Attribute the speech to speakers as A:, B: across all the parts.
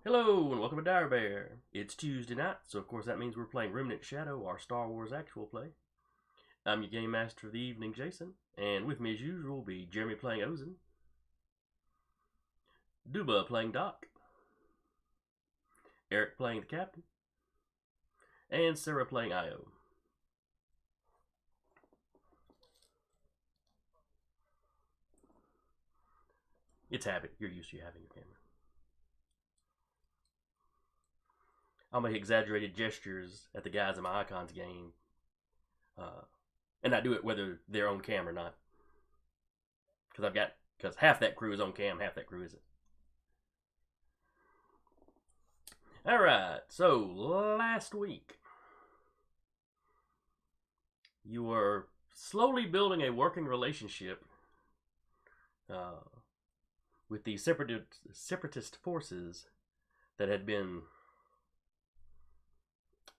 A: Hello, and welcome to Dire Bear. It's Tuesday night, so of course that means we're playing Remnant Shadow, our Star Wars actual play. I'm your Game Master of the evening, Jason, and with me as usual will be Jeremy playing Ozen, Duba playing Doc, Eric playing the Captain, and Sarah playing Io. It's habit. You're used to having your camera. I'll make exaggerated gestures at the guys in my Icons game. And I do it whether they're on cam or not. Because half that crew is on cam, half that crew isn't. Alright, so last week, you were slowly building a working relationship with the separatist forces that had been,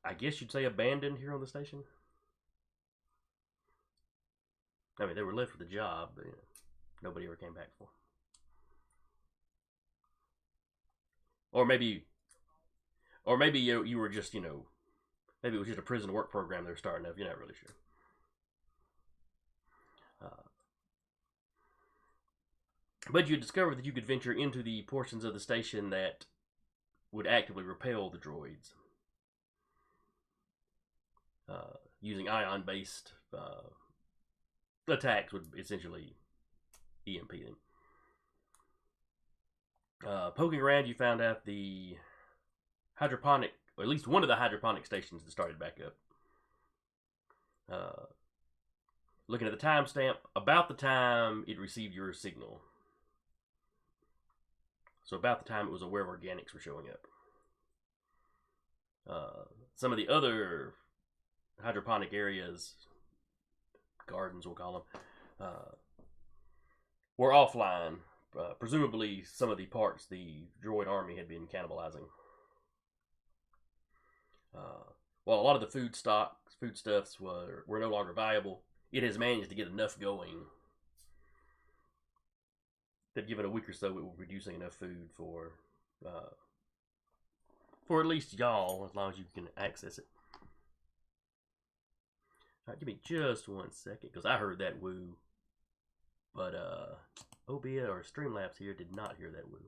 A: I guess you'd say, abandoned here on the station. I mean, they were left with a job, but nobody ever came back for. Or maybe you were just, maybe it was just a prison work program they were starting up. You're not really sure. But you discovered that you could venture into the portions of the station that would actively repel the droids. Using ion-based attacks would essentially EMP them. Poking around, you found out the hydroponic, or at least one of the hydroponic stations that started back up. Looking at the timestamp, about the time it received your signal. So about the time it was aware organics were showing up. Some of the other hydroponic areas, gardens we'll call them, were offline. Presumably some of the parts the droid army had been cannibalizing. While a lot of the foodstuffs were no longer viable, it has managed to get enough going that given a week or so it will be producing enough food for at least y'all, as long as you can access it. Alright, give me just 1 second, because I heard that woo. But OBS or Streamlabs here did not hear that woo.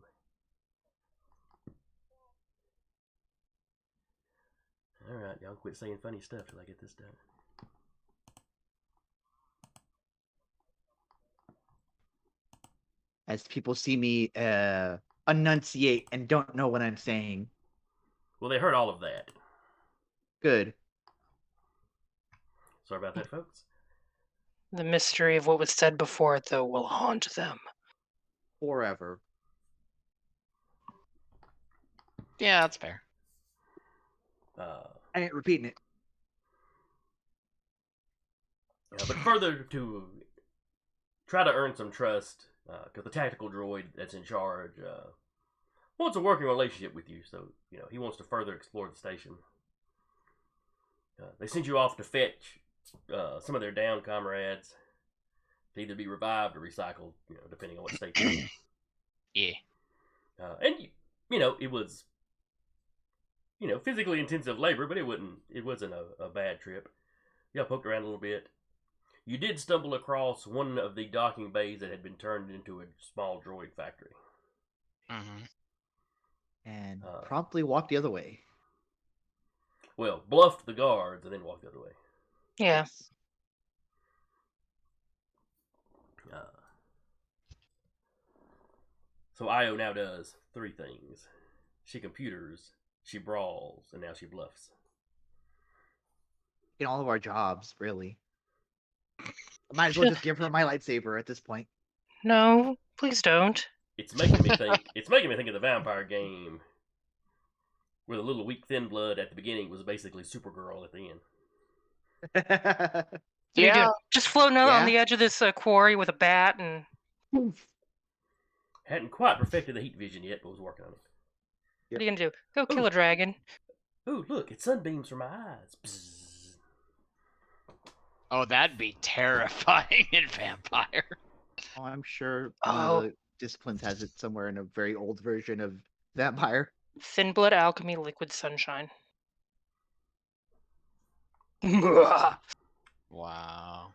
A: Alright, y'all quit saying funny stuff till I get this done.
B: As people see me enunciate and don't know what I'm saying.
A: Well, they heard all of that.
B: Good.
A: Sorry about that, folks.
C: The mystery of what was said before, though, will haunt them.
B: Forever.
D: Yeah, that's fair.
B: I ain't repeating it.
A: But further to try to earn some trust, because the tactical droid that's in charge wants a working relationship with you, so he wants to further explore the station. They sent you off to fetch some of their downed comrades to either be revived or recycled, depending on what state they're in.
D: Yeah.
A: And it was physically intensive labor, but it wasn't a bad trip. Y'all poked around a little bit. You did stumble across one of the docking bays that had been turned into a small droid factory.
D: Mm-hmm.
B: And promptly walked the other way.
A: Well, bluffed the guards and then walked the other way.
C: Yeah.
A: So Io now does 3 things. She computers, she brawls, and now she bluffs.
B: In all of our jobs, really. I might as well just give her my lightsaber at this point.
C: No, please don't.
A: It's making me think. It's making me think of the vampire game, where the little weak thin blood at the beginning was basically Supergirl at the end.
C: What are you doing? Just floating out on the edge of this quarry with a bat and.
A: Hadn't quite perfected the heat vision yet, but was working on it.
C: What are you gonna do? Go kill a dragon.
A: Ooh, look! It sunbeams from my eyes. Bzzz.
D: Oh, that'd be terrifying in Vampire.
B: Oh, I'm sure one of the disciplines has it somewhere in a very old version of Vampire.
C: Thin blood alchemy, liquid sunshine.
D: Wow.
A: All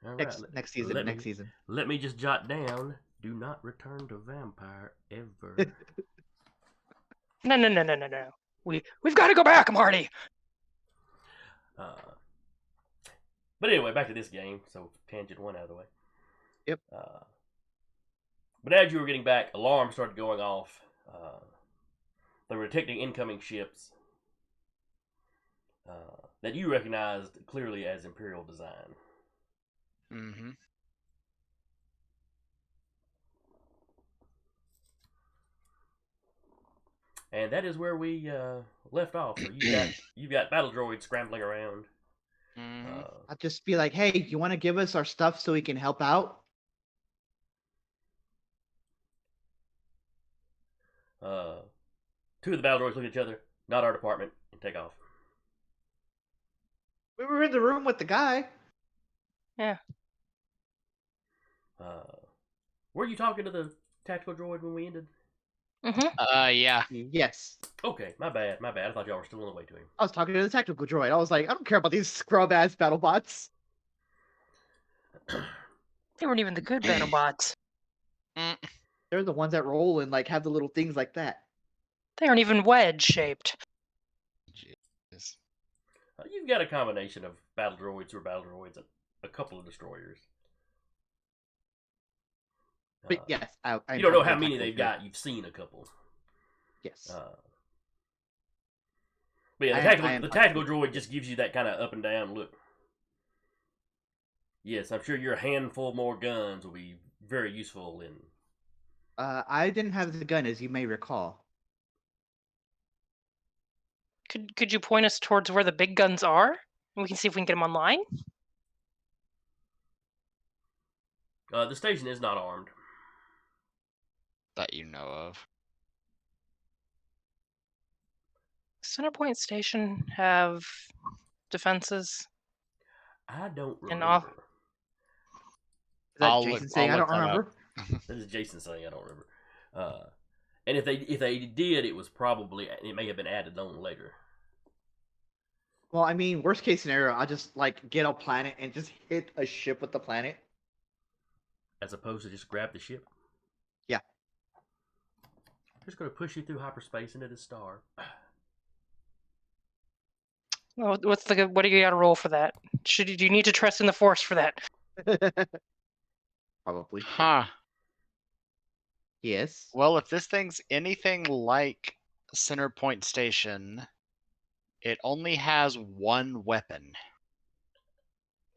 A: right,
B: Next season.
A: Let me just jot down: do not return to Vampire ever.
C: No. We've got to go back, Marty.
A: But anyway, back to this game. So tangent one out of the way.
B: Yep.
A: But as you were getting back, alarms started going off. They were detecting incoming ships that you recognized clearly as Imperial design.
D: Mm-hmm.
A: And that is where we left off. So you've got battle droids scrambling around.
D: Mm-hmm.
B: I'll just be like, hey, you want to give us our stuff so we can help out?
A: Two of the battle droids look at each other, not our department, and take off.
B: We were in the room with the guy.
C: Yeah.
A: Were you talking to the tactical droid when we ended?
C: Mm-hmm.
D: Yeah.
B: Yes.
A: Okay, my bad. I thought y'all were still on the way to him.
B: I was talking to the tactical droid. I was like, I don't care about these scrub-ass battle bots.
C: They weren't even the good battle bots.
B: They're the ones that roll and like have the little things like that.
C: They aren't even wedge-shaped.
D: Jesus.
A: You've got a combination of battle droids or battle droids and a couple of destroyers.
B: But yes, I
A: you don't know how many they've got. You've seen a couple.
B: Yes.
A: But yeah, the tactical droid just gives you that kind of up and down look. Yes, I'm sure your handful more guns will be very useful in.
B: I didn't have the gun, as you may recall.
C: Could you point us towards where the big guns are? And we can see if we can get them online?
A: The station is not armed.
D: That you know of.
C: Centerpoint Station have defenses?
A: I don't
C: And
A: remember.
B: Is that Jason saying I don't remember?
A: That is Jason saying I don't remember. And if they did, it may have been added on later.
B: Well, I mean, worst case scenario, I'll just like get a planet and just hit a ship with the planet.
A: As opposed to just grab the ship?
B: Yeah.
A: Just going to push you through hyperspace into the star.
C: Well, what do you got to roll for that? Do you need to trust in the Force for that?
B: Probably.
D: Huh.
B: Yes.
D: Well, if this thing's anything like Centerpoint Station, it only has one weapon.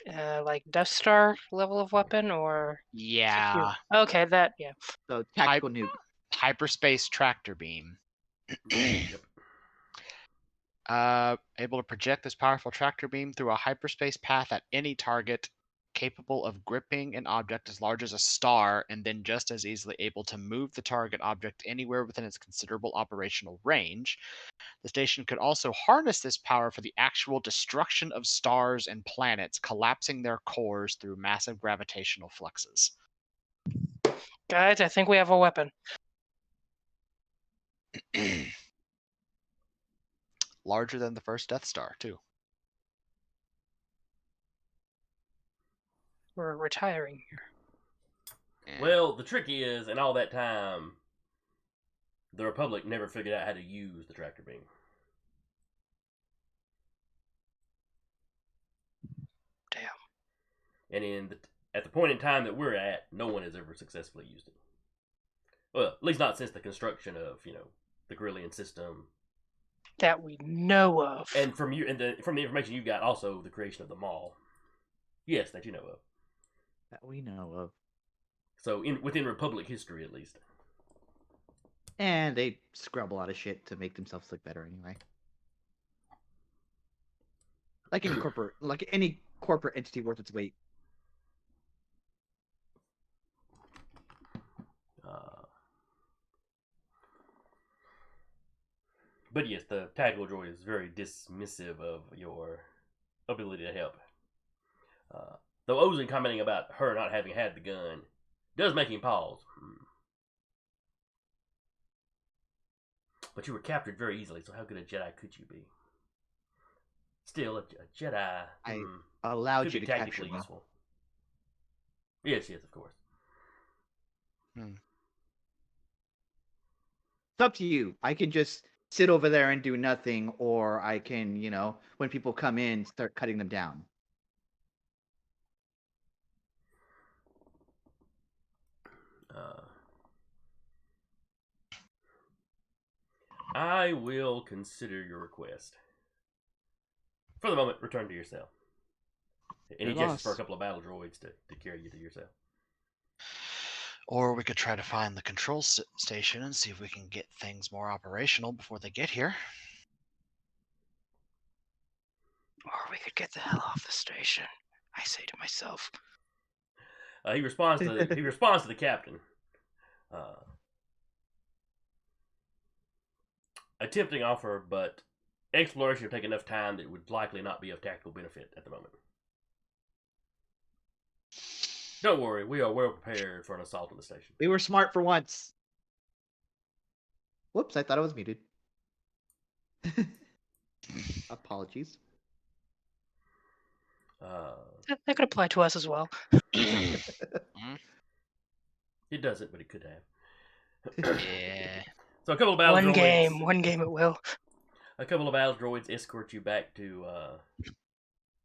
C: Like Death Star level of weapon, or
D: Yeah.
C: okay, that yeah.
B: So tactical nuke.
D: Hyperspace tractor beam.
A: Yep.
D: Able to project this powerful tractor beam through a hyperspace path at any target, capable of gripping an object as large as a star, and then just as easily able to move the target object anywhere within its considerable operational range. The station could also harness this power for the actual destruction of stars and planets, collapsing their cores through massive gravitational fluxes.
C: Guys, I think we have a weapon.
D: Larger than the first Death Star, too.
C: We're retiring here.
D: Yeah.
A: Well, the trick is, in all that time, the Republic never figured out how to use the tractor beam.
C: Damn.
A: And at the point in time that we're at, no one has ever successfully used it. Well, at least not since the construction of, the Grillian system,
C: that we know of.
A: and from from the information you got, also the creation of the mall. Yes, that you know of.
B: That we know of.
A: So within Republic history, at least.
B: And they scrub a lot of shit to make themselves look better anyway. Like any corporate entity worth its weight.
A: But yes, the tactical droid is very dismissive of your ability to help. Though Ozen commenting about her not having had the gun does make him pause. But you were captured very easily, so how good a Jedi could you be? Still, a Jedi
B: I allowed
A: could
B: you
A: be
B: to capture
A: tactically
B: me.
A: useful. Yes, of course.
B: It's up to you. I can just sit over there and do nothing, or I can, when people come in, start cutting them down.
A: I will consider your request. For the moment, return to your cell. And he gestures for a couple of battle droids to carry you to your cell.
D: Or we could try to find the control station and see if we can get things more operational before they get here.
C: Or we could get the hell off the station, I say to myself.
A: He responds to the captain. A tempting offer, but exploration would take enough time that it would likely not be of tactical benefit at the moment. Don't worry, we are well prepared for an assault on the station.
B: We were smart for once. Whoops, I thought I was muted. Apologies.
C: That could apply to us as well.
A: It doesn't, but it could have.
D: Yeah.
A: So a couple of battle droids.
C: One game it will.
A: A couple of battle droids escort you back to.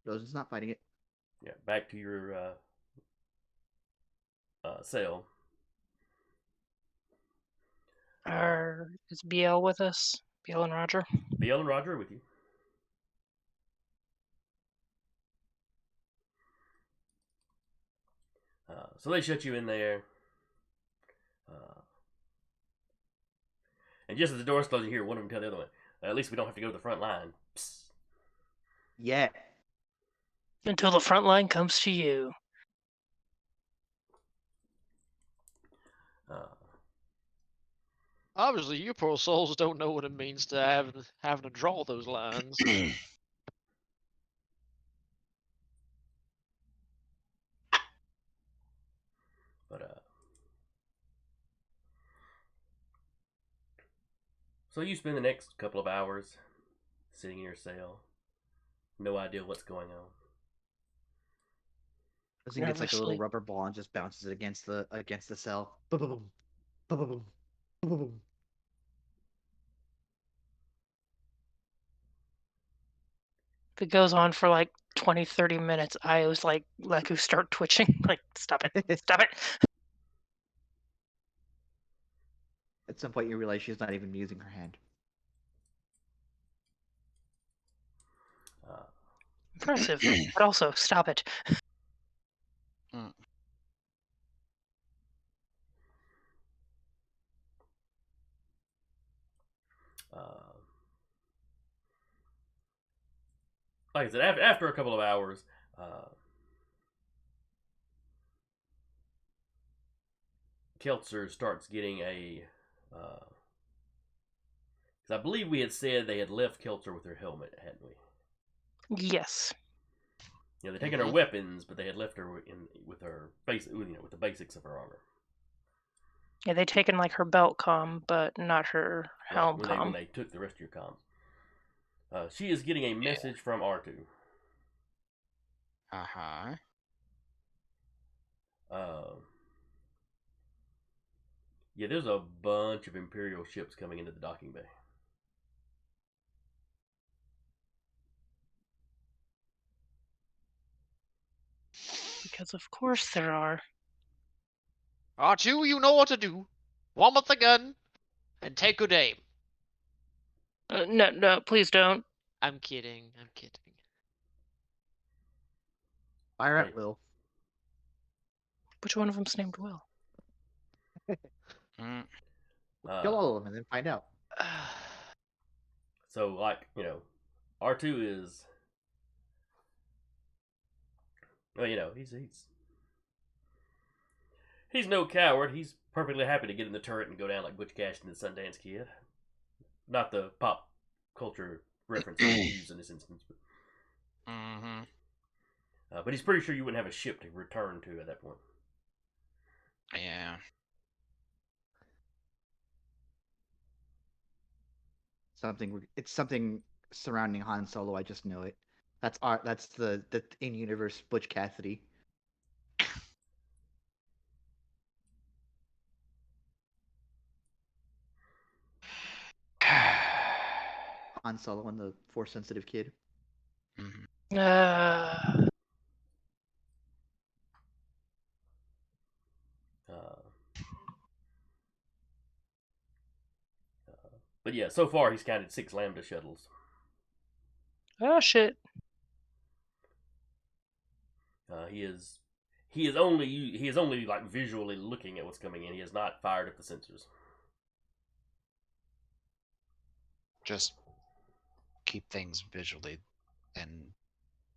B: Rosen's not fighting it.
A: Yeah, back to your cell.
C: Is BL with us? BL and Roger?
A: BL and Roger are with you. So they shut you in there. And just as the door's closing, you hear one of them tell the other one, at least we don't have to go to the front line. Psst.
B: Yeah.
C: Until the front line comes to you.
E: Obviously, you poor souls don't know what it means to having to draw those lines.
A: But so you spend the next couple of hours sitting in your cell, no idea what's going on.
B: Rosen gets like a little rubber ball and just bounces it against the cell. Boom, boom, boom, boom, boom, boom, boom.
C: If it goes on for like 20, 30 minutes, I was like who start twitching. Like, stop it. Stop it.
B: At some point, you realize she's not even using her hand.
C: Impressive, but also stop it.
A: Like I said, after a couple of hours, Keltzer starts getting a. Because I believe we had said they had left Keltzer with her helmet, hadn't we?
C: Yes.
A: You know, they'd taken her weapons, but they had left her with her with the basics of her armor.
C: Yeah, they'd taken like her belt comm, but not her helm comm.
A: When they took the rest of your comms. She is getting a message from R2. Yeah, there's a bunch of Imperial ships coming into the docking bay.
C: Because of course there are.
E: R2, you know what to do. Warm up the gun and take good aim.
C: No, no, please don't.
E: I'm kidding. I'm kidding.
B: Fire
A: Hey.
B: at will.
C: Which one of them's named Will?
D: Mm.
B: Kill all of them and then find out.
A: So, like, R2 is, well, he's no coward. He's perfectly happy to get in the turret and go down like Butch Cassidy and the Sundance Kid. Not the pop culture reference we use in this instance, but,
D: Mm-hmm.
A: but he's pretty sure you wouldn't have a ship to return to at that point.
D: Yeah.
B: It's something surrounding Han Solo. I just know it. That's the in-universe Butch Cassidy. Han Solo and the Force-sensitive kid.
D: Mm-hmm.
A: But yeah, so far he's counted 6 Lambda shuttles.
C: Oh shit.
A: He is only like visually looking at what's coming in. He has not fired at the sensors.
D: Just keep things visually and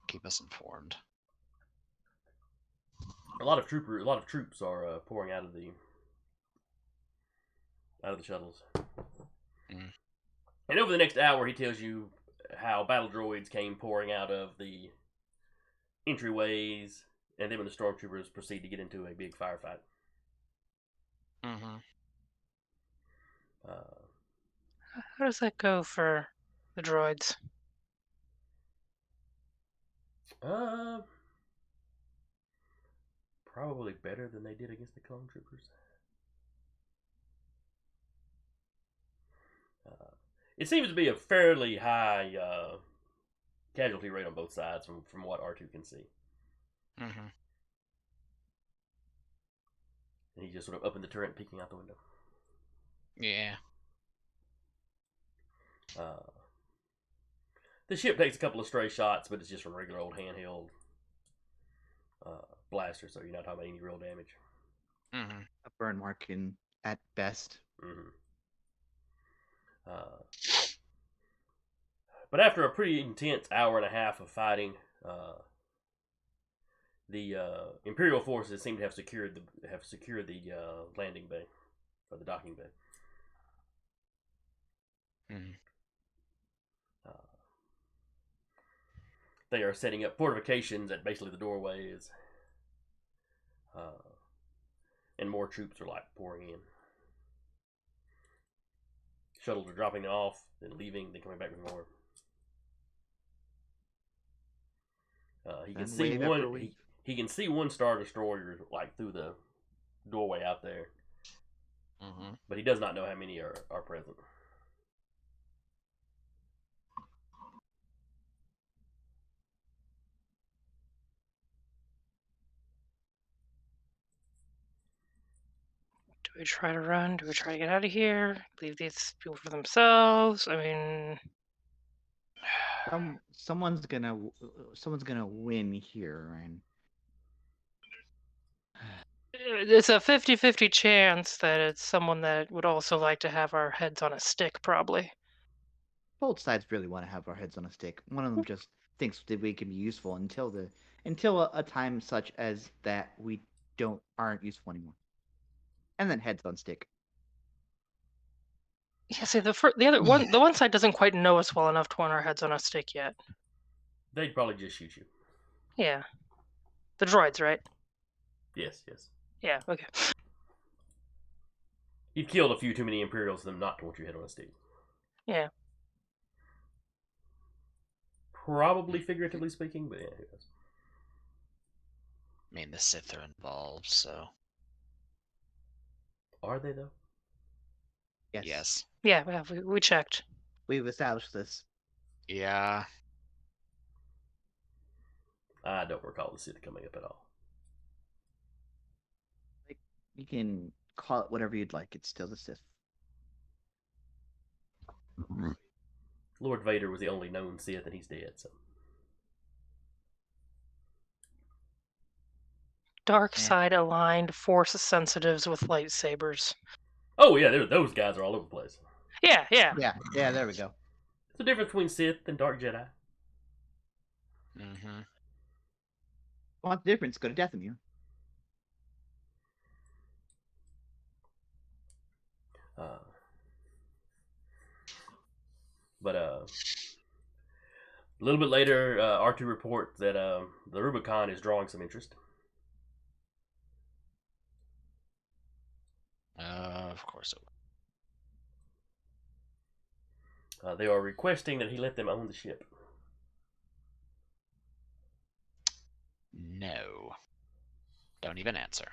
D: keep us informed.
A: A lot of troops are pouring out of the shuttles.
D: Mm.
A: And over the next hour, he tells you how battle droids came pouring out of the entryways, and then when the stormtroopers proceed to get into a big firefight.
D: Mm-hmm.
C: How does that go for the droids?
A: Probably better than they did against the clone troopers. It seems to be a fairly high casualty rate on both sides from what R2 can see.
D: Mm-hmm.
A: And he's just sort of up in the turret peeking out the window.
D: Yeah.
A: The ship takes a couple of stray shots, but it's just from regular old handheld blaster, so you're not talking about any real damage.
D: Mm-hmm.
B: A burn mark at best.
A: Mm-hmm. But after a pretty intense hour and a half of fighting, the Imperial forces seem to have secured the landing bay or the docking bay.
D: Mm-hmm.
A: They are setting up fortifications at basically the doorways, and more troops are like pouring in. Shuttles are dropping them off, then leaving, then coming back with more. He can
B: And
A: see
B: wave after
A: one.
B: wave.
A: He can see one Star Destroyer like through the doorway out there,
D: Mm-hmm.
A: but he does not know how many are present.
C: Do we try to run? Do we try to get out of here? Leave these people for themselves? I mean,
B: Someone's gonna win here, and
C: it's a 50-50 chance that it's someone that would also like to have our heads on a stick, probably.
B: both sides really want to have our heads on a stick. One of them just thinks that we can be useful until a time such as that we aren't useful anymore. And then heads on stick.
C: Yeah, see, the one side doesn't quite know us well enough to want our heads on a stick yet.
A: They'd probably just shoot you.
C: Yeah. The droids, right?
A: Yes.
C: Yeah, okay.
A: You've killed a few too many Imperials for them not to want your head on a stick.
C: Yeah.
A: Probably figuratively speaking, but yeah, who knows?
D: I mean, the Sith are involved, so
A: Are they though?
B: Yes.
C: Yeah, we checked.
B: We've established this.
D: yeah.
A: I don't recall the Sith coming up at all.
B: You can call it whatever you'd like. It's still the Sith.
A: Lord Vader was the only known Sith, and he's dead. So
C: Dark
B: Eh.
C: side aligned force sensitives with lightsabers.
A: oh yeah, those guys are all over the place.
C: Yeah.
B: Yeah, there we go.
A: There's a difference between Sith and Dark Jedi.
D: Mm-hmm.
B: Want the difference? Go to Dathomir.
A: But a little bit later, R2 reports that the Rubicon is drawing some interest.
D: Of course it will.
A: They are requesting that he let them own the ship.
D: No. Don't even answer.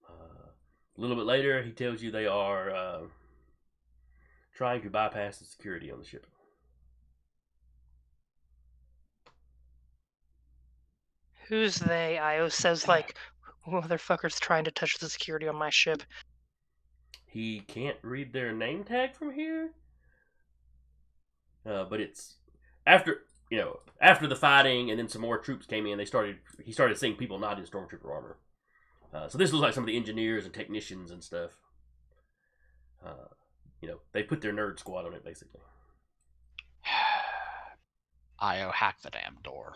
A: A little bit later, he tells you they are trying to bypass the security on the ship.
C: Who's they? Io says, like, motherfucker's trying to touch the security on my ship.
A: He can't read their name tag from here, but it's after the fighting, and then some more troops came in. He started seeing people not in stormtrooper armor. So this looks like some of the engineers and technicians and stuff. They put their nerd squad on it basically.
D: Io, hack the damn door.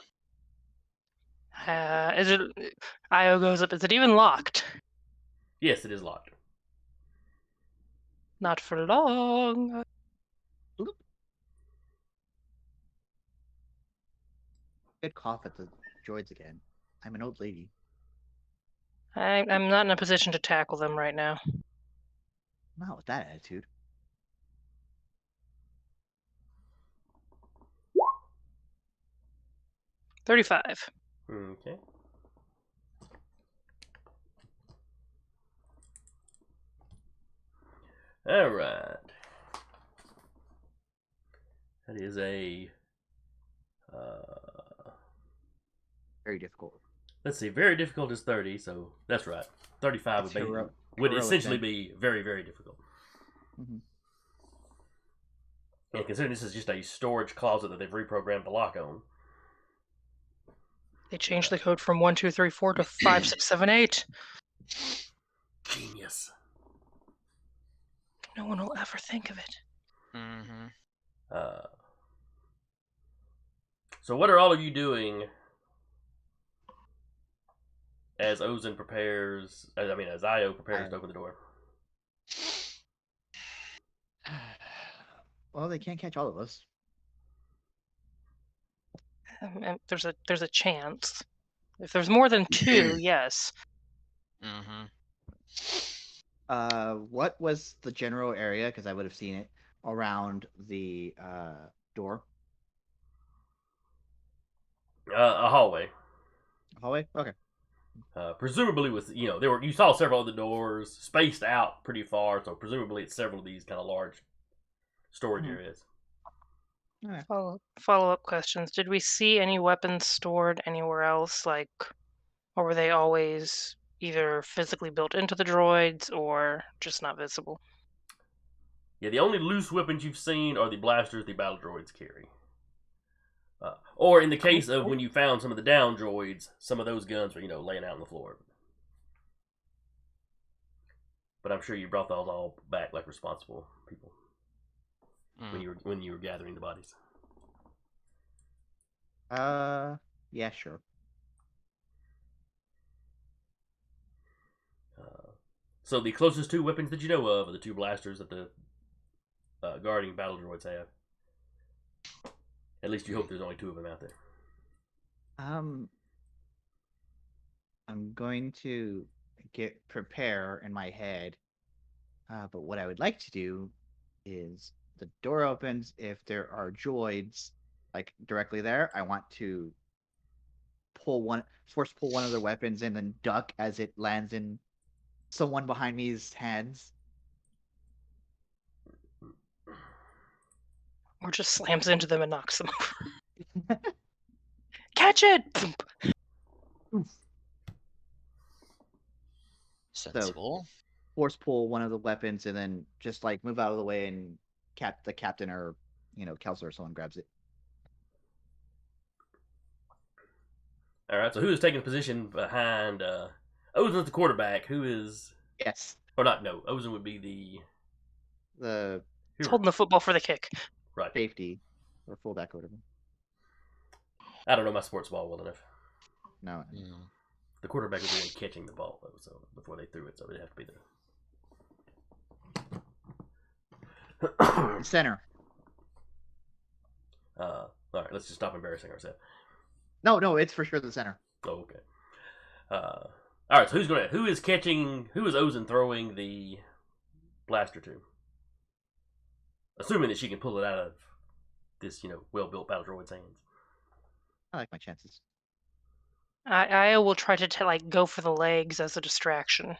C: Is it? Io goes up. Is it even locked?
A: Yes, it is locked.
C: Not for long.
B: Good cough at the droids again. I'm an old lady.
C: I'm not in a position to tackle them right now.
B: Not with that attitude.
C: $35.
A: Okay. All right. That is a
B: Very difficult.
A: let's see. Very difficult is 30, so that's right. 35
B: That's
A: would
B: heroic
A: essentially
B: then.
A: be very, very difficult.
B: Mhm.
A: And considering this is just a storage closet that they've reprogrammed the lock on.
C: They changed the code from 1, 2, 3, 4 to 5, 6, 7, 8.
A: Genius.
C: No one will ever think of it.
D: Mm-hmm.
A: So what are all of you doing as Ozin prepares? As Io prepares to open the door.
B: Well, they can't catch all of us.
C: And there's a chance. If there's more than 2, yes.
D: Mm-hmm.
B: What was the general area? Because I would have seen it around the door.
A: A hallway.
B: Hallway. Okay.
A: Presumably with you saw several other doors spaced out pretty far, so presumably it's several of these kind of large storage areas.
C: Follow-up questions. Did we see any weapons stored anywhere else, or were they always either physically built into the droids or just not visible?
A: Yeah, the only loose weapons you've seen are the blasters the battle droids carry. Or in the case of when you found some of the down droids, some of those guns were, laying out on the floor. But I'm sure you brought those all back like responsible people when you were gathering the bodies.
B: Yeah, sure.
A: So the closest 2 weapons that you know of are the 2 blasters that the guarding battle droids have. At least you hope there's only 2 of them out there.
B: I'm going to prepare in my head. But what I would like to do is the door opens. If there are droids directly there, I want to force pull one of their weapons and then duck as it lands in someone behind me's hands.
C: Or just slams into them and knocks them over. Catch it!
D: Sensible.
B: force pull one of the weapons and then just like move out of the way and the captain or counselor or someone grabs it.
A: All right. So who is taking position behind? Ozen's the quarterback. Who is?
B: Yes.
A: Or not? No. Ozen would be
B: The
C: He's holding the football for the kick.
A: right.
B: Safety or fullback or whatever.
A: I don't know my sports ball well enough.
B: No.
A: The quarterback was the one catching the ball though, so before they threw it, so it'd have to be the
B: Center.
A: All right, let's just stop embarrassing ourselves.
B: No, it's for sure the center.
A: Oh, okay. All right, so who is Ozen throwing the blaster to? Assuming that she can pull it out of this, well-built battle droid's hands.
B: I like my chances.
C: I will try to go for the legs as a distraction.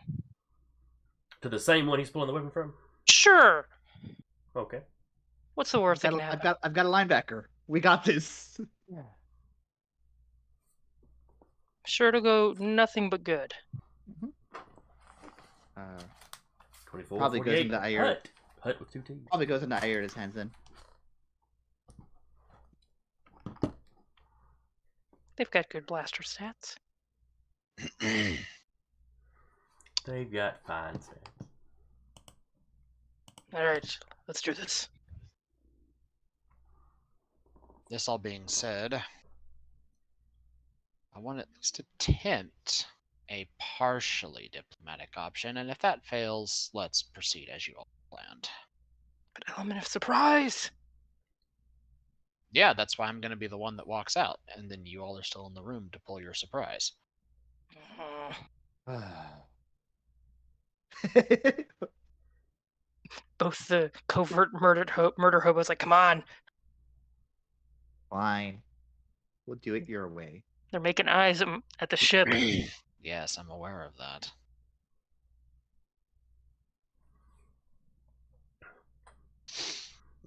A: To the same one he's pulling the weapon from?
C: Sure.
A: Okay.
C: What's the worst that can happen?
B: I've got a linebacker. We got this.
A: Yeah.
C: Sure to go nothing but good.
A: 24,
B: probably
A: 48.
B: goes into Iyer.
A: Hut with 2 T's.
B: Probably goes into Ier's hands then.
C: They've got good blaster stats.
A: They've got fine stats.
C: All right, let's do this.
D: This all being said, I want at least to tempt a partially diplomatic option, and if that fails, let's proceed as you all planned.
C: But element of surprise.
D: Yeah, that's why I'm going to be the one that walks out, and then you all are still in the room to pull your surprise.
C: Both the covert murder hobos like, come on.
B: Fine. We'll do it your way.
C: They're making eyes at the ship.
D: Yes, I'm aware of that.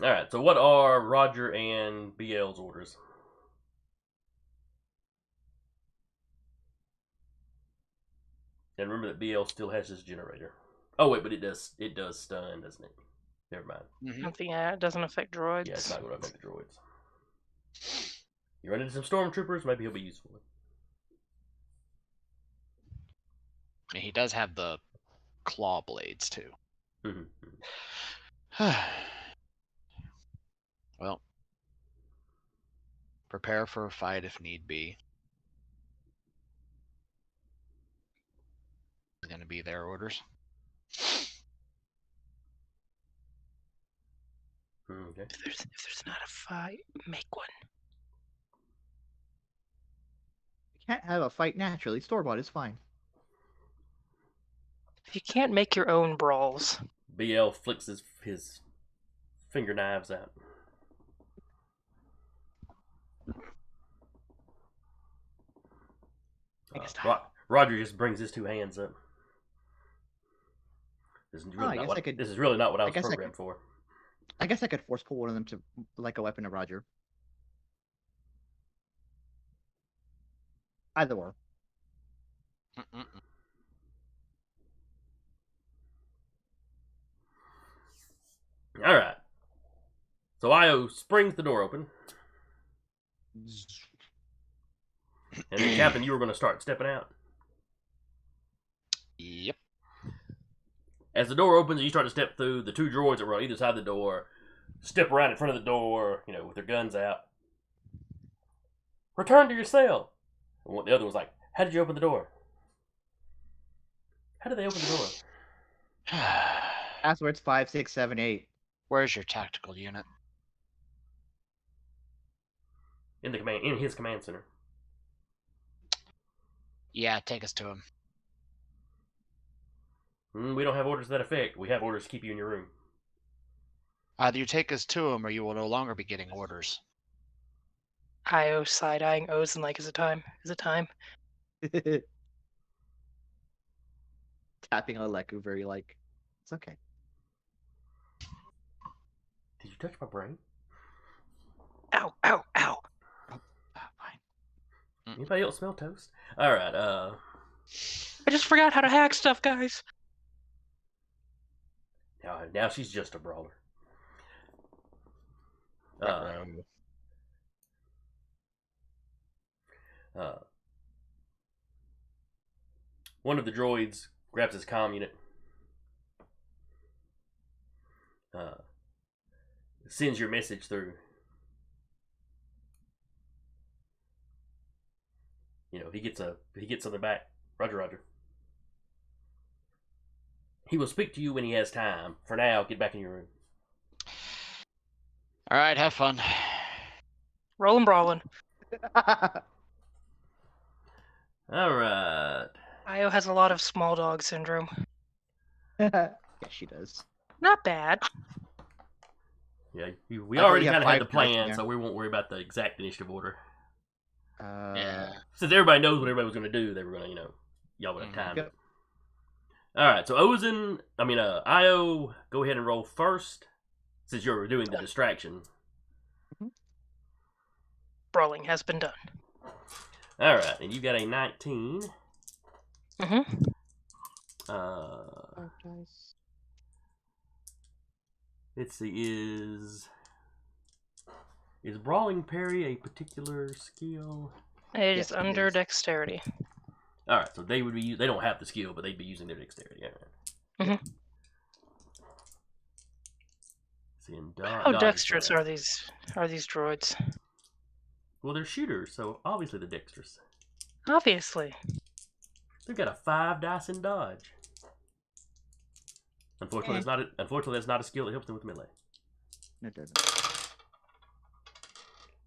A: All right, so what are Roger and BL's orders? And remember that BL still has his generator. Oh wait, but it does stun, doesn't it? Never mind.
C: Something it doesn't affect droids.
A: Yeah, it's not going to affect the droids. You run into some stormtroopers, maybe he'll be useful.
D: He does have the claw blades too. Well, prepare for a fight if need be. Is going to be their orders.
A: Okay.
C: If there's not a fight, make one.
B: You can't have a fight naturally. Store-bought is fine.
C: If you can't make your own brawls.
A: BL flicks his finger knives out. Roger just brings his 2 hands up. This is really not what I was programmed for.
B: I guess I could force pull one of them to like a weapon to Roger. Either or.
A: All right. So Io springs the door open. And then, Captain, you were going to start stepping out.
D: Yep.
A: As the door opens and you start to step through, the 2 droids that were on either side of the door step around in front of the door, with their guns out. Return to your cell. And the other was like, how did you open the door? How did they open the door?
B: Passwords 5, 6, 7, 8.
D: Where's your tactical unit?
A: In his command center.
D: Yeah, take us to him.
A: We don't have orders to that effect. We have orders to keep you in your room.
D: Either you take us to him or you will no longer be getting orders.
C: Io side-eyeing Ozen like, is it time? Is it time?
B: Tapping on Leku very like, it's okay.
A: Did you touch my brain?
C: Ow, ow, ow.
B: Oh, fine.
A: Anybody else smell toast? Alright,
C: I just forgot how to hack stuff, guys.
A: now she's just a brawler. One of the droids grabs his comm unit, sends your message through. He gets something back. Roger, Roger. He will speak to you when he has time. For now, get back in your room.
D: All right, have fun.
C: Rollin' brawlin'.
A: All right.
C: Io has a lot of small dog syndrome.
B: Yeah, she does.
C: Not bad.
A: Yeah, we
B: I thought
A: already
B: you had
A: kind of had the
B: 5 dice in
A: plan,
B: there.
A: so we won't worry about the exact initiative order.
D: Yeah.
A: Since everybody knows what everybody was going to do, they were going to, y'all would have time.
B: Yep.
A: All right, so Io, go ahead and roll first, since you're doing the distraction.
C: Brawling has been done.
A: All right, and you got a 19.
C: Mm-hmm.
A: Let's see, is brawling parry a particular skill?
C: It
B: Yes,
C: is
B: it
C: under
B: is.
C: dexterity.
A: All right, so they don't have the skill, but they'd be using their dexterity. All right.
C: Mm-hmm.
A: See, and
C: How
A: dodge
C: dexterous
A: that.
C: are these droids?
A: Well, they're shooters, so obviously they're dexterous.
C: Obviously.
A: They've got a 5 dice in dodge. Unfortunately, that's not a skill that helps them with melee.
B: No, it doesn't.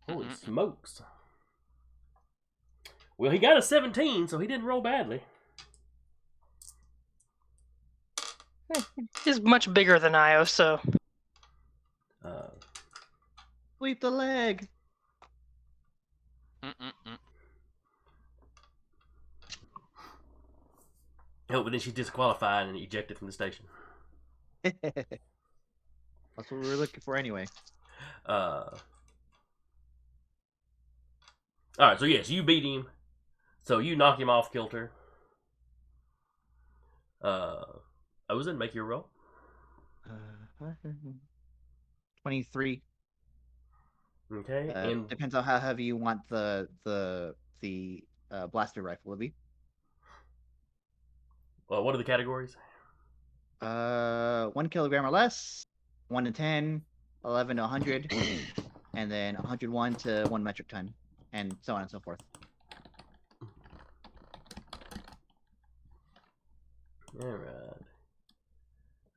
A: Holy smokes! Well, he got a 17, so he didn't roll badly.
C: He's much bigger than Io, so.
B: Sweep the leg.
A: Oh, but then she's disqualified and ejected from the station.
B: That's what we were looking for anyway.
A: Alright, so yes, you beat him. So you knock him off kilter. Ozen, make your roll.
B: 23.
A: Okay, and
B: Depends on how heavy you want the blaster rifle to be.
A: well, what are the categories?
B: 1 kilogram or less, 1 to 10, 11 to 100, and then 101 to 1 metric ton, and so on and so forth.
A: Alright.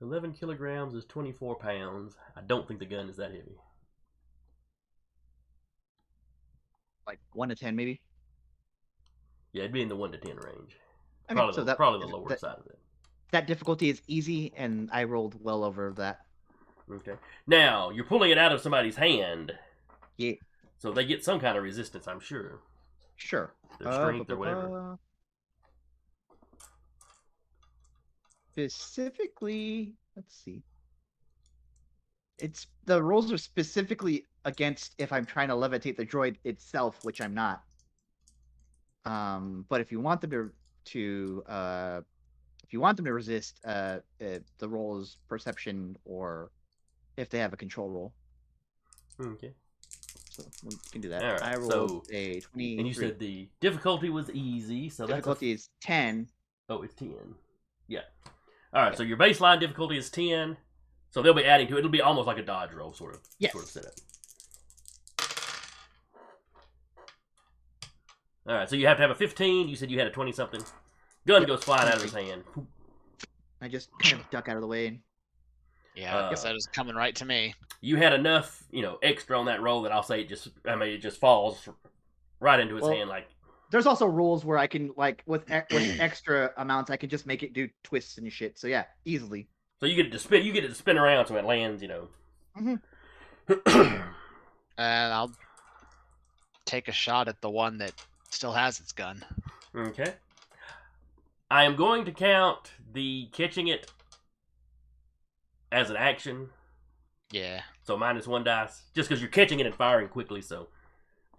A: 11 kilograms is 24 pounds. I don't think the gun is that heavy.
B: Like 1 to 10, maybe.
A: Yeah, it'd be in the 1 to 10 range.
B: Okay,
A: Probably,
B: so
A: probably the lower side of it.
B: That difficulty is easy, and I rolled well over that.
A: Okay. Now, you're pulling it out of somebody's hand.
B: Yeah.
A: So they get some kind of resistance, I'm sure.
B: Sure.
A: Their strength or whatever.
B: Specifically, let's see. The rules are specifically against if I'm trying to levitate the droid itself, which I'm not. But if you want them to resist, the roll is perception, or if they have a control roll.
A: Okay.
B: So we can do that.
A: All right,
B: I rolled a 20.
A: And you said the difficulty was easy, so
B: difficulty is 10.
A: Oh, it's 10. Yeah. All right, so your baseline difficulty is 10. So they'll be adding to it. It'll be almost like a dodge roll sort of setup. All right, so you have to have a 15. You said you had a 20-something. Gun goes flying out of his hand.
B: I just kind of duck out of the way.
D: Yeah, I guess that was coming right to me.
A: You had enough, extra on that roll that I'll say it just falls right into his hand. Like,
B: there's also rules where I can, like, with extra amounts, I can just make it do twists and shit. So yeah, easily.
A: So you get it to spin. You get it to spin around so it lands.
B: Mm-hmm.
D: And I'll take a shot at the one that still has its gun.
A: Okay. I am going to count the catching it as an action.
D: Yeah.
A: So -1 dice, just because you're catching it and firing quickly. So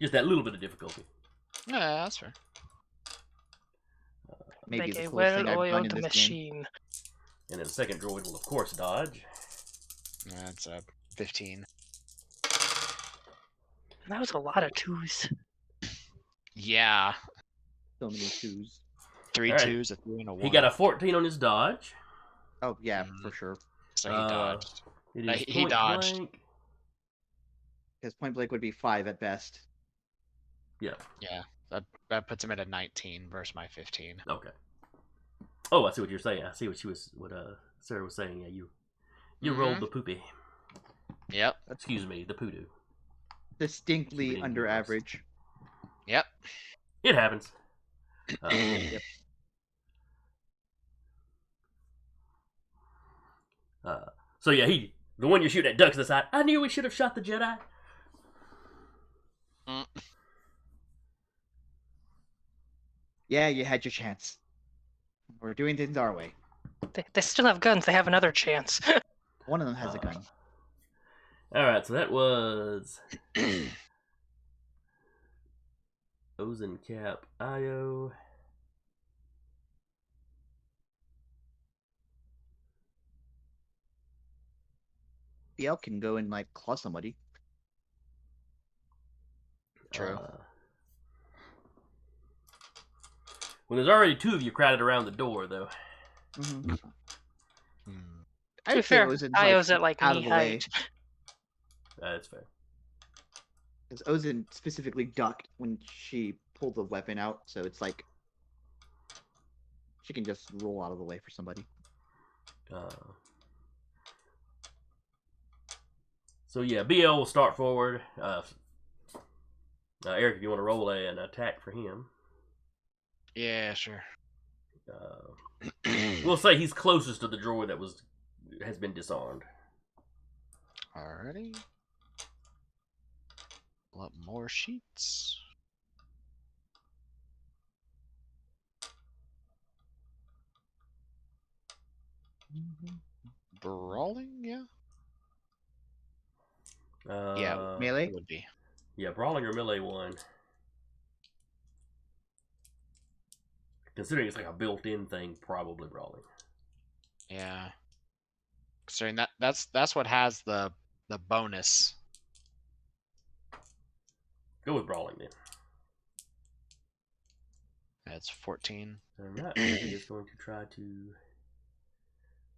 A: just that little bit of difficulty.
D: Yeah, that's fair.
B: Maybe
C: Like
B: the
C: a
B: coolest thing I've done
C: well-oiled
B: in this game.
C: machine.
A: And then the second droid will, of course, dodge.
D: That's a 15.
C: That was a lot of twos.
D: Yeah.
B: So many twos.
D: Three
A: All right.
D: twos, a 3, and a 1.
A: He got a 14 on his dodge.
B: Oh yeah,
D: Mhm.
B: for sure.
D: So he dodged.
A: It is
D: He
A: point
D: dodged.
A: blank.
B: His point blank would be 5 at best.
A: Yeah.
D: Yeah. That puts him at a 19 versus my 15.
A: Okay. Oh, I see what you're saying. I see what Sarah was saying. Yeah, you rolled the poopy.
D: Yep.
A: Excuse me, the poodoo.
B: Distinctly
A: Keep it in
B: under
A: yours.
B: average.
D: Yep.
A: It happens.
B: Yep.
A: So yeah, the one you're shooting at ducks aside. I knew we should have shot the Jedi.
B: Yeah, you had your chance. We're doing things our way.
C: They still have guns. They have another chance.
B: One of them has a gun.
A: All right, so that was Ozen Cap Io.
B: BL can go and like claw somebody.
D: True.
A: Well, there's already 2 of you crowded around the door, though.
B: Mm-hmm.
D: Hmm.
C: To be fair, Io's at like
B: out
C: knee
B: of the way.
C: height.
A: That's fair.
B: Because Ozen specifically ducked when she pulled the weapon out, so it's like she can just roll out of the way for somebody.
A: So yeah, BL will start forward. Eric, if you want to roll an attack for him.
D: Yeah, sure.
A: We'll say he's closest to the droid that has been disarmed.
D: Alrighty. Pull up more sheets. Brawling, yeah? Yeah,
B: Melee?
D: it would be.
A: Yeah, brawling or melee one. Considering it's like a built-in thing, probably brawling.
D: Yeah. Considering that's what has the bonus.
A: Go with brawling then.
D: That's 14.
A: Alright, he is going to try to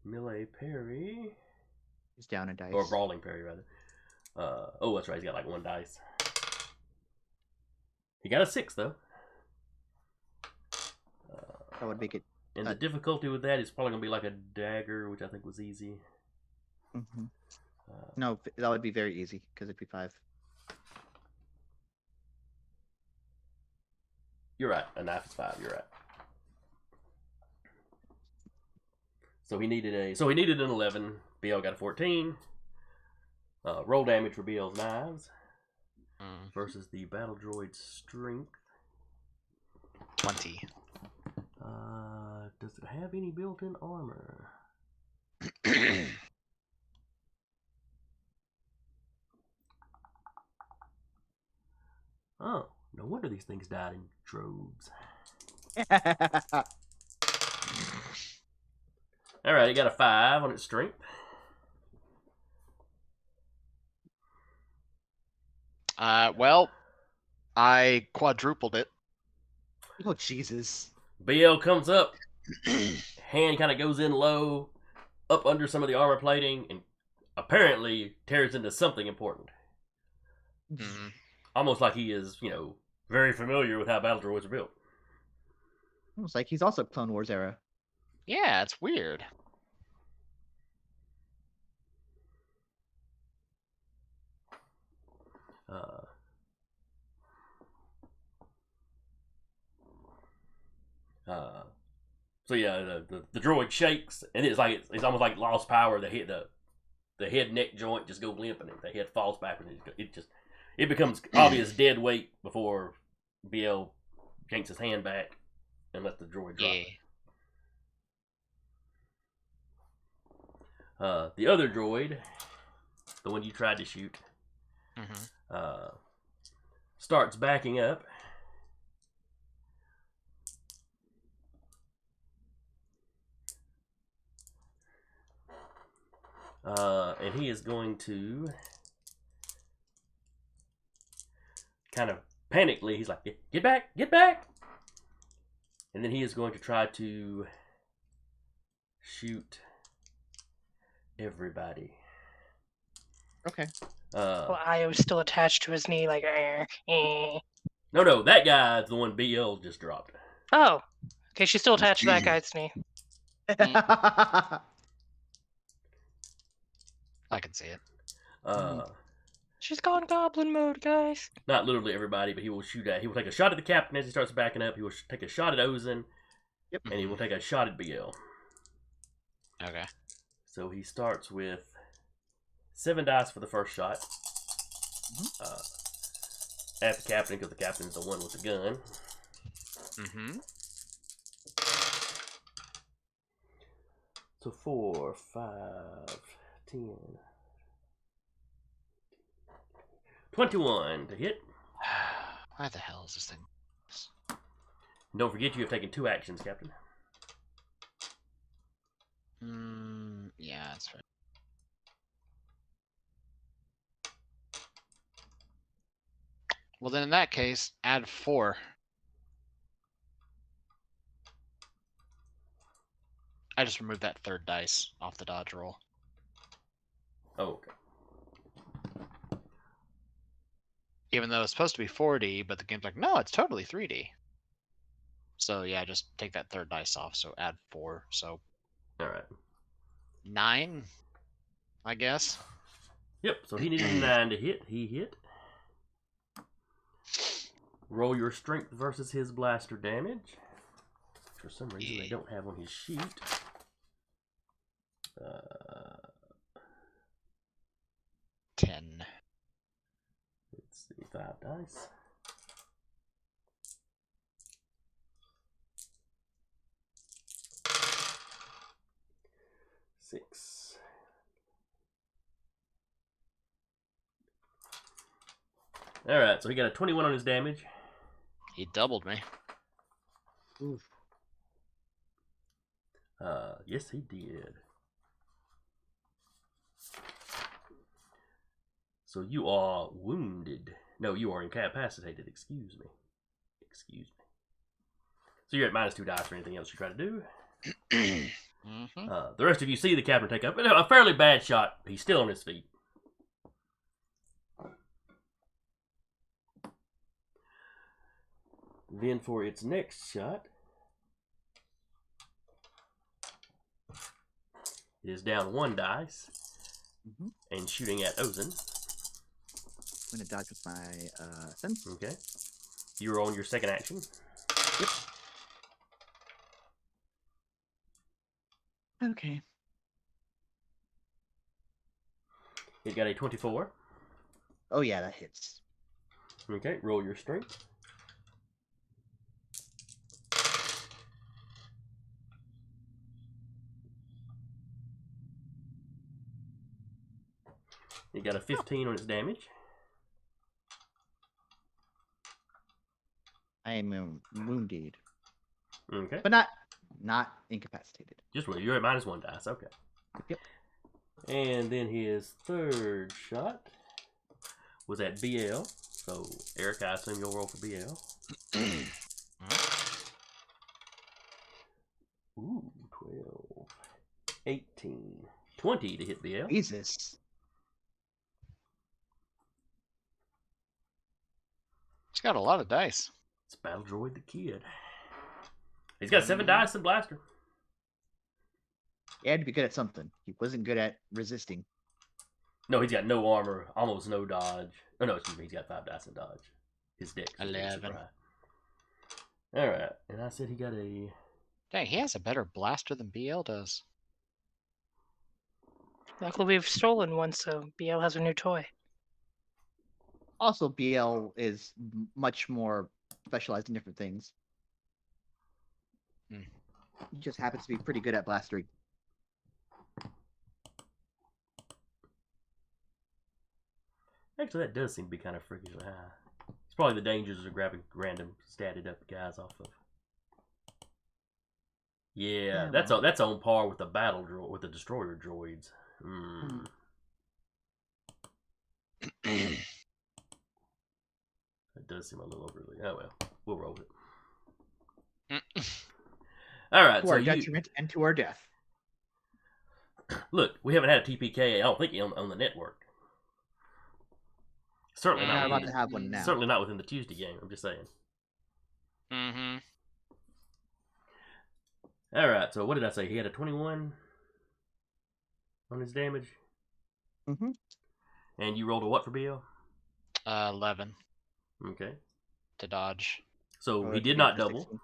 A: melee parry.
B: He's down a dice.
A: Or brawling parry, rather. Oh, that's right, he's got like 1 dice. He got a 6, though.
B: That would make it.
A: And the difficulty with that is probably going to be like a dagger, which I think was easy.
B: Mm-hmm. No, that would be very easy, because it'd be 5.
A: You're right, a knife is 5, you're right. So he needed an 11. BL got a 14. Roll damage for BL's knives versus the battle droid's strength.
D: 20.
A: Does it have any built-in armor? Oh, no wonder these things died in droves. Alright, it got a 5 on its strength.
D: Well, I quadrupled it.
B: Oh, Jesus.
A: BL comes up, hand kind of goes in low, up under some of the armor plating, and apparently tears into something important.
D: Mhm.
A: Almost like he is, very familiar with how battle droids are built.
B: Almost like he's also Clone Wars era.
D: Yeah, it's weird.
A: So yeah, the droid shakes, and it's almost like lost power. The head neck joint just go limp, and the head falls back, and it becomes obvious dead weight before BL yanks his hand back and lets the droid drop.
D: Yeah.
A: The other droid, the one you tried to shoot, starts backing up. And he is going to kind of panically, he's like, get back, get back! And then he is going to try to shoot everybody.
B: Okay.
C: Well, Io's still attached to his knee, like,
A: No, that guy's the one BL just dropped.
C: Oh. Okay, she's still attached to that guy's knee.
D: I can see it.
C: She's gone goblin mode, guys.
A: Not literally everybody, but he will shoot at. He will take a shot at the captain as he starts backing up. He will take a shot at Ozen.
B: Yep.
A: And he will take a shot at BL.
D: Okay.
A: So he starts with 7 dice for the first shot. At the captain, because the captain is the one with the gun.
D: Mm-hmm.
A: So 4, 5, 10, 21 to hit.
D: Why the hell is this thing?
A: And don't forget you have taken 2 actions, Captain.
D: Yeah, that's right. Well, then in that case, add 4. I just removed that 3rd dice off the dodge roll.
A: Oh, okay.
D: Even though it's supposed to be 4D, but the game's like, no, it's totally 3D. So yeah, just take that 3rd dice off, so add 4, so
A: Alright.
D: 9, I guess.
A: Yep, so he needed a 9 to hit. He hit. Roll your strength versus his blaster damage. For some reason, I don't have on his sheet.
D: 10.
A: Let's see, 5 dice. Six. Alright, so he got a 21 on his damage.
D: He doubled me.
B: Oof.
A: Yes, he did. So you are wounded. No, you are incapacitated. Excuse me. Excuse me. So you're at -2 dice for anything else you try to do.
D: Mm-hmm.
A: The rest of you see the captain take up a fairly bad shot. He's still on his feet. Then for its next shot, it is down 1 dice and shooting at Ozen.
B: I'm gonna dodge with my sense.
A: Okay. You're on your second action.
B: Yep. Okay.
A: It got a 24.
B: Oh yeah, that hits.
A: Okay, roll your strength. It got a 15 on its damage.
B: I am wounded,
A: Okay.
B: but not incapacitated.
A: Just roll. You're at -1 dice. Okay.
B: Yep.
A: And then his third shot was at BL. So, Eric, I assume you'll roll for BL. Ooh, 12, 18, 20 to hit BL.
B: Jesus.
D: He's got a lot of dice.
A: It's Battle Droid the Kid. He's got 7 dice and blaster.
B: He had to be good at something. He wasn't good at resisting.
A: No, he's got no armor, almost no dodge. Oh, no, excuse me, he's got 5 dice and dodge. His dex is
D: 11.
A: Alright, and I said he got a...
D: Dang, he has a better blaster than BL does.
C: Luckily, we've stolen one, so BL has a new toy.
B: Also, BL is much more specialized in different things.
D: Hmm.
B: He just happens to be pretty good at blastering.
A: Actually, that does seem to be kind of freakishly high. It's probably the dangers of grabbing random statted up guys off of. Yeah,
B: Yeah,
A: that's on par with the battle droid, with the destroyer droids. That does seem a little overly. Oh well, we'll roll it.
D: Mm.
A: All right,
B: To
A: so
B: our
A: you
B: detriment and to our death.
A: look. We haven't had a TPK. I don't think on the network. Certainly
B: We're not
A: not.
B: about
A: Within,
B: to have one now.
A: certainly not within the Tuesday game. I'm just saying.
D: Mm-hmm.
A: All right. So what did I say? He had a 21 on his damage,
B: Mm-hmm.
A: and you rolled a what for BL?
D: 11
A: Okay.
D: to dodge.
A: So
B: Oh,
A: he
B: that
A: did
B: could be
A: not
B: for
A: double.
B: 16.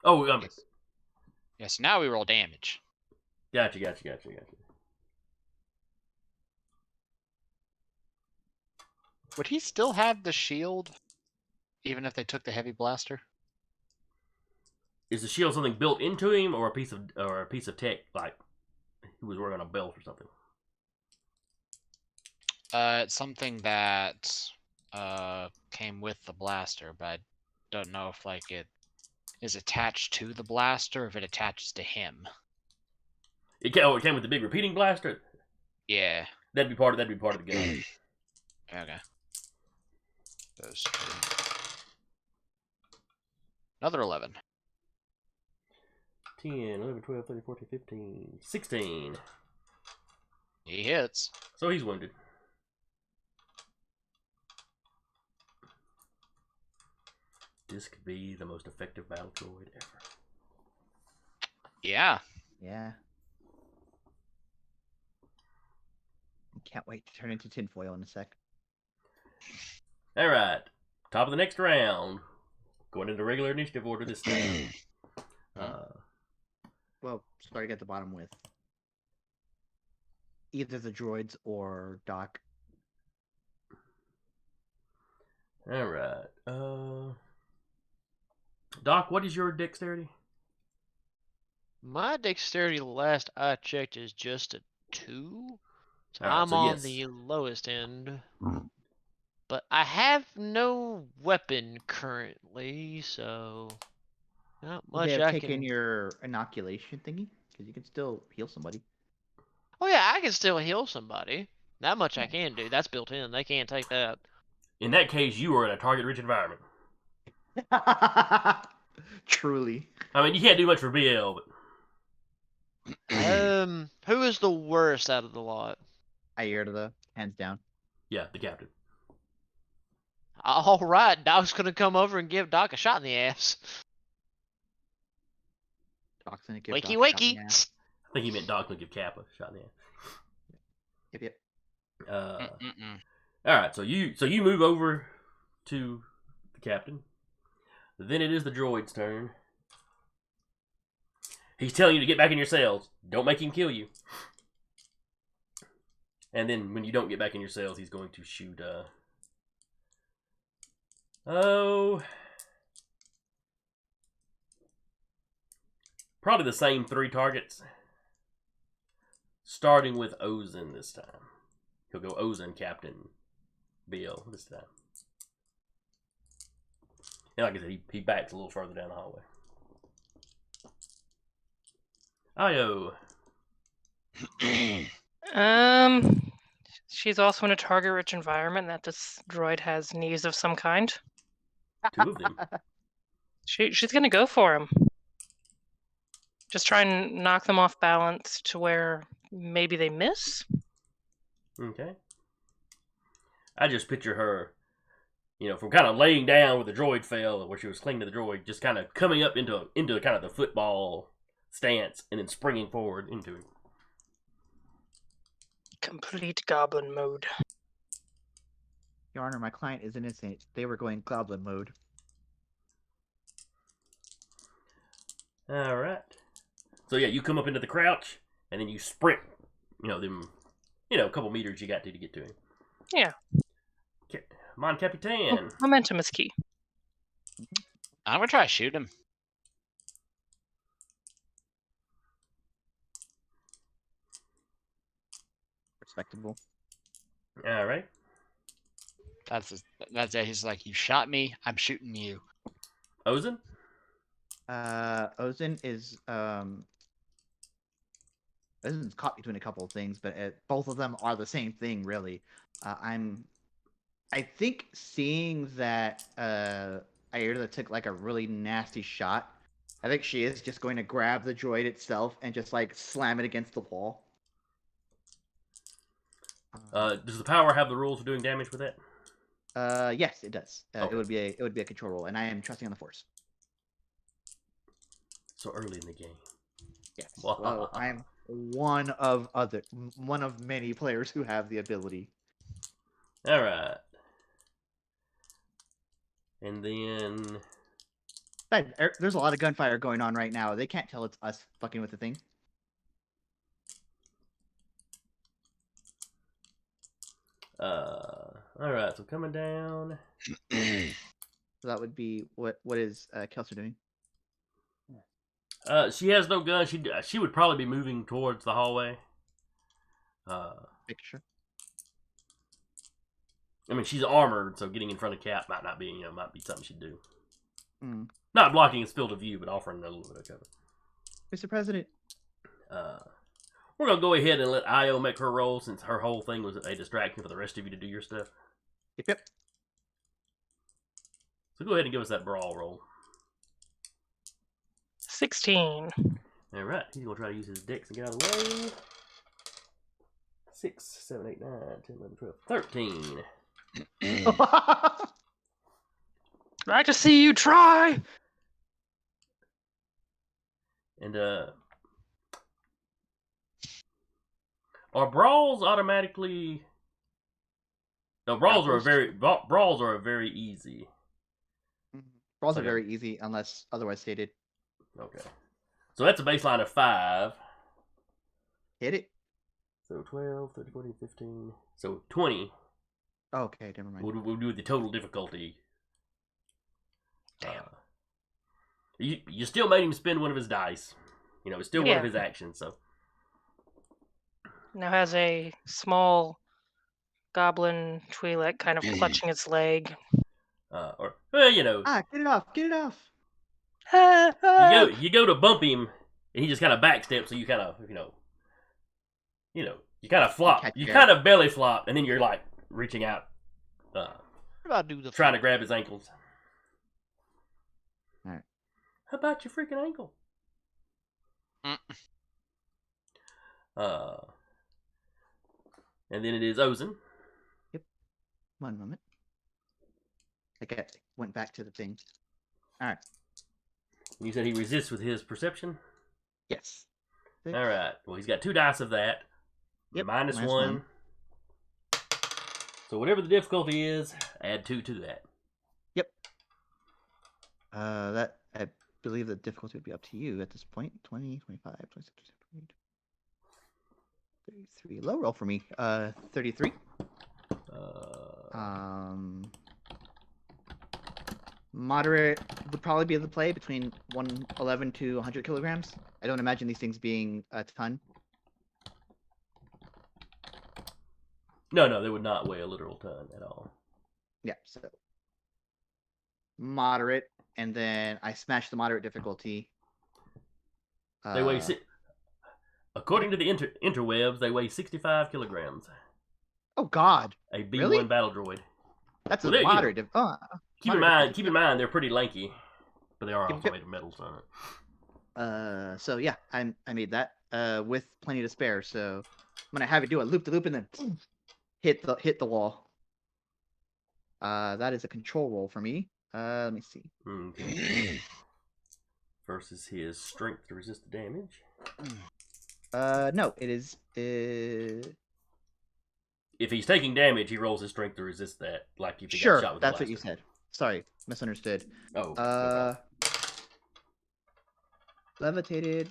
A: Oh,
D: Yes. Yes. Now we roll damage.
A: gotcha.
D: Would he still have the shield, even if they took the heavy blaster?
A: Is the shield something built into him, or a piece of tech, like he was wearing a belt or something?
D: It's something that came with the blaster, but I don't know if like it is attached to the blaster, or if it attaches to him.
A: It came with the big repeating blaster.
D: Yeah.
A: That'd be part of the gun.
D: Okay. Those two. Another 11.
A: 10, 11, 12, 13, 14, 15, 16.
D: He hits.
A: So he's wounded. This could be the most effective battle droid ever.
D: Yeah.
B: Yeah. Can't wait to turn into tinfoil in a sec.
A: All right. Top of the next round. Going into regular initiative order this time.
B: Well, starting at the bottom with either the droids or Doc.
A: All right. Doc, what is your dexterity?
E: My dexterity last I checked is just a 2. So
A: Alright,
E: I'm
A: so
E: on
A: yes.
E: the lowest end. But I have no weapon currently, so not
B: Would they
E: much
B: have
E: I
B: taken
E: can.
B: your inoculation thingy? Because you can still heal somebody.
E: Oh yeah, I can still heal somebody. That much I can do. That's built in. They can't take that.
A: In that case, you are in a target-rich environment.
B: Truly.
A: I mean, you can't do much for BL, but
E: Who is the worst out of the lot?
B: Ayerda, hands down.
A: yeah, the captain.
E: All right, Doc's gonna come over and give Doc a shot in the ass.
B: Doc's gonna give
E: Wakey,
B: Doc a shot in
E: wakey.
B: the ass.
A: I think he meant Doc would give Cap a shot in the
B: Yep.
A: ass. All right, so you move over to the captain. Then it is the droid's turn. He's telling you to get back in your cells. Don't make him kill you. And then when you don't get back in your cells, he's going to shoot. Probably the same 3 targets. Starting with Ozen this time. He'll go Ozen, Captain, BL this time. And like I said, he backs a little further down the hallway. Io.
C: She's also in a target-rich environment that this droid has needs of some kind.
A: 2 of them.
C: She's gonna go for him. Just try and knock them off balance to where maybe they miss.
A: Okay. I just picture her, from kind of laying down where the droid fell, where she was clinging to the droid, just kind of coming up into kind of the football stance and then springing forward into him.
C: Complete goblin mode.
B: Your Honor, my client is innocent. They were going goblin mode.
A: All right. So yeah, you come up into the crouch and then you sprint. A couple meters you got to get to him.
C: Yeah.
A: Mon Capitan.
C: Momentum is key.
D: I'm gonna try to shoot him.
B: Respectable.
A: All right.
D: That's it. He's like, you shot me. I'm shooting you.
A: Ozen.
B: Ozen is This is caught between a couple of things, but both of them are the same thing, really. I think seeing that Aerta took like a really nasty shot, I think she is just going to grab the droid itself and just like slam it against the wall.
A: Does the power have the rules for doing damage with it?
B: Yes, it does.
A: Okay.
B: It would be a control roll, and I am trusting on the Force.
A: So early in the game.
B: Yes. Well, I'm one of many players who have the ability.
A: All right. And then
B: There's a lot of gunfire going on right now. They can't tell it's us fucking with the thing.
A: all right. So coming down.
B: So that would be what is Kelser doing?
A: She has no gun. She would probably be moving towards the hallway.
B: Picture.
A: I mean, she's armored, so getting in front of Cap might not be, might be something she'd do.
B: Mm.
A: Not blocking his field of view, but offering a little bit of cover.
B: Mr. President.
A: We're gonna go ahead and let Io make her roll, since her whole thing was a distraction for the rest of you to do your stuff.
B: Yep.
A: So go ahead and give us that brawl roll.
C: 16.
A: All right, he's gonna try to use his dex and get out of the way. 6, 7, 8, 9, 10, 11, 12, 13.
C: I just see you try.
A: And are brawls automatically? No, brawls are very easy.
B: Brawls are
A: Okay.
B: very easy unless otherwise stated.
A: Okay, so that's a baseline of 5.
B: Hit it.
A: So 12, 13, 14, 15. So 20.
B: Okay, never mind.
A: We'll do the total difficulty. You still made him spend one of his dice. It's still one of his actions. So
C: Now has a small goblin Twi'lek kind of clutching its leg.
A: get
B: it off! Get it off!
A: you go to bump him, and he just kind of backsteps. So you kind of you kind of flop. You kind of belly flop, and then you're like reaching out, trying to grab his ankles.
B: All right.
A: How about your freaking ankle? And then it is Ozen.
B: Yep. One moment. I went back to the thing. All right.
A: You said he resists with his perception?
B: Yes.
A: All right. Well, he's got 2 dice of that.
B: Yep.
A: Minus 1. So whatever the difficulty is, add 2 to that.
B: Yep. That I believe the difficulty would be up to you at this point. 20, 25, 26, 28, 33. Low roll for me. 33. Moderate would probably be the play between 111 to 100 kilograms. I don't imagine these things being a ton.
A: No, they would not weigh a literal ton at all.
B: Yeah, so moderate, and then I smash the moderate difficulty.
A: They weigh, according to the interwebs, they weigh 65 kilograms.
B: Oh God!
A: A B1
B: really?
A: battle droid.
B: That's a moderate.
A: Keep in mind, they're pretty lanky, but they are also made of metal.
B: So yeah, I made that with plenty to spare. So I'm gonna have it do a loop to loop and then hit the wall. That is a control roll for me. Let me see.
A: Okay. Versus his strength to resist the damage.
B: No, it is.
A: If he's taking damage, he rolls his strength to resist that. Like if he
B: sure,
A: got shot with
B: that's
A: a
B: what you said. Sorry, misunderstood.
A: Oh.
B: Levitated.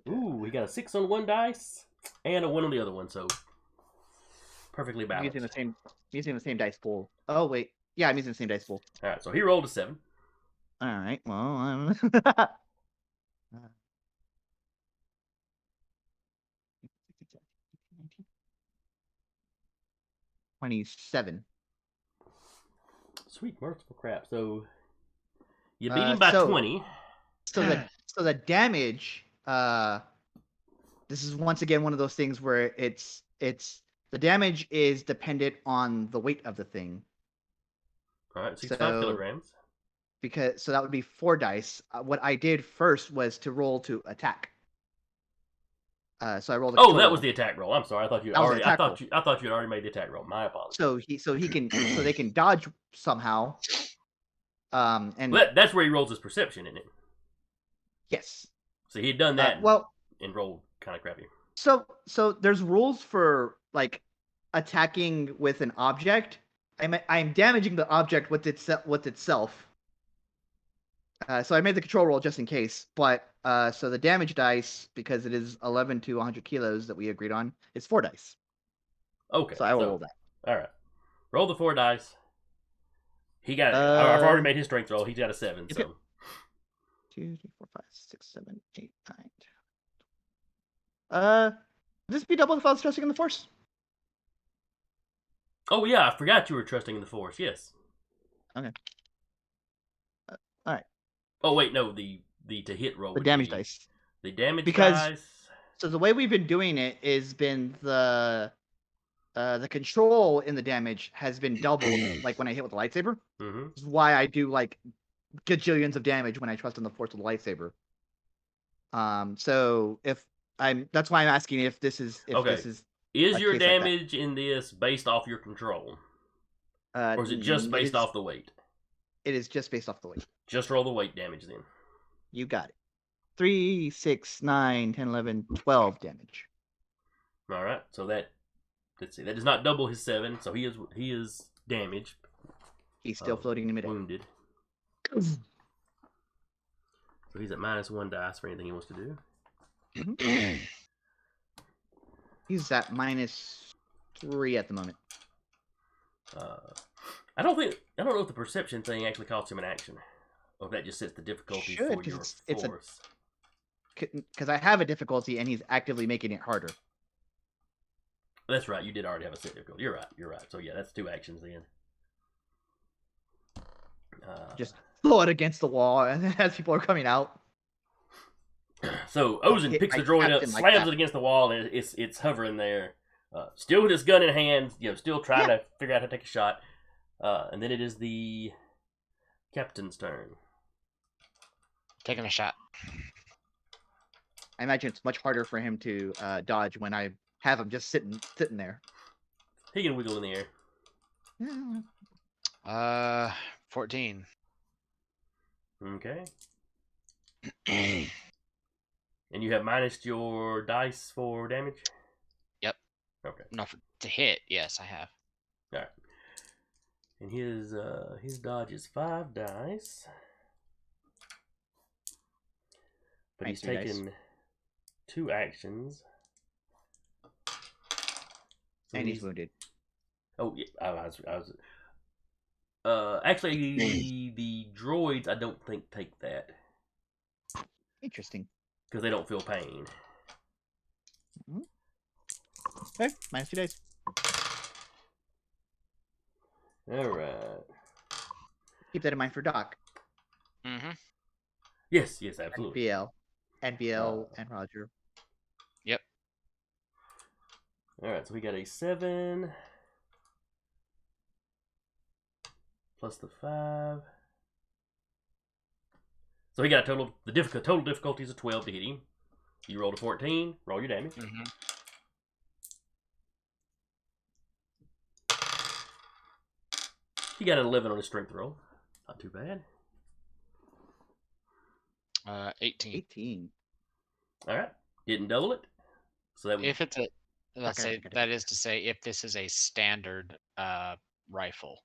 A: Ooh, we got a 6 on one dice and a 1 on the other one, so perfectly balanced.
B: Using the same dice pool. Oh wait, yeah, I'm using the same dice pool.
A: All right, so he rolled a 7.
B: All right, well, I'm. 27.
A: Sweet merciful crap. So you beat him by 20.
B: So the damage this is once again one of those things where it's the damage is dependent on the weight of the thing.
A: All right, 65
B: So-
A: kilograms.
B: So that would be 4 dice. What I did first was to roll to attack. So I rolled a
A: Oh,
B: control
A: that was
B: roll.
A: the attack roll. I'm sorry. I thought you
B: That was the
A: already.
B: attack roll.
A: I thought you had already made the attack roll. My apologies.
B: So they can dodge somehow. And
A: But that's where he rolls his perception, isn't it?
B: yes.
A: So he had done that
B: Well,
A: and rolled kind of crappy.
B: so there's rules for like attacking with an object. I'm damaging the object with itself. So I made the control roll just in case. But so the damage dice, because it is 11 to 100 kilos that we agreed on, is 4 dice.
A: Okay.
B: So I will roll that.
A: All right. Roll the 4 dice. He got. I've already made his strength roll. He's got a 7.
B: Okay.
A: So
B: 2, 3, 4, 5, 6, 7, 8, 9. This be double if I was trusting in the force.
A: Oh yeah, I forgot you were trusting in the force. Yes.
B: Okay. All right.
A: Oh wait, no. The to hit roll.
B: The
A: would
B: damage
A: be
B: dice.
A: The damage
B: Because-
A: dice.
B: So the way we've been doing it is been the control in the damage has been doubled, like when I hit with the lightsaber.
A: Mm-hmm.
B: This is why I do like gajillions of damage when I trust in the force with the lightsaber. So that's why I'm asking if this is
A: Okay. Is
B: a
A: your
B: case like that.
A: damage in this based off your control, or is it
B: it
A: just based
B: is-
A: off the weight?
B: It is just based off the weight.
A: Just roll the weight damage then.
B: You got it. 3, 6, 9, 10, 11, 12 damage.
A: All right. So let's see. That does not double his 7. So he is damaged,
B: He's still
A: Oh,
B: floating in midair.
A: wounded. So he's at -1 dice for anything he wants to do.
B: He's at -3 at the moment.
A: I don't know if the perception thing actually costs him an action, or if that just sets the difficulty
B: Should,
A: for
B: 'cause
A: your
B: it's a-
A: force.
B: Because I have a difficulty and he's actively making it harder.
A: That's right. You did already have a set difficulty. You're right. So yeah, that's 2 actions then.
B: Just throw it against the wall, and then as people are coming out,
A: So Ozen
B: hit
A: picks the
B: my
A: droid up,
B: captain like
A: slams
B: that.
A: it against the wall, and it's hovering there, still with his gun in hand, still trying to figure out how to take a shot. And then it is the captain's turn.
D: Taking a shot.
B: I imagine it's much harder for him to dodge when I have him just sitting there.
A: He can wiggle in the air.
D: 14.
A: Okay. And you have minus your dice for damage?
D: Yep.
A: Okay.
D: No, to hit, yes, I have.
A: Alright. And his dodge is 5 dice. But he's
B: 3 dice.
A: taken 2 actions. So
B: And he's wounded.
A: Oh yeah, I was. Actually, the droids I don't think take that
B: Interesting.
A: because they don't feel pain.
B: Okay, -2 dice.
A: All right.
B: Keep that in mind for Doc.
D: Mm-hmm.
A: Yes, absolutely.
B: NBL, and Roger.
A: All right, so we got a 7 plus the 5. So he got a total difficulty is a 12 to hit him. You rolled a 14. Roll your damage.
D: Mm-hmm.
A: He got an 11 on his strength roll. Not too bad.
D: 18.
B: 18.
A: All right, didn't double it. So that would,
D: If it's a, let's
B: Okay,
D: say,
B: okay.
D: that is to say, if this is a standard rifle.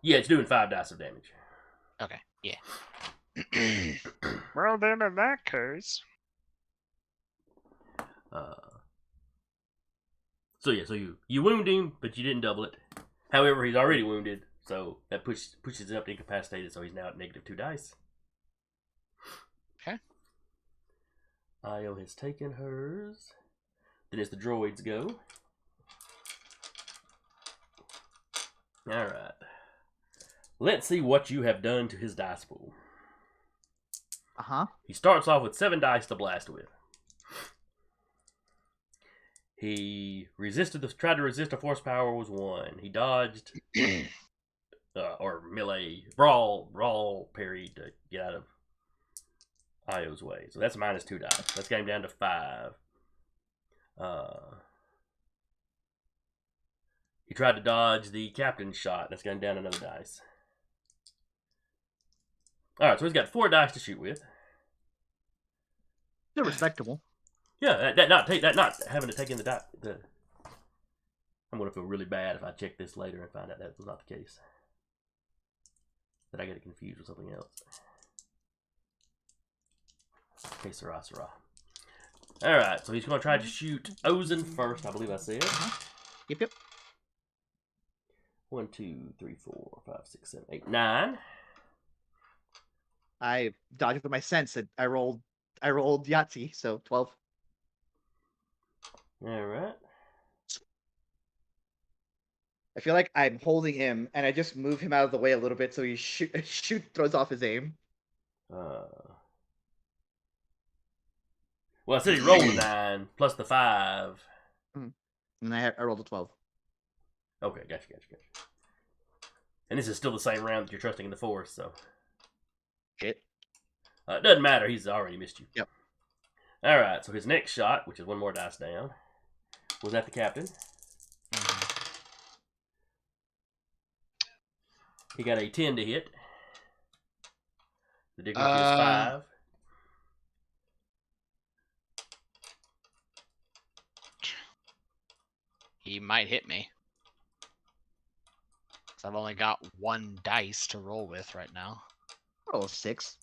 A: yeah, it's doing 5 dice of damage.
D: Okay, yeah. Well, then in that case.
A: So you wound him, but you didn't double it. However, he's already wounded, so that pushes it up to incapacitated. So he's now at -2 dice.
D: Okay.
A: Io has taken hers. Then it's the droids go. All right. Let's see what you have done to his dice pool.
B: Uh-huh.
A: He starts off with 7 dice to blast with. He tried to resist a force power was 1. He dodged or melee brawl parried to get out of Io's way. So that's -2 dice. That's got him down to 5. He tried to dodge the captain's shot. That's got him down another dice. All right, so he's got 4 dice to shoot with.
B: They're respectable.
A: Yeah, that not having to take in the die. I'm gonna feel really bad if I check this later and find out that was not the case. That I get it confused with something else. Okay, Sarah. All right, so he's gonna try to shoot Ozen first. I believe I said.
B: Yep.
A: 1, 2, 3, 4, 5, 6, 7, 8, 9.
B: I dodged with my sense. I rolled Yahtzee, so 12.
A: All right.
B: I feel like I'm holding him, and I just move him out of the way a little bit so he throws off his aim.
A: Well, I said he rolled a 9 plus the 5.
B: And I rolled a 12.
A: Okay, gotcha. And this is still the same round that you're trusting in the force, so.
B: Shit.
A: It doesn't matter. He's already missed you.
B: Yep.
A: All right. So his next shot, which is 1 more dice down, was at the captain. He got a 10 to hit. The difficulty is 5.
D: He might hit me. So I've only got 1 dice to roll with right now.
B: Roll a 6.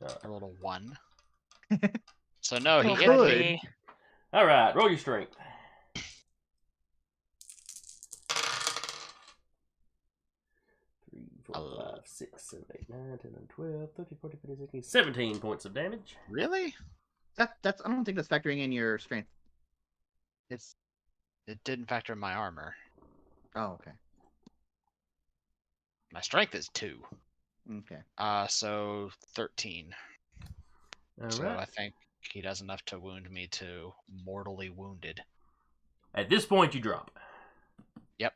D: I rolled a 1. So no, he
C: Oh,
D: hit
B: good.
D: me.
A: All right. Roll your strength. 3, 4, 5, 6, 7, 8, 9, 10, 11, 12, 13, 14, 15, 16, 17 points of damage.
D: Really?
B: That's. I don't think that's factoring in your strength.
D: It didn't factor in my armor.
B: Oh, okay.
D: My strength is 2.
B: Okay.
D: So 13.
A: All
D: So
A: right.
D: I think he does enough to wound me to mortally wounded.
A: At this point, you drop.
D: Yep.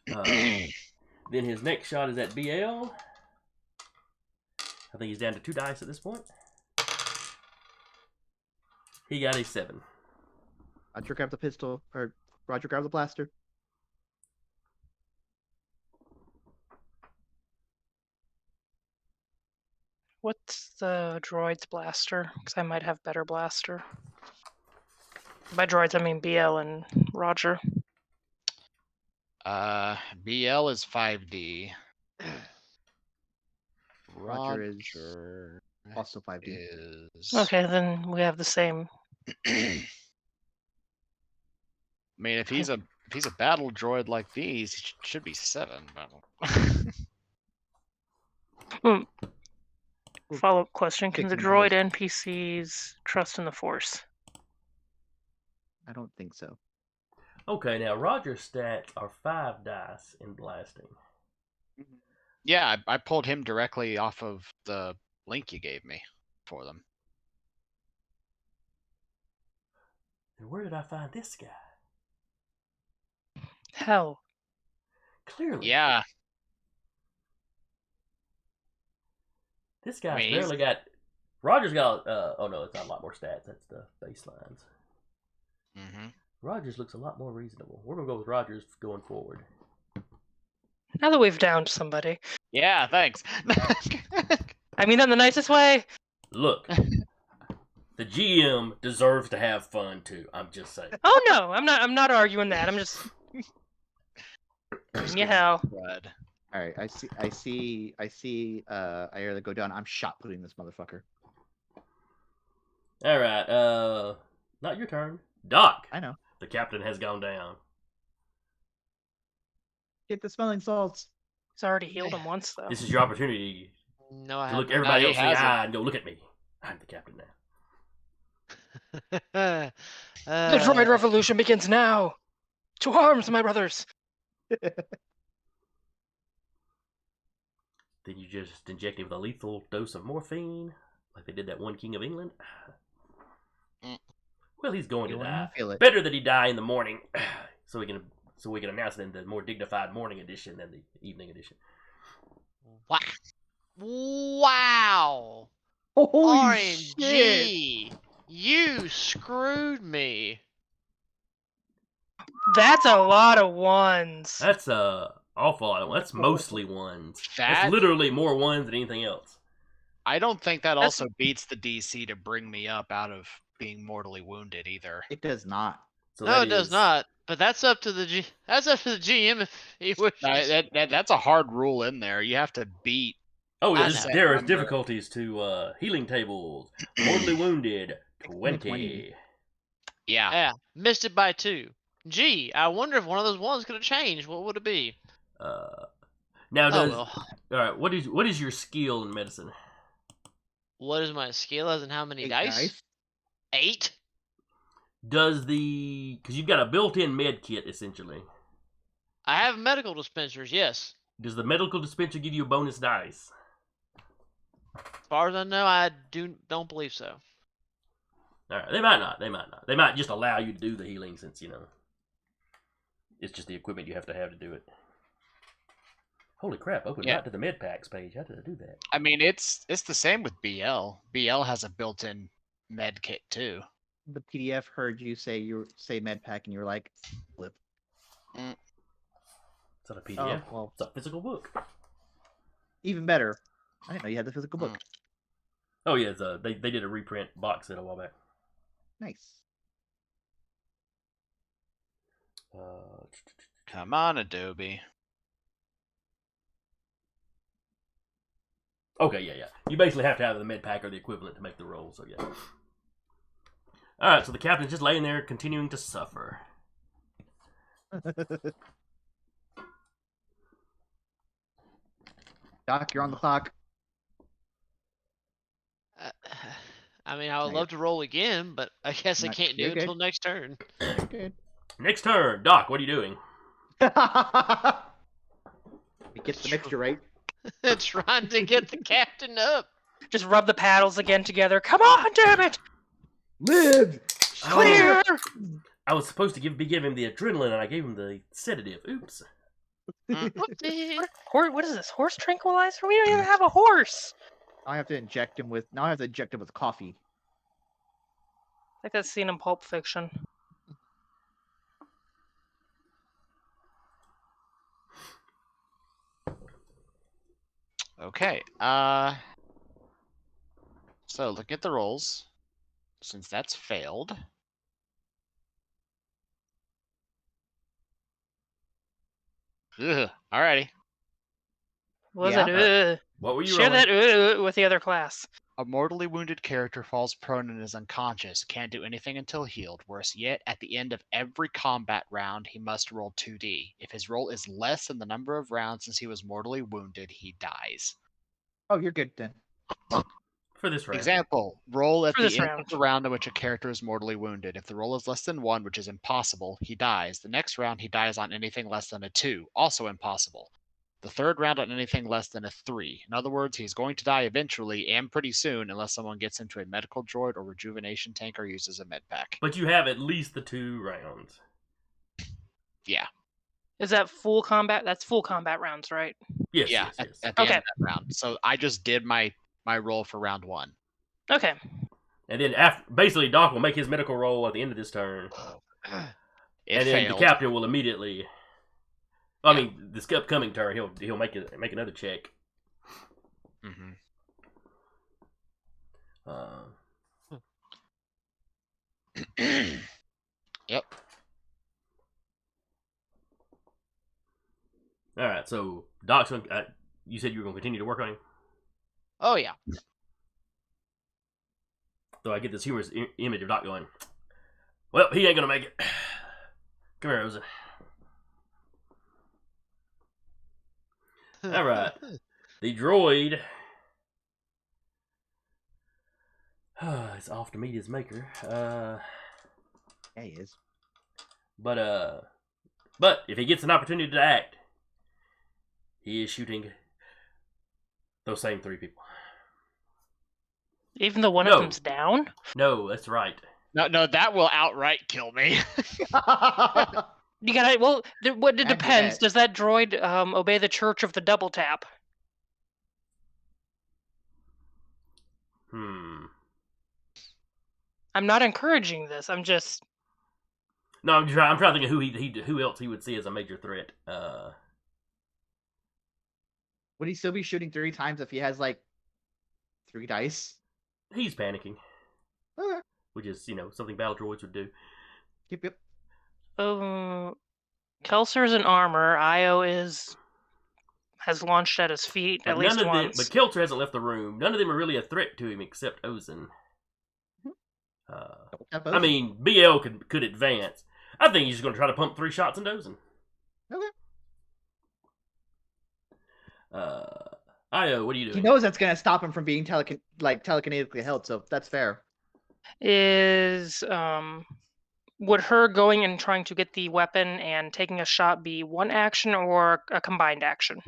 A: Then his next shot is at BL. I think he's down to 2 dice at this point. He got a 7.
B: Roger, grab the pistol, or Roger, grab the blaster.
C: What's the droid's blaster? Because I might have better blaster. By droids, I mean BL and Roger.
D: BL is 5D.
B: Roger is
D: Roger
B: Also 5D.
D: is
C: Okay, then we have the same.
D: I mean, if he's a battle droid like these, he should be 7. But
C: Follow-up question: can the
B: Fixing
C: droid
B: colors.
C: NPCs trust in the Force?
B: I don't think so.
A: Okay, now Roger's stats are 5 dice in blasting.
D: yeah, I pulled him directly off of the link you gave me for them.
A: And where did I find this guy?
C: Hell,
A: Clearly.
D: Yeah,
A: This guy's
D: mean,
A: barely got. Roger's got. Oh no, it's not a lot more stats. That's the baselines.
D: mm-hmm.
A: Rogers looks a lot more reasonable. We're gonna go with Rogers going forward.
C: now that we've downed somebody,
D: Yeah, thanks.
C: I mean that in the nicest way.
A: Look, the GM deserves to have fun too. I'm just saying.
C: Oh no, I'm not arguing that. I'm just giving you hell.
D: Good.
B: All right, I see. Ayala go down. I'm shot putting this motherfucker.
A: All right. Not your turn. Doc.
B: I know.
A: The captain has gone down.
B: Get the smelling salts.
C: He's already healed him once though.
A: This is your opportunity
E: No, I
A: to look
E: haven't.
A: everybody
D: he
A: else in the
D: hasn't.
A: eye and go, "Look at me. I'm the captain now."
C: The droid revolution begins now. To arms, my brothers.
A: Then you just inject him with a lethal dose of morphine, like they did that one King of England.
D: Mm.
A: Well, he's going
B: You
A: to
B: won't
A: die.
B: even feel it.
A: Better that he die in the morning, so we can announce it in the more dignified morning edition than the evening edition.
E: Wow.
B: Holy shit!
E: RNG. You screwed me.
C: That's a lot of ones.
A: That's awful. That's mostly ones. That's
D: That
A: literally more ones than anything else.
D: I don't think that
C: That's-
D: also beats the DC to bring me up out of being mortally wounded either.
B: It does not.
A: So
E: No,
A: that
E: it does
A: is-
E: not. But that's up to the that's up to the GM if he wishes.
D: That's a hard rule in there. You have to beat.
A: Oh,
E: I
A: yeah,
E: know.
A: there are
D: Number.
A: difficulties to healing tables. Mortally wounded, 20.
B: 20.
D: Yeah.
E: Yeah, missed it by 2. Gee, I wonder if one of those ones could have changed. What would it be?
A: Now,
E: Oh
A: does
E: well.
A: all right? What is your skill in medicine?
E: What is my skill as in how many
B: 8
E: dice? 8?
A: Does because you've got a built-in med kit essentially?
E: I have medical dispensers, yes.
A: Does the medical dispenser give you a bonus dice?
E: As far as I know, I don't believe so.
A: All right, they might not. They might just allow you to do the healing since it's just the equipment you have to do it. Holy crap! Open
D: Yeah.
A: right to the med packs page. How did I do that?
D: I mean, it's the same with BL. BL has a built-in med kit too.
B: The PDF heard you say med pack, and you were like, flip.
A: It's not a PDF.
B: Oh, well,
A: It's a physical book.
B: even better. I didn't know you had the physical book.
A: Oh yeah, they did a reprint box set a while back.
B: Nice.
D: Come on, Adobe.
A: Okay, yeah. You basically have to have the med pack or the equivalent to make the roll. So yeah. All right, so the captain's just laying there, continuing to suffer.
B: Doc, you're on the clock.
E: I mean, I would
B: No,
E: love to roll again, but I guess I
B: Not-
E: can't do
B: you're
E: it
B: good.
E: until next turn.
B: Good.
A: Next turn, Doc. What are you doing?
B: It gets the mixture right.
E: Trying to get the captain up.
C: Just rub the paddles again together. Come on, damn it!
B: Live.
C: Clear!
A: I was supposed to give him the adrenaline, and I gave him the sedative. Oops.
E: Whoopsie.
C: What is this? Horse tranquilizer? We don't even have a horse.
B: Now I have to inject him with coffee.
C: Like that scene in Pulp Fiction.
D: Okay. So look at the rolls. Since that's failed. Ugh. Alrighty.
C: What was
B: Yeah.
C: it?
A: What were you
C: Share
A: rolling?
C: that with the other class.
D: A mortally wounded character falls prone and is unconscious, can't do anything until healed. Worse yet, at the end of every combat round, he must roll 2d. If his roll is less than the number of rounds since he was mortally wounded, he dies.
B: Oh, you're good then.
A: For this round.
D: Example, roll at
C: For
D: the
C: this
D: end
C: round.
D: of the round in which a character is mortally wounded. If the roll is less than 1, which is impossible, he dies. The next round, he dies on anything less than a 2, also impossible. The third round on anything less than a 3. In other words, he's going to die eventually and pretty soon unless someone gets into a medical droid or rejuvenation tank or uses a med pack.
A: But you have at least the 2 rounds.
D: Yeah.
C: Is that full combat? That's full combat rounds, right?
A: Yes,
D: Yeah,
A: yes.
D: at the end
C: Okay.
D: of that round. So I just did my roll for round 1.
C: Okay.
A: And then basically Doc will make his medical roll at the end of this turn.
D: It
A: and then
D: failed.
A: the captain will immediately. I mean, this upcoming turn, he'll make another check.
D: Mm-hmm. Yep.
A: All right, so Doc's gonna. You said you were going to continue to work on him.
E: Oh yeah.
A: So I get this humorous image of Doc going, "Well, he ain't gonna make it. Come here, Rosa." All right, the droid. It's off to meet his maker.
B: Yeah, he is.
A: But if he gets an opportunity to act, he is shooting those same 3 people.
C: Even though one
A: No.
C: of them's down?
A: No, that's right.
D: No, that will outright kill me.
C: You gotta. Well, what it
B: Can't do
C: depends.
B: that.
C: Does that droid obey the Church of the Double Tap?
A: Hmm.
C: I'm not encouraging this. I'm just.
A: No, I'm trying to think of who else he would see as a major threat.
B: Would he still be shooting 3 times if he has like 3 dice?
A: He's panicking,
B: Okay.
A: which is something battle droids would do.
B: Yep.
C: Kelser's in armor. Io has launched at his feet
A: But
C: at least once.
A: But Kelter hasn't left the room. None of them are really a threat to him except Ozen. I mean, BL could advance. I think he's just going to try to pump 3 shots into Ozen.
B: Okay.
A: Io, what are you doing?
B: He knows that's gonna stop him from being telekinetically held, so that's fair.
C: Would her going and trying to get the weapon and taking a shot be one action or a combined action?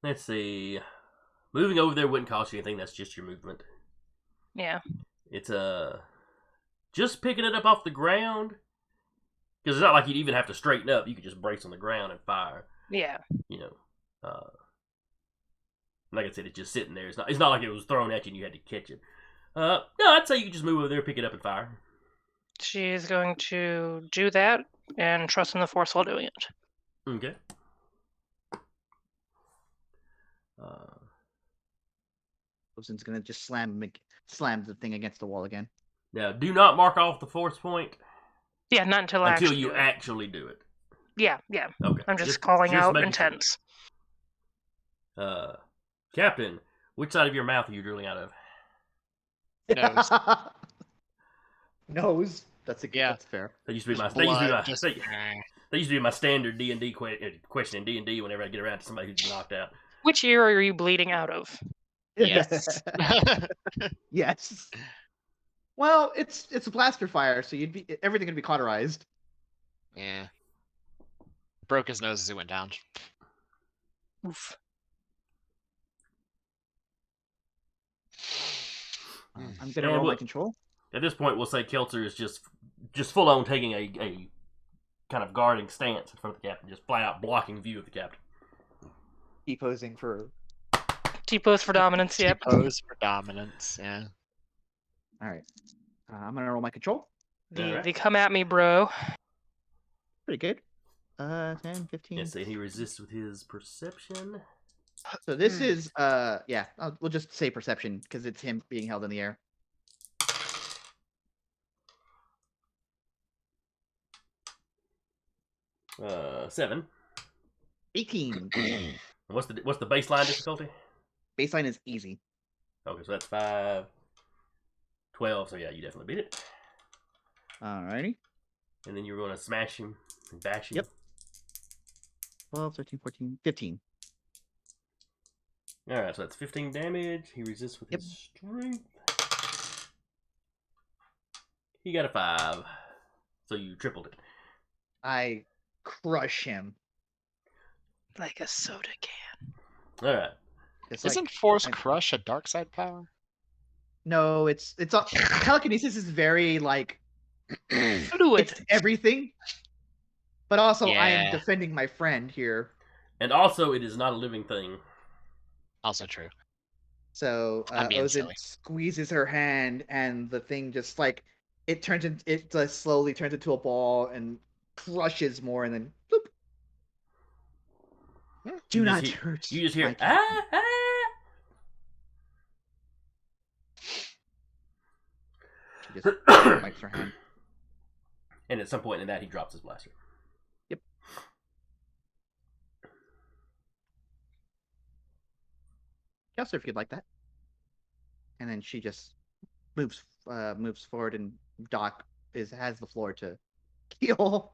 A: Let's see. Moving over there wouldn't cost you anything. That's just your movement.
C: Yeah.
A: It's just picking it up off the ground. Because it's not like you'd even have to straighten up. You could just brace on the ground and fire.
C: Yeah.
A: Like I said, it's just sitting there. It's not like it was thrown at you and you had to catch it. No, I'd say you could just move over there, pick it up, and fire.
C: She's going to do that and trust in the Force while doing it.
A: Okay.
B: Ozen's gonna just slam the thing against the wall again.
A: Now, do not mark off the force point.
C: Yeah, not until I
A: until
C: actually
A: you
C: do it.
A: actually do it.
C: Yeah.
A: Okay.
C: I'm just calling out
A: making
C: intents.
A: Sure. Captain, which side of your mouth are you drooling out of?
D: Nose.
B: Nose. That's fair.
A: That used to be my.
D: Blood,
A: That used to be my standard D&D question in D&D whenever I get around to somebody who's knocked out.
C: Which ear are you bleeding out of?
D: Yes.
B: Yes. Well, it's a blaster fire, so everything would be cauterized.
D: Yeah. Broke his nose as he went down.
C: Oof.
B: I'm gonna roll my control.
A: At this point, we'll say Kelter is just full on taking a kind of guarding stance in front of the captain, just flat out blocking view of the captain.
B: T-posing for
C: T-pose for dominance. Yep.
D: T-pose for dominance. Yeah.
B: All right. I'm gonna roll my control.
C: The come at me, bro.
B: Pretty good. 10, 15.
A: Yes, and he resists with his perception.
B: So this is we'll just say perception because it's him being held in the air.
A: Seven.
B: 18.
A: What's the baseline difficulty?
B: Baseline is easy.
A: Okay, so that's 5. 12, so yeah, you definitely beat it.
B: Alrighty.
A: And then you're going to smash him and bash him.
B: Yep. 12, 13, 14, 15.
A: Alright, so that's 15 damage. He resists with his strength. He got a 5. So you tripled it.
B: I crush him.
C: Like a soda can.
A: Alright.
D: Isn't Force Crush a dark side power?
B: No, it's telekinesis is very
C: Fluid.
B: it's everything. But also I am
D: Yeah.
B: defending my friend here.
A: And also, it is not a living thing.
D: Also true.
B: So
D: I'm being
B: Ozen
D: silly.
B: squeezes her hand, and the thing just it slowly turns into a ball and crushes more, and then bloop. Do not hurt.
A: You just hear
B: my captain.
A: ah.
B: She just bites her hand.
A: And at some point in that, he drops his blaster.
B: Yep. Kelsey, if you'd like that. And then she just moves forward, and Doc has the floor to heal.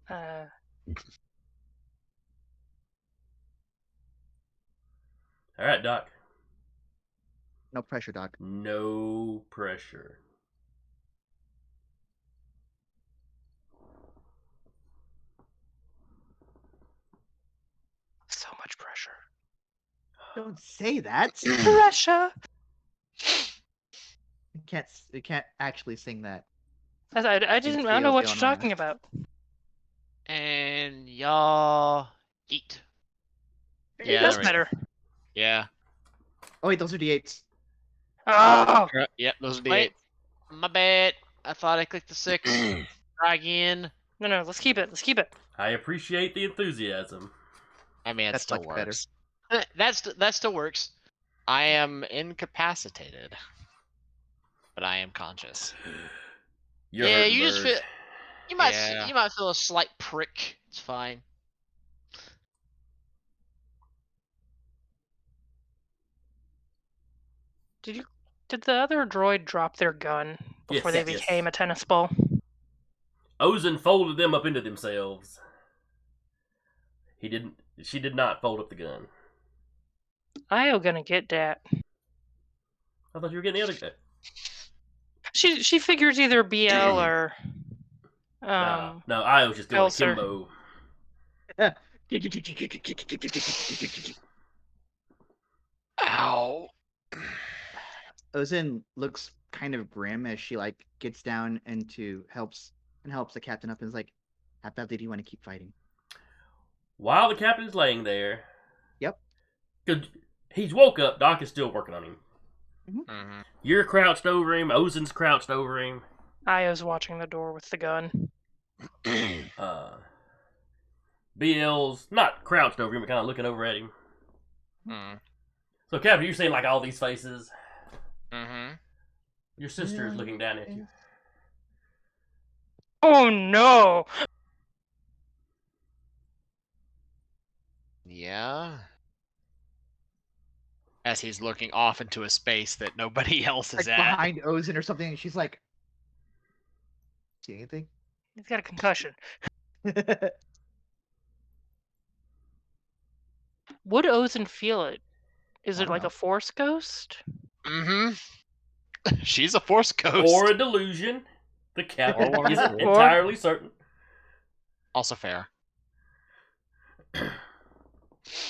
A: All right, Doc.
B: No pressure, Doc.
A: No pressure.
C: So much pressure.
B: Don't say that.
C: Russia.
B: You can't actually sing that.
C: I don't know what you're talking about.
E: And y'all eat.
D: Yeah,
C: That's
D: there we go.
C: better.
D: Yeah.
B: Oh wait, those are D8s.
C: Oh,
D: Yep, those are D8.
E: Wait, my bad. I thought I clicked the 6. Try again.
C: no, let's keep it. Let's keep it.
A: I appreciate the enthusiasm.
D: I mean, it
B: That's
D: still
B: much better.
D: works.
E: That still works.
D: I am incapacitated, but I am conscious.
A: You're
E: Yeah,
A: hurting,
E: you just
A: bird.
E: feel you might feel a slight prick. It's fine.
C: Did the other droid drop their gun before
A: Yes,
C: they
A: yes.
C: became a tennis ball?
A: Ozen folded them up into themselves. He didn't. She did not fold up the gun.
C: Io gonna get that.
A: I thought you were getting the other guy.
C: She figures either BL or
A: No, I was just going
C: Elser.
A: Kimbo.
D: Ow.
B: Ozin looks kind of grim as she like gets down and helps the captain up and is like, "How badly do you want to keep fighting?"
A: While the captain's laying there,
B: Yep.
A: Cause he's woke up. Doc is still working on him.
D: Mm-hmm.
A: You're crouched over him. Ozen's crouched over him.
C: Io's watching the door with the gun.
A: BL's not crouched over him, but kind of looking over at him.
D: Mm-hmm.
A: So, Captain, you're seeing like all these faces.
D: Mm-hmm.
A: Your sister is looking down at you.
C: Oh no!
D: Yeah. As he's looking off into a space that nobody else is
B: Like
D: at.
B: behind Ozin or something, and she's like, "See anything?"
C: He's got a concussion. Would Ozen feel it? Is
B: I
C: it
B: don't
C: like
B: know.
C: a force ghost?
D: Mm-hmm. She's a force ghost.
A: Or a delusion. The captain
D: Or one of
A: isn't
D: the-
A: entirely certain.
D: Also fair.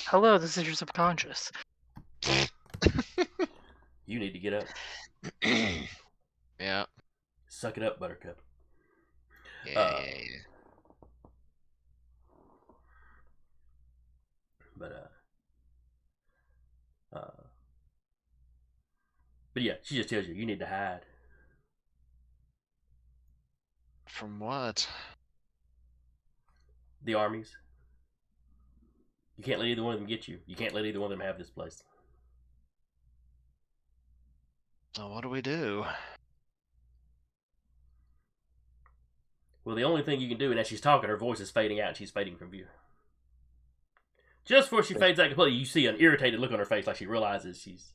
C: Hello, this is your subconscious.
A: You need to get up.
D: Yeah.
A: Suck it up, Buttercup.
D: Yeah.
A: But yeah, she just tells you need to hide.
D: From what?
A: The armies. You can't let either one of them get you. You can't let either one of them have this place.
D: So what do we do?
A: Well, the only thing you can do, and as she's talking, her voice is fading out and she's fading from view. Just before she fades out completely, you see an irritated look on her face like she realizes she's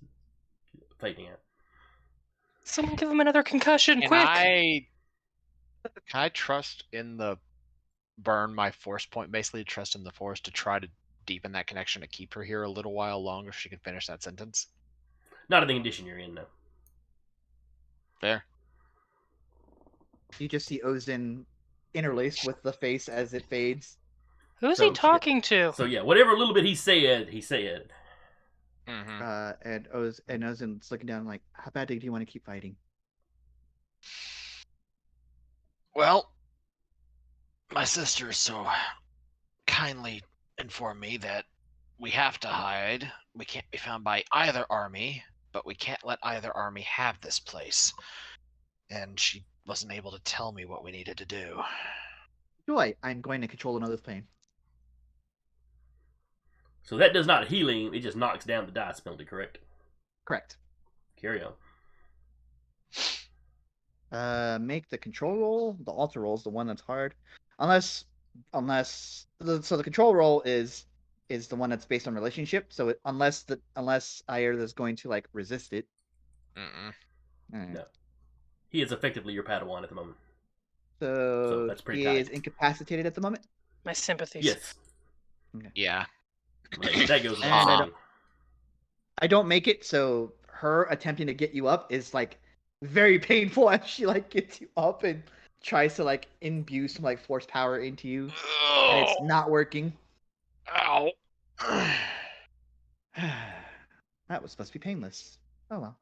A: fading out.
C: Someone give him another concussion, quick!
D: Can I trust in the burn my force point, basically trust in the force to try to deepen that connection to keep her here a little while longer if she can finish that sentence?
A: Not in the condition you're in, though.
D: Fair.
B: You just see Ozin interlaced with the face as it fades.
C: Who's
B: So
C: he
B: she-
C: talking to?
A: So yeah, whatever little bit he said.
D: Mm-hmm.
B: And Ozin's looking down like, "How badly do you want to keep fighting?"
D: Well, my sister so kindly informed me that we have to hide. We can't be found by either army, but we can't let either army have this place. And she wasn't able to tell me what we needed to do.
B: Joy, I'm going to control another plane.
A: So that does not healing, it just knocks down the dice penalty, correct?
B: Correct.
A: Carry on.
B: Make the control roll. The alter roll is the one that's hard, unless the control roll is the one that's based on relationship. So unless Ire is going to like resist it.
D: Mm-mm.
B: Alright.
A: No. He is effectively your Padawan at the moment.
B: So
A: that's pretty
B: he
A: tight.
B: is incapacitated at the moment.
C: My sympathies.
A: Yes.
D: Yeah.
A: Like, that goes
B: And
A: wrong.
B: I don't make it, so her attempting to get you up is like very painful as she like gets you up and tries to like imbue some like force power into you, and it's not working.
D: Ow.
B: That was supposed to be painless. Oh well.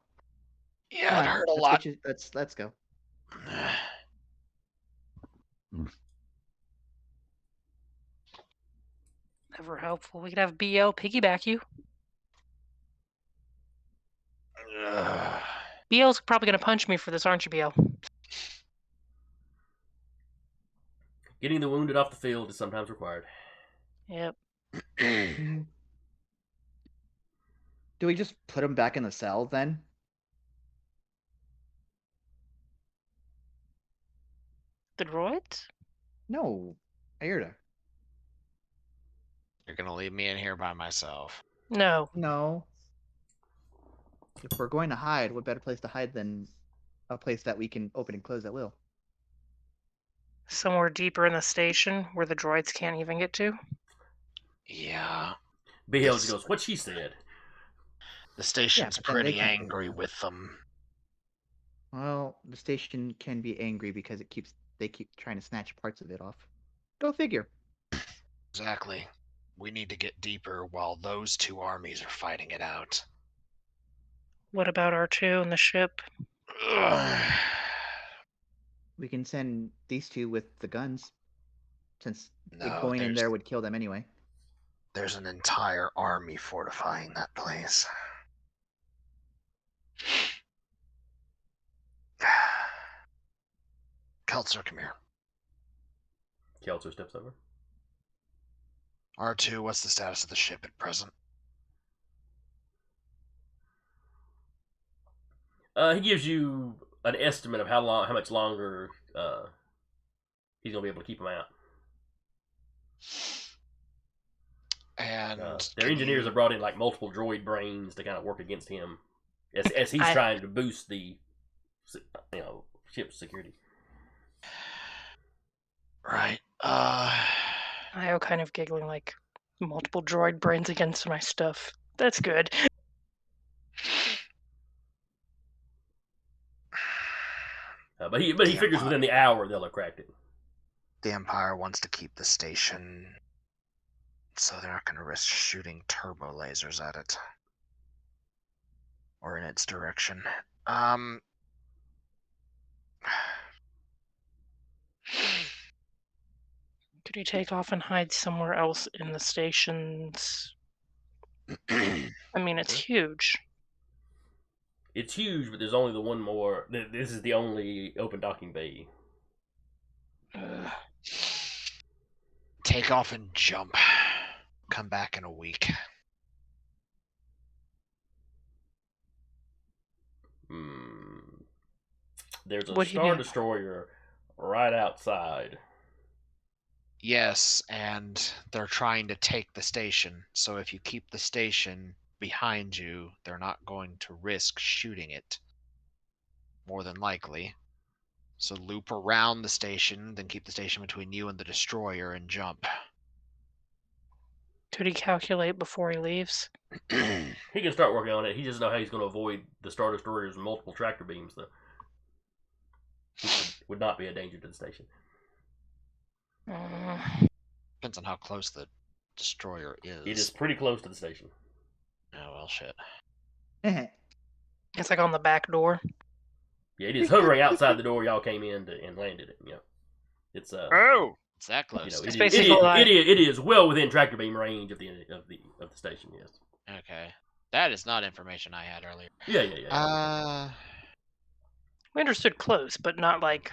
D: Yeah,
B: Come
D: it
B: on,
D: hurt a
B: let's
D: lot.
B: get you. Let's go.
C: Never helpful. We could have BL piggyback you. BL's probably gonna punch me for this, aren't you, BL?
A: Getting the wounded off the field is sometimes required.
C: Yep.
B: Do we just put him back in the cell then?
C: The droids?
B: No, Airda.
D: You're gonna leave me in here by myself.
C: No.
B: No. If we're going to hide, what better place to hide than a place that we can open and close at will?
C: Somewhere deeper in the station where the droids can't even get to?
D: Yeah.
A: BL
D: Yes.
A: just goes, what she said.
D: The station's
B: but then they
D: pretty
B: can't-
D: angry with them.
B: Well, the station can be angry because they keep trying to snatch parts of it off. Go figure.
D: Exactly. We need to get deeper while those two armies are fighting it out.
C: What about R2 and the ship?
B: We can send these two with the guns, since
D: No,
B: going in there would kill them anyway.
D: there's an entire army fortifying that place. Keltzer, come here.
A: Keltzer steps over.
D: R2, what's the status of the ship at present?
A: He gives you an estimate of how much longer he's gonna be able to keep them out.
D: And
A: their engineers have brought in like multiple droid brains to kind of work against him as he's trying to boost the ship's security.
D: Right.
C: IO kind of giggling like multiple droid brains against my stuff. That's good.
A: But he figures within the hour they'll have cracked it.
D: The Empire wants to keep the station, so they're not going to risk shooting turbo lasers at it. Or in its direction.
C: Could you take off and hide somewhere else in the stations? I mean, it's huge.
A: It's huge, but there's only the one more. This is the only open docking bay.
D: Take off and jump. Come back in a week.
A: There's a
C: What do you
A: Star
C: mean?
A: Destroyer right outside.
D: Yes, and they're trying to take the station. So if you keep the station behind you, they're not going to risk shooting it. More than likely. So loop around the station, then keep the station between you and the destroyer and jump.
C: Could he calculate before he leaves?
A: He can start working on it. He doesn't know how he's going to avoid the Star Destroyer's multiple tractor beams, though. Which would not be a danger to the station.
D: Depends on how close the destroyer is.
A: It is pretty close to the station.
D: Oh, well, shit.
C: It's like on the back door.
A: Yeah, it is hovering outside the door y'all came in and landed it. It's
D: Oh, it's that close.
C: It's basically like-
A: it is well within tractor beam range of the station. Yes.
D: Okay, that is not information I had earlier.
A: Yeah.
C: We understood close, but not like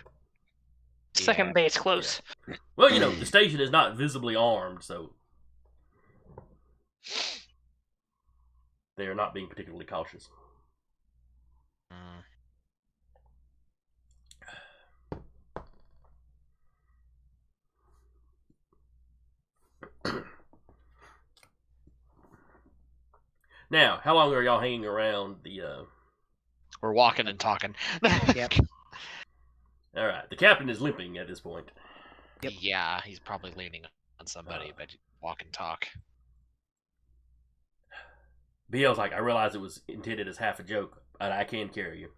C: second base close.
A: Yeah. Well, the station is not visibly armed, so they are not being particularly cautious. Now, how long are y'all hanging around the?
D: We're walking and talking.
B: Yep.
A: All right, the captain is limping at this point.
B: Yep.
D: Yeah, he's probably leaning on somebody, but walk and talk.
A: BL's like, I realize it was intended as half a joke, but I can carry you.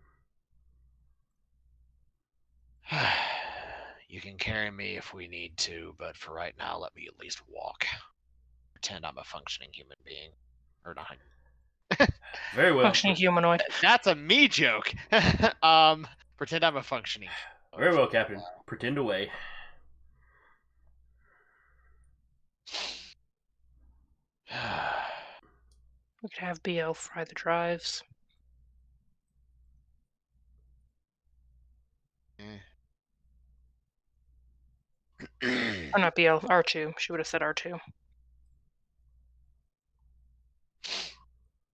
D: You can carry me if we need to, but for right now, let me at least walk. Pretend I'm a functioning human being. Or not.
A: Very well.
C: Functioning humanoid.
D: That's a me joke. Pretend I'm a functioning.
A: Very well, Captain. Pretend away.
C: We could have BL fry the drives. Or not BL, R2. She would have said R2.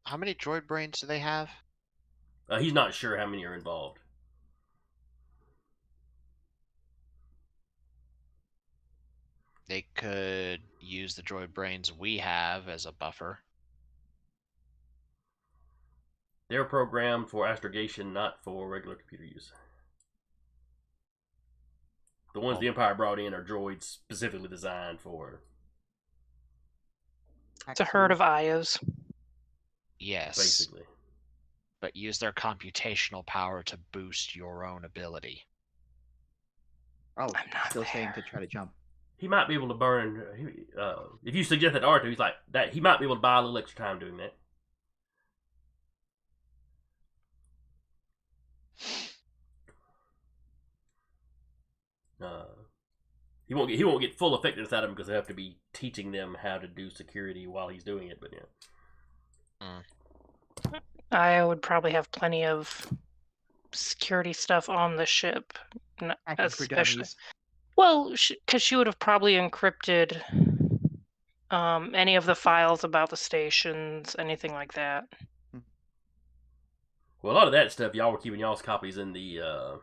D: How many droid brains do they have?
A: He's not sure how many are involved.
D: They could use the droid brains we have as a buffer.
A: They're programmed for astrogation, not for regular computer use. The ones the Empire brought in are droids specifically designed for.
C: It's a herd of Ios.
D: Yes.
A: Basically.
D: But use their computational power to boost your own ability.
B: Oh,
C: I'm not
B: still saying
C: there.
B: to try to jump.
A: He might be able to burn. If you suggest that to R2, he's like that. He might be able to buy a little extra time doing that. He won't get full effectiveness out of them because they have to be teaching them how to do security while he's doing it. But yeah,
C: I would probably have plenty of security stuff on the ship,
B: Hacking for
C: especially.
B: dummies.
C: Well, because she would have probably encrypted any of the files about the stations, anything like that.
A: well, a lot of that stuff y'all were keeping y'all's copies in the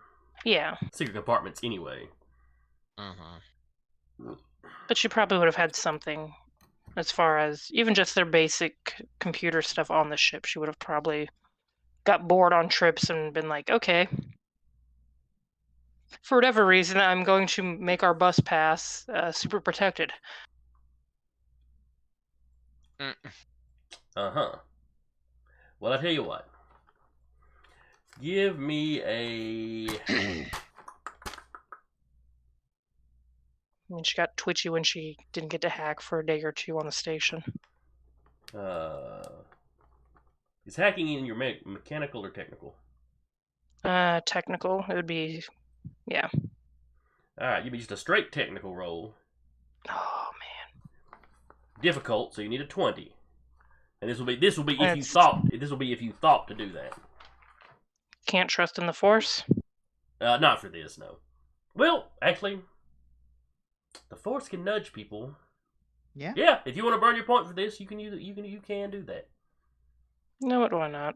C: Yeah,
A: secret compartments anyway.
C: but she probably would have had something as far as even just their basic computer stuff on the ship. She would have probably got bored on trips and been like, okay, for whatever reason, I'm going to make our bus pass super protected.
A: Well, I tell you what. Give me a.
C: I mean, she got twitchy when she didn't get to hack for a day or two on the station.
A: Is hacking in your mechanical or technical?
C: Technical, it would be, yeah.
A: All right, give me just a straight technical roll.
C: Oh man.
A: Difficult, so you need a 20. And this will be if you
C: That's-
A: thought to do that.
C: Can't trust in the Force.
A: Not for this, no. Well, actually, the Force can nudge people.
B: Yeah.
A: Yeah, if you want to burn your point for this, you can do that.
C: No, why not?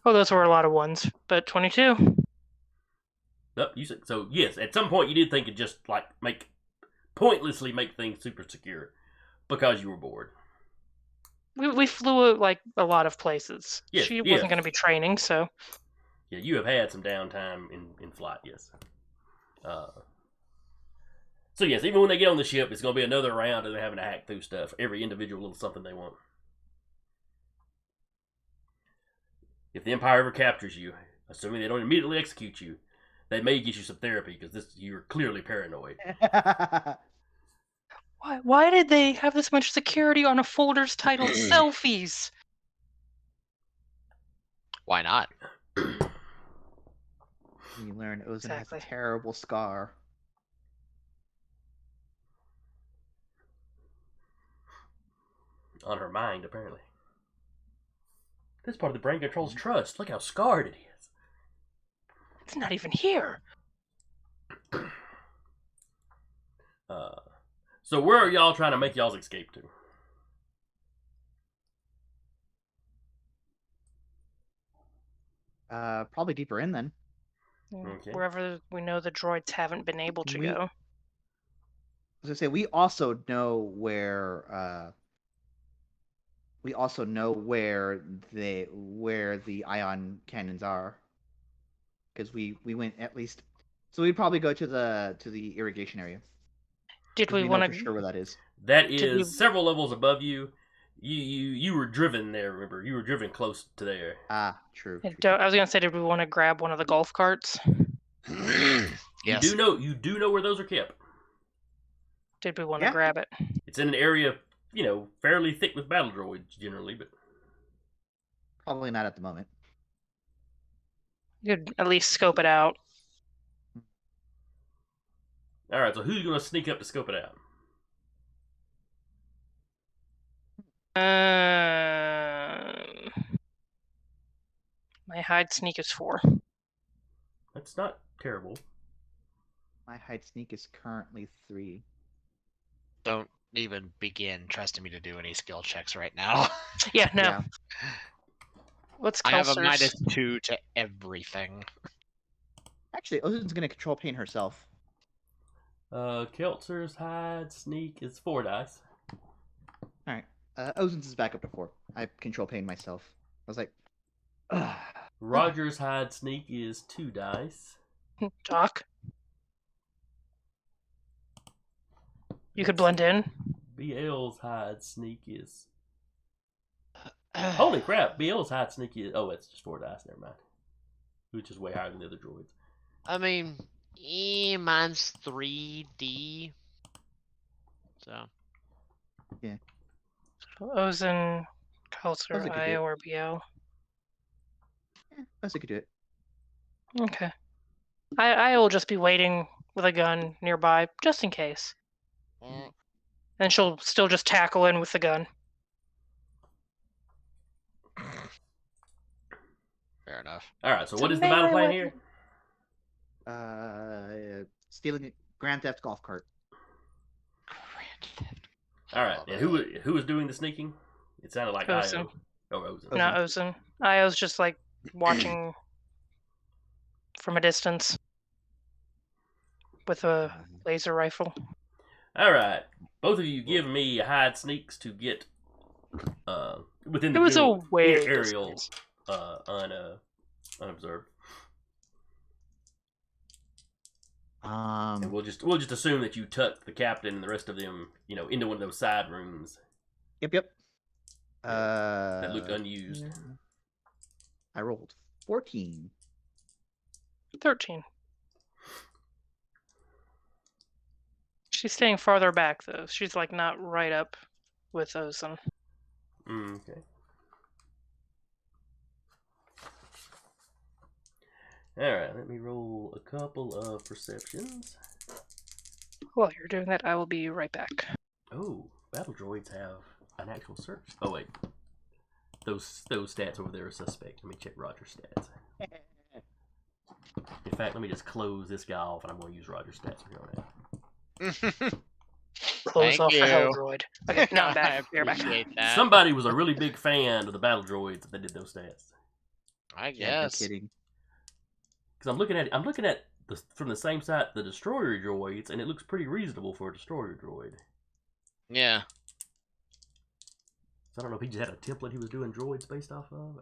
C: Oh, those were a lot of ones, but 22.
A: Nope, you said so. Yes, at some point you did think of just like pointlessly make things super secure because you were bored.
C: We flew like a lot of places.
A: Yes,
C: She
A: yes.
C: wasn't going to be training, so
A: Yeah, you have had some downtime in flight. Yes. So yes, even when they get on the ship, it's going to be another round of them having to hack through stuff. Every individual little something they want. If the Empire ever captures you, assuming they don't immediately execute you, they may get you some therapy because you're clearly paranoid.
C: why did they have this much security on a folder's titled selfies?
D: Why not?
B: You learn Ozan
C: Exactly.
B: has a terrible scar.
A: On her mind, apparently. This part of the brain controls trust. Look how scarred it is.
C: It's not even here.
A: So where are y'all trying to make y'all's escape to?
B: Probably deeper in then.
A: Okay.
C: Wherever we know the droids haven't been able to go.
B: As I say, we also know where. We also know where the ion cannons are, because we went at least. So we'd probably go to the irrigation area.
C: Did
B: 'cause
C: we
B: know
C: want
B: for
C: to?
B: sure where that is?
A: That
C: Did
A: is
C: we-
A: several levels above you. You were driven there. Remember, you were driven close to there.
B: Ah, true.
C: I was gonna say, did we want to grab one of the golf carts?
D: Yes.
A: You do know where those are kept.
C: Did we want to
B: Yeah.
C: grab it?
A: It's in an area, fairly thick with battle droids generally, but
B: Probably not at the moment.
C: You could at least scope it out.
A: all right. So who's gonna sneak up to scope it out?
C: My hide sneak is 4.
A: That's not terrible.
B: My hide sneak is currently 3.
D: Don't even begin trusting me to do any skill checks right now.
C: Yeah, no.
B: Yeah.
C: What's
D: I have a
C: Kelser's?
D: -2 to everything.
B: Actually, Ozen's gonna control pain herself.
A: Keltzer's hide sneak is 4 dice.
B: All right. Ozen's is back up to 4. I control pain myself. I was like, ugh.
A: Roger's hide sneak is 2 dice.
C: Doc? You could blend in.
A: BL's hide sneak is. Holy crap! BL's hide sneak is. Oh, it's just 4 dice. Never mind. Which is way higher than the other droids.
E: I mean, mine's 3D. So.
C: Ozen, Kelser,
B: Ozen could do it.
C: IO, or BL.
B: Ozen could do it.
C: Okay. I will just be waiting with a gun nearby, just in case.
D: Mm,
C: And she'll still just tackle in with the gun.
D: Fair enough.
A: All right. So
C: It's
A: what
C: a
A: is the battle
C: melee
A: plan here?
B: Stealing a Grand Theft golf cart.
A: All right. And who was doing the sneaking? It sounded like
C: Ozen.
A: IO. Oh, Ozen.
C: Not Ozen. IO's just like watching from a distance with a laser rifle.
A: All right. Both of you give me hide sneaks to get within
C: It
A: the
C: was a
A: guild
C: way
A: aerial
C: distance.
A: unobserved.
B: Um,
A: And we'll just assume that you tuck the captain and the rest of them, into one of those side rooms
B: Yep.
A: that look unused.
B: I rolled 14.
C: 13. She's staying farther back, though. She's, like, not right up with Ozen.
A: Okay. Alright, let me roll a couple of perceptions.
C: While you're doing that, I will be right back.
A: Oh, battle droids have an actual search. Oh, wait. Those stats over there are suspect. Let me check Roger's stats. In fact, let me just close this guy off, and I'm going to use Roger's stats from here on out.
C: Close
D: Thank
C: off the hell
D: you.
C: droid. Okay, now I'm
D: I
C: back. You're back.
D: appreciate that.
A: Somebody was a really big fan of the battle droids if they did those stats.
D: I
B: Yeah, no
D: guess.
B: kidding.
A: Because I'm looking at from the same site the destroyer droids, and it looks pretty reasonable for a destroyer droid.
D: Yeah.
A: So I don't know if he just had a template he was doing droids based off of.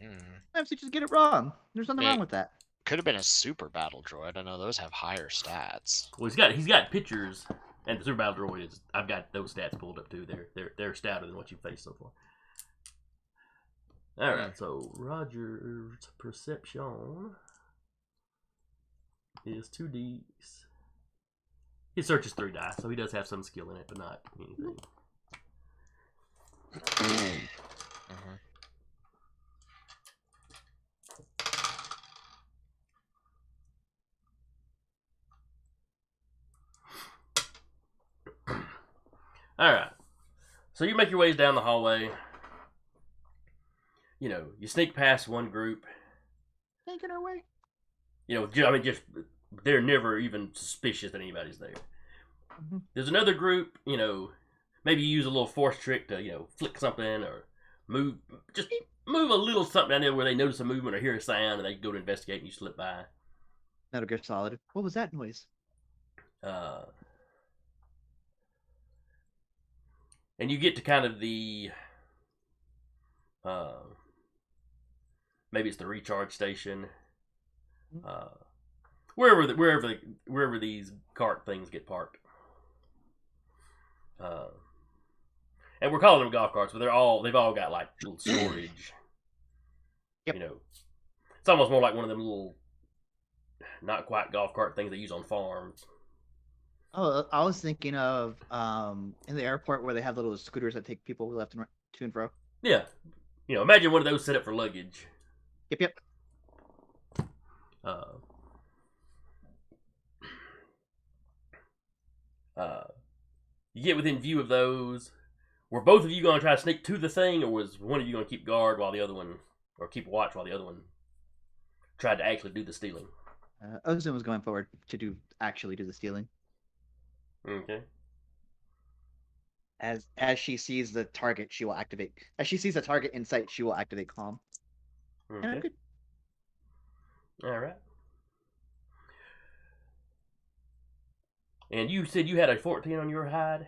B: Sometimes you just get it wrong. There's nothing
D: Yeah.
B: wrong with that.
D: Could have been a super battle droid. I know those have higher stats.
A: Well, he's got pictures, and the super battle droid is. I've got those stats pulled up too. They're stouter than what you've faced so far. All right, so Roger's perception is 2Ds. His search is 3 dice, so he does have some skill in it, but not anything. All right, so you make your ways down the hallway. You sneak past one group.
B: Taking our way.
A: Just they're never even suspicious that anybody's there.
B: Mm-hmm.
A: There's another group, maybe you use a little force trick to, flick something or move a little something down there where they notice a movement or hear a sound and they go to investigate and you slip by.
B: Metal Gear Solid. What was that noise?
A: And you get to kind of the maybe it's the recharge station. Wherever these cart things get parked. And we're calling them golf carts, but they've all got like little storage.
B: Yep.
A: It's almost more like one of them little not quite golf cart things they use on farms.
B: Oh, I was thinking of in the airport where they have little scooters that take people left and right, to and fro.
A: Yeah, imagine one of those set up for luggage.
B: Yep.
A: Uh, you get within view of those. Were both of you going to try to sneak to the thing, or was one of you going to keep guard while the other one, or keep watch while the other one tried to actually do the stealing?
B: Ozone was going forward to actually do the stealing.
A: Okay.
B: As she sees the target, she will activate. As she sees the target in sight, she will activate calm. And I'm
A: Okay.
B: good.
A: All right. And you said you had a 14 on your hide?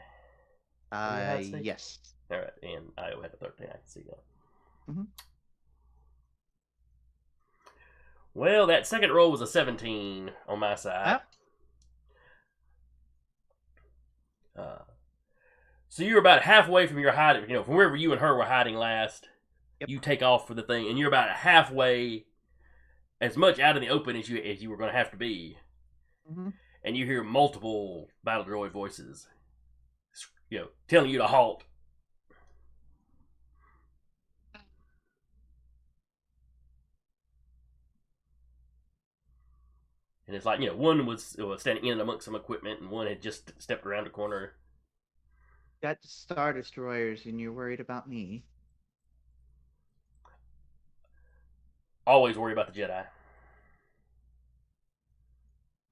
A: Snake?
B: Yes.
A: All right, and I had a 13. I can see that.
B: Mhm.
A: Well, that second roll was a 17 on my side. So you're about halfway from your hiding, from wherever you and her were hiding last.
B: Yep.
A: You take off for the thing, and you're about halfway, as much out in the open as you were going to have to be.
B: Mm-hmm.
A: And you hear multiple battle droid voices, telling you to halt. And it's like, one was standing in amongst some equipment, and one had just stepped around the corner.
B: Got Star Destroyers, and you're worried about me.
A: Always worry about the Jedi.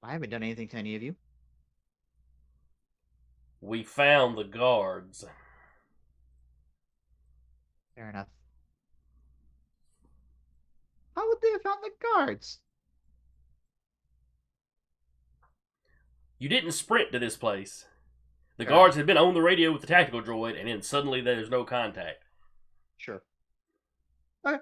B: I haven't done anything to any of you.
A: We found the guards.
B: Fair enough. How would they have found the guards?
A: You didn't sprint to this place. The
B: Fair
A: guards
B: enough.
A: had been on the radio with the tactical droid, and then suddenly there's no contact.
B: Sure. Okay.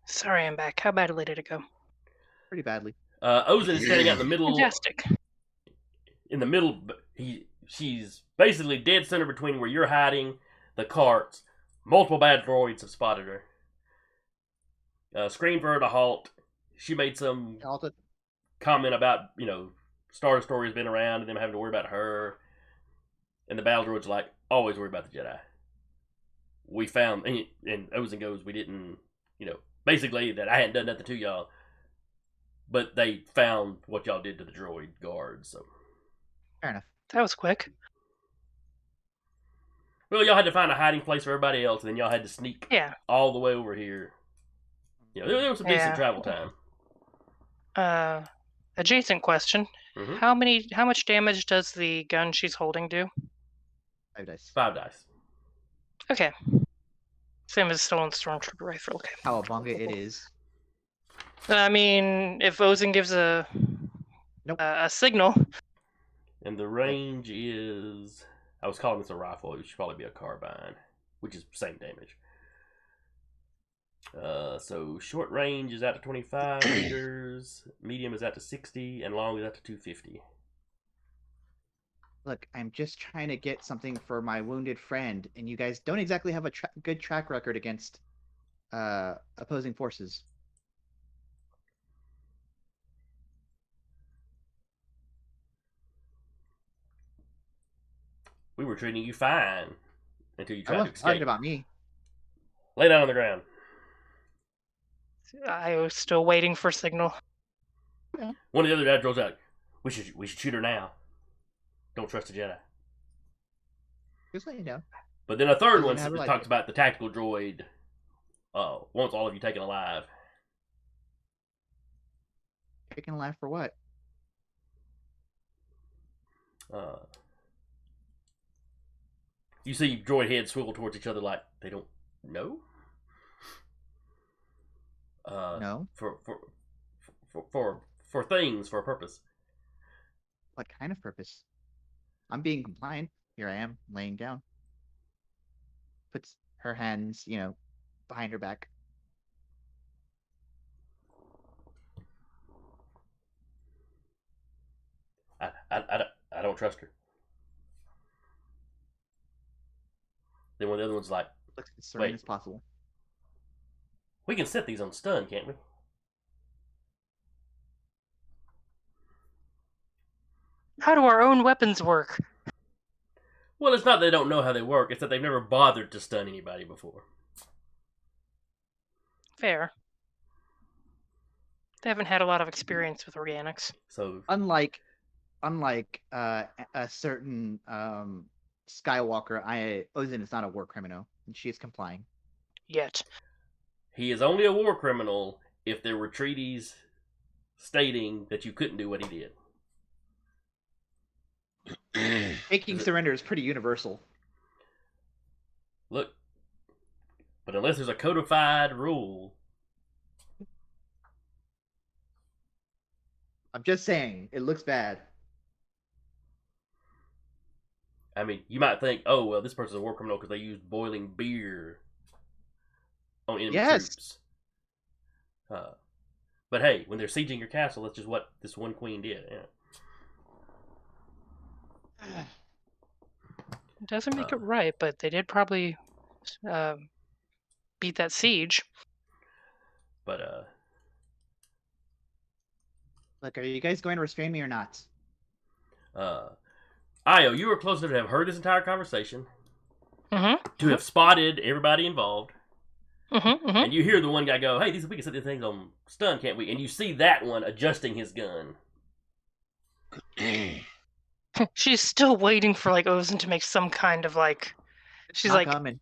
C: Sorry, I'm back. How badly did it go?
B: Pretty badly.
A: Ozan is standing out in the middle.
C: Fantastic.
A: In the middle, she's basically dead center between where you're hiding, the carts. Multiple bad droids have spotted her. Screamed for her to halt. She made some
B: Halted.
A: comment about, Star Destroyer has been around and them having to worry about her. And the battle droid's like, always worry about the Jedi. We found, and Ozan goes, we didn't, basically that I hadn't done nothing to y'all. But they found what y'all did to the droid guards, so.
B: Fair enough.
C: That was quick.
A: Well, y'all had to find a hiding place for everybody else, and then y'all had to sneak
C: Yeah.
A: all the way over here. There was some decent
C: Yeah.
A: travel time.
C: Adjacent question.
A: Mhm.
C: How much damage does the gun she's holding do?
B: 5 dice.
A: 5 dice.
C: Okay. Same as stolen stormtrooper rifle. Okay.
B: Cowabunga it is.
C: I mean, if Ozan gives a signal.
A: And the range is... I was calling this a rifle. It should probably be a carbine, which is same damage. So short range is out to 25 meters, medium is out to 60, and long is out to 250.
B: Look, I'm just trying to get something for my wounded friend, and you guys don't exactly have a good track record against opposing forces.
A: We were treating you fine until you
B: I
A: tried to
B: wasn't
A: escape.
B: talking about me.
A: Lay down on the ground.
C: I was still waiting for signal.
A: Yeah. One of the other guys throws out, we should shoot her now. Don't trust the Jedi.
B: Just let you know.
A: But then a third one
B: Doesn't have
A: talks about the tactical droid wants all of you taken alive.
B: Taken alive for what?
A: You see droid heads swivel towards each other like they don't know.
B: No.
A: For things, for a purpose.
B: What kind of purpose? I'm being compliant. Here I am, laying down. Puts her hands, behind her back.
A: I don't trust her. Then one of the other one's like,
B: Looks as serene as possible.
A: We can set these on stun, can't we?
C: How do our own weapons work?
A: Well, it's not that they don't know how they work. It's that they've never bothered to stun anybody before.
C: Fair. They haven't had a lot of experience with organics.
A: So
B: Unlike a certain Skywalker, Ozin is not a war criminal, and she is complying.
C: Yet.
A: he is only a war criminal if there were treaties stating that you couldn't do what he did.
B: Taking surrender is pretty universal.
A: Look, but unless there's a codified rule,
B: I'm just saying, it looks bad.
A: I mean, you might think, oh, well, this person's a war criminal because they used boiling beer on enemy troops. But hey, when they're sieging your castle, that's just what this one queen did. Yeah.
C: It doesn't make it right, but they did probably beat that siege.
A: But,
B: Look, are you guys going to restrain me or not?
A: Io, you were close enough to have heard this entire conversation,
C: Mm-hmm.
A: to have spotted everybody involved,
C: Mm-hmm. Mm-hmm.
A: and you hear the one guy go, hey, we can set these things on stun, can't we? And you see that one adjusting his gun.
C: She's still waiting for like Ozin to make some kind of like. She's
B: Not
C: like,
B: coming.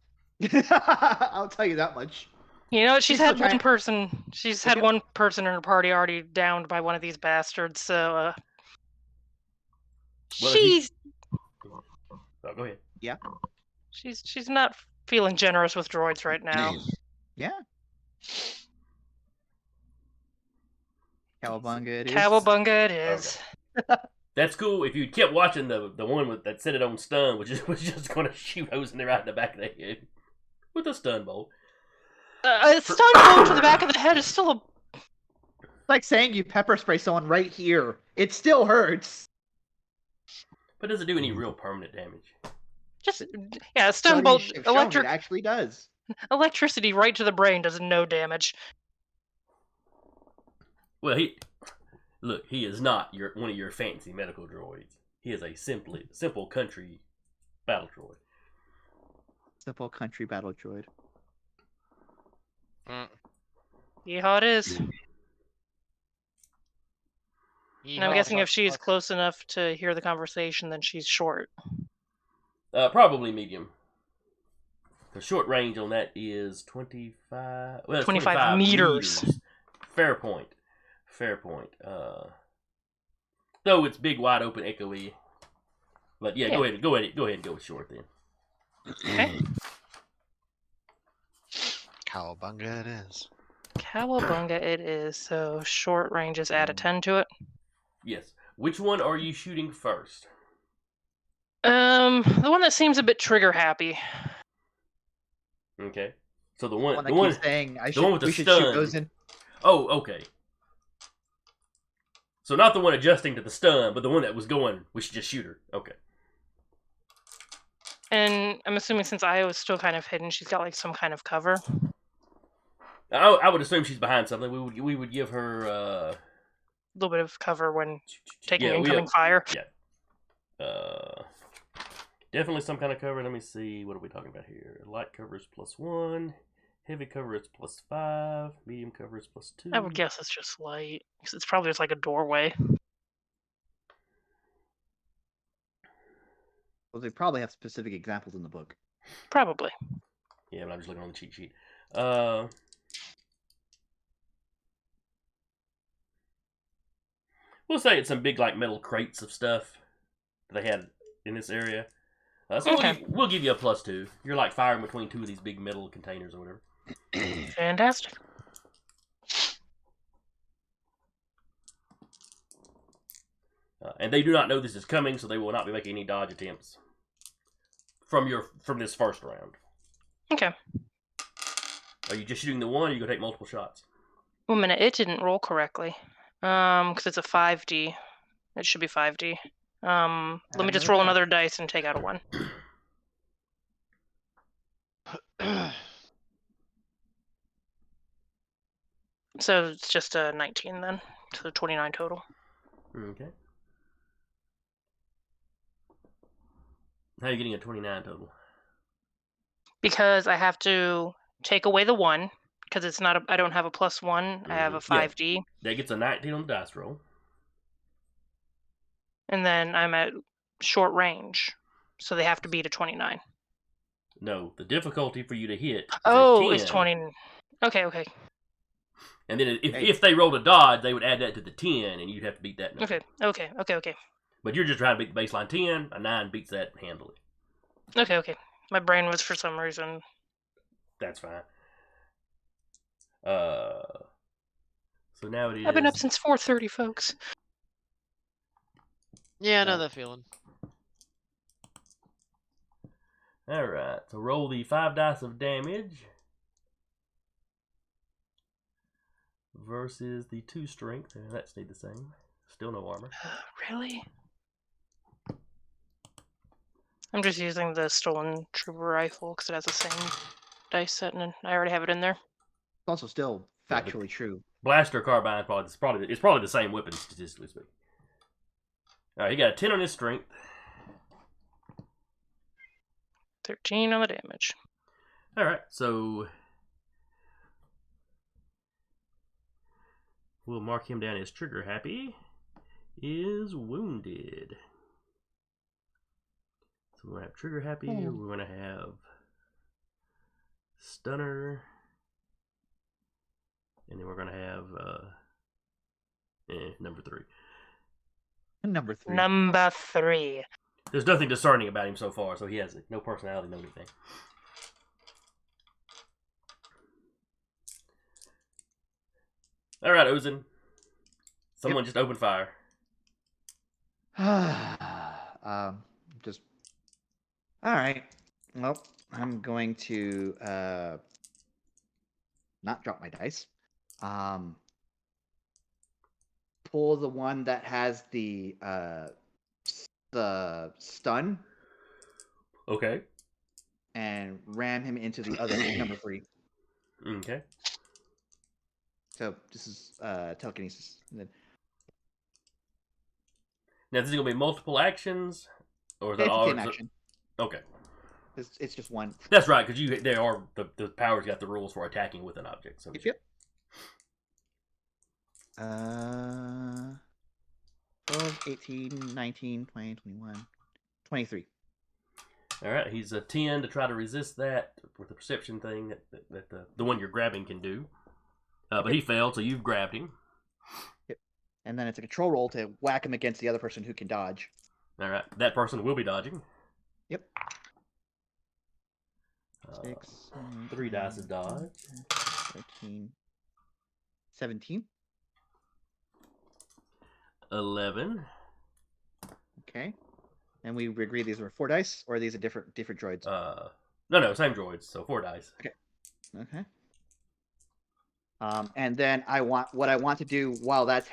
B: I'll tell you that much.
C: you know, she's
B: She's
C: had
B: still
C: one
B: trying-
C: person. She's had
B: Yep.
C: one person in her party already downed by one of these bastards. So,
A: Well, if you-
C: she's
A: Oh, go ahead.
C: she's not feeling generous with droids right now.
B: Yeah. Cowabunga it is.
C: Cowabunga it is.
A: That's cool if you kept watching the one that set it on stun, which was just going to shoot Ozin right in the back of the head with a stun bolt.
C: A stun blow to the back of the head is still a.
B: It's like saying you pepper spray someone right here. It still hurts.
A: But does it do any real permanent damage?
C: Just yeah, a stun
B: Studies
C: bolt,
B: have shown
C: electric
B: It actually does.
C: electricity right to the brain does no damage.
A: Well, he is not one of your fancy medical droids. He is a simple country battle droid.
B: Simple country battle droid.
C: Yeehaw it is. And I'm guessing if she's close enough to hear the conversation, then she's short.
A: Probably medium. The short range on that is 25. Well, it's
C: 25 meters.
A: Fair point. Though it's big, wide open, echoey. But yeah, go ahead and go with short then.
C: Okay.
D: Cowabunga it is.
C: Cowabunga it is. So short ranges add a 10 to it.
A: Yes. Which one are you shooting first?
C: The one that seems a bit trigger happy.
A: Okay. So the
B: One
A: one,
B: that
A: the one,
B: keeps saying
A: the one with the
B: we should
A: stun.
B: shoot Ozin.
A: Oh, okay. So not the one adjusting to the stun, but the one that was going, we should just shoot her. Okay.
C: And I'm assuming since Io is still kind of hidden, she's got like some kind of cover.
A: I would assume she's behind something. We would give her
C: A little bit of cover when taking
A: Yeah, we
C: incoming fire.
A: Definitely some kind of cover. Let me see. What are we talking about here? Light cover is +1. Heavy cover is +5. Medium cover is +2.
C: I would guess it's just light. 'Cause it's probably just like a doorway.
B: Well, they probably have specific examples in the book.
C: Probably.
A: Yeah, but I'm just looking on the cheat sheet. We'll say it's some big like metal crates of stuff that they had in this area. So
C: Okay.
A: we'll give you a +2. You're like firing between two of these big metal containers or whatever.
C: Fantastic.
A: And they do not know this is coming, so they will not be making any dodge attempts from this first round.
C: Okay.
A: Are you just shooting the one, or are you gonna take multiple shots?
C: 1 minute, it didn't roll correctly. Because it's a 5D. It should be 5D. Let me just roll another dice and take out a 1. So it's just a 19 then. So 29 total.
A: Okay. How are you getting a 29 total?
C: Because I have to take away the 1, because it's not I don't have a +1, I have a
A: Yeah.
C: 5D.
A: That gets a 19 on the dice roll.
C: And then I'm at short range. So they have to beat a 29.
A: No, the difficulty for you to hit is
C: Oh,
A: a 10.
C: it's 20. Okay.
A: And then
B: Hey.
A: if they rolled a dodge, they would add that to the 10, and you'd have to beat that number.
C: Okay.
A: But you're just trying to beat the baseline 10. A 9 beats that handily.
C: Okay. My brain was for some reason.
A: That's fine. So now it is.
C: I've been up since 4:30, folks.
E: Yeah, I know that feeling.
A: All right. So roll the 5 dice of damage versus the 2 strength. And that stayed the same. Still no armor.
C: Really? I'm just using the stolen trooper rifle because it has the same dice set, and I already have it in there.
B: It's also still factually true.
A: Blaster carbine it's probably the same weapon statistically speaking. All right, he got a 10 on his strength.
C: 13 on the damage.
A: All right, so we'll mark him down as trigger happy. Is wounded. So we're gonna have trigger happy. We're gonna have stunner, and then we're gonna have number 3.
B: Number 3.
C: Number 3.
A: There's nothing discerning about him so far, so he has no personality, no anything. All right, Ozen. Someone just opened fire.
B: Just. All right. Well, I'm going to not drop my dice. Pull the one that has the stun
A: Okay.
B: and ram him into the other number 3.
A: Okay.
B: So this is telekinesis. And then,
A: Now, this is gonna be multiple actions, or is that
B: it's
A: all?
B: the same action.
A: Okay.
B: It's just one.
A: That's right, because the power's got the rules for attacking with an object. So
B: Yep. 12, 18, 19, 20, 21, 23.
A: all right, he's a 10 to try to resist that with the perception thing that the one you're grabbing can do. But he failed, so you've grabbed him.
B: Yep. And then it's a control roll to whack him against the other person who can dodge.
A: All right, that person will be dodging.
B: Yep.
A: 3 dice of dodge.
B: 13, 17.
A: 11.
B: Okay. And we agree these were 4 dice, or are these are different droids?
A: No, same droids. So 4 dice.
B: Okay. And then I want to do while that's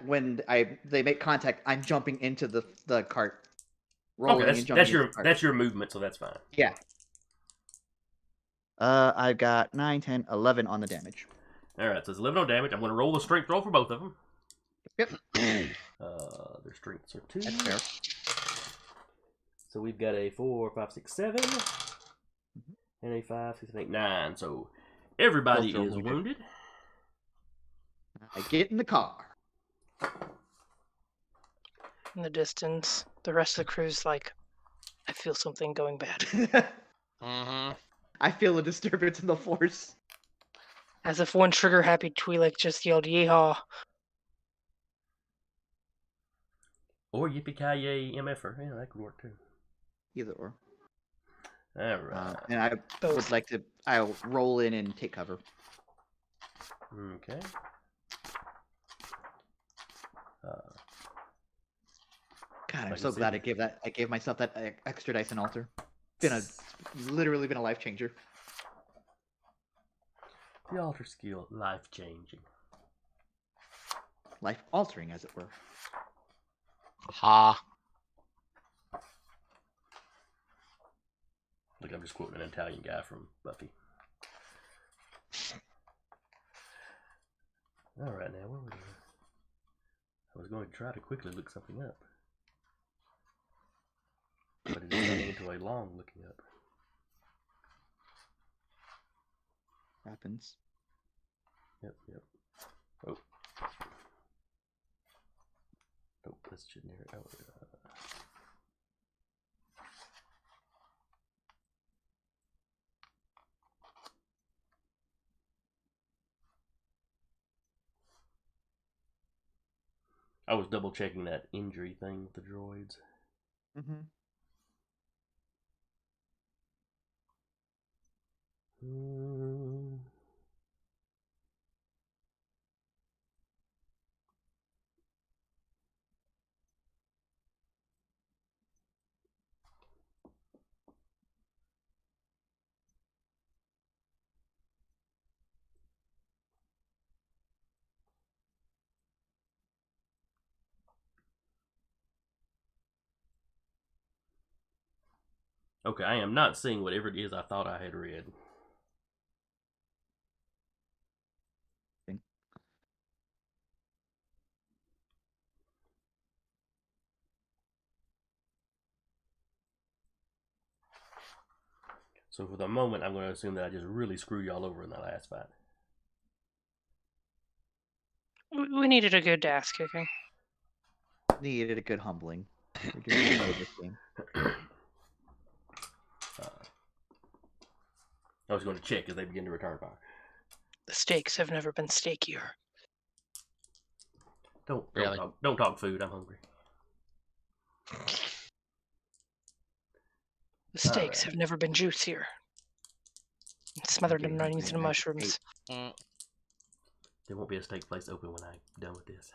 B: when they make contact, I'm jumping into the cart. Rolling
A: Okay,
B: and jumping into the cart.
A: that's your movement, so that's fine.
B: Yeah. I've got 9, 10, 11 on the damage.
A: All right, so it's 11 on damage. I'm going to roll the strength roll for both of them.
B: Yep.
A: Their strengths are 2.
B: That's fair.
A: So we've got a 4, 5, 6, 7, and a 5, 6, 8, 9. So everybody
B: Both are
A: is wounded.
B: I get in the car.
C: In the distance, the rest of the crew's like, I feel something going bad.
E: Mm-hmm.
B: I feel a disturbance in the force.
C: As if one trigger-happy Twi'lek just yelled, yeehaw.
A: Or yippee-ki-yay MFer. Yeah, that could work too.
B: Either or.
A: All right.
B: And I
C: Both.
B: would like to. I'll roll in and take cover.
A: Okay.
B: God, I'm
A: Like
B: so
A: I
B: glad
A: said.
B: I gave myself that extra dice and altar. Literally been a life changer.
A: The altar skill, life changing.
B: Life altering, as it were.
D: Ha.
A: Look, I'm just quoting an Italian guy from Buffy. All right, now where was I? I was going to try to quickly look something up, but it is turning into a long looking up.
B: Happens.
A: Yep. Oh. Nope, that's generic. Oh, I was double checking that injury thing with the droids.
B: Mm-hmm.
A: Okay, I am not seeing whatever it is I thought I had read. So for the moment, I'm going to assume that I just really screwed y'all over in that last fight.
C: We needed a good ass kicking.
B: Needed a good humbling. We're doing good this game.
A: I was going to check as they begin to return fire.
C: The steaks have never been steakier.
A: Don't
D: Really?
A: don't talk food. I'm hungry.
C: The steaks
A: Alright.
C: have never been juicier. Smothered in
B: Getting
C: onions
B: hungry
C: and
B: and I just
C: mushrooms.
A: There won't be a steak place open when I'm done with this.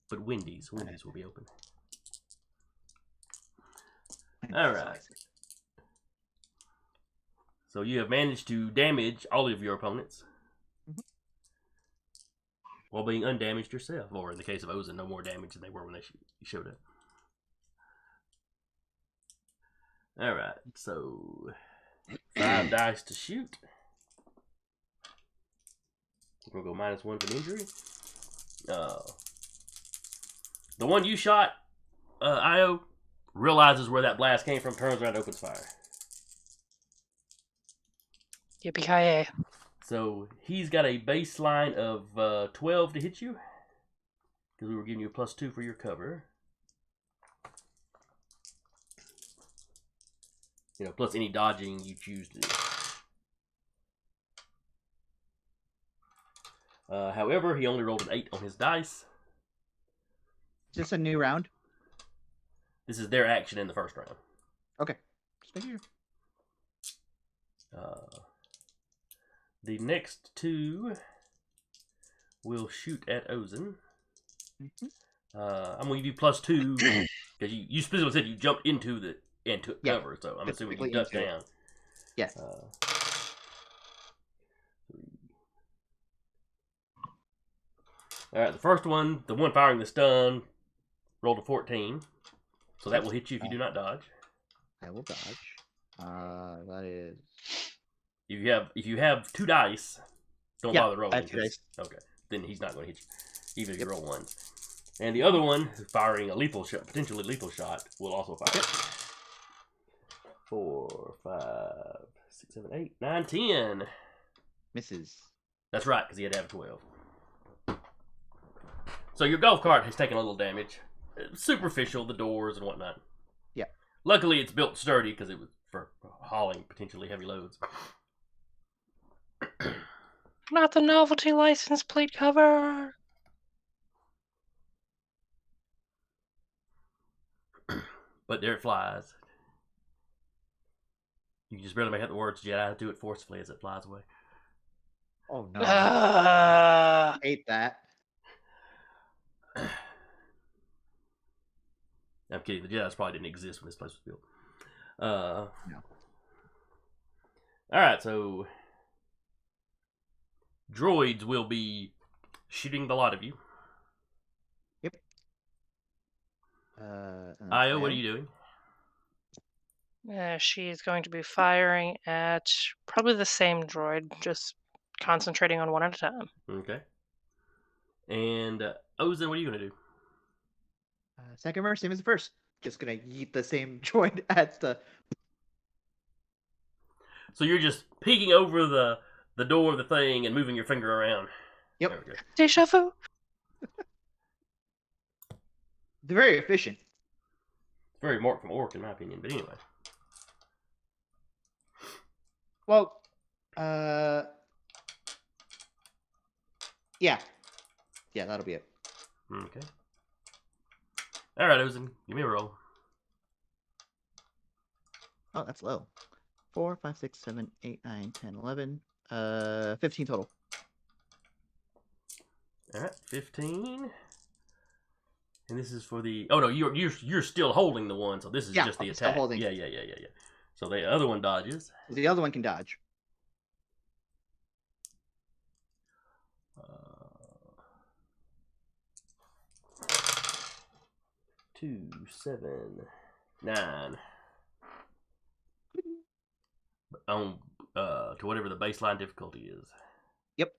A: But Wendy's will be open. Alright. So you have managed to damage all of your opponents.
B: Mhm.
A: While being undamaged yourself. Or in the case of Ozen, no more damage than they were when they showed up. Alright, so 5 dice to shoot. We're going to go -1 for an injury. The one you shot, Io, realizes where that blast came from, turns around and opens fire.
C: Yippee-ki-yay.
A: So he's got a baseline of 12 to hit you. Because we were giving you a +2 for your cover. You know, plus any dodging you choose to do. However, he only rolled an 8 on his dice.
B: Is this a new round?
A: This is their action in the first round.
B: Okay. Just making
A: sure. The next 2 will shoot at Ozen.
B: Mm-hmm.
A: I'm going to give you +2 because you specifically said you jumped into the and took cover, so I'm assuming you ducked down.
B: Yes.
A: All right, the first one, the one firing the stun, rolled a 14, so that will hit you if you do not dodge.
B: I will dodge. That is.
A: If you have 2 dice, don't bother rolling.
B: Dice.
A: Okay, then he's not going to hit you, even if you roll 1. And the other one, firing a lethal shot, potentially lethal shot, will also fire. Yep. 4, 5, 6, 7, 8, 9, 10.
B: Misses.
A: That's right, because he had to have 12. So your golf cart has taken a little damage. Superficial, the doors and whatnot.
B: Yeah.
A: Luckily, it's built sturdy because it was for hauling potentially heavy loads.
C: Not the novelty license plate cover.
A: But there it flies. You can just barely make out the words Jedi. Do it forcefully as it flies away.
B: Oh no. I hate that.
A: I'm kidding. The Jedi's probably didn't exist when this place was built.
B: No.
A: Alright, so droids will be shooting the lot of you.
B: Yep.
A: Io, what are you doing?
C: She's going to be firing at probably the same droid, just concentrating on one at a time.
A: Okay. And Ozen, what are you gonna do?
B: Second verse, same as the first. Just gonna yeet the same droid at the.
A: So you're just peeking over the door of the thing and moving your finger around.
B: Yep.
A: There we go.
C: Deja vu.
B: They're very efficient.
A: It's very Mark from Orc in my opinion, but anyway.
B: Well, yeah, that'll be it.
A: Okay. All right, Ozen, give me a roll.
B: Oh, that's low. 4, 5, 6, 7, 8, 9, 10, 11. 15 total.
A: All right, 15. And this is for the. Oh no, you're still holding the one, so this is just the
B: I'm still
A: attack.
B: holding.
A: Yeah. So the other one dodges.
B: The other one can dodge.
A: 2, 7, 9. On to whatever the baseline difficulty is.
B: Yep.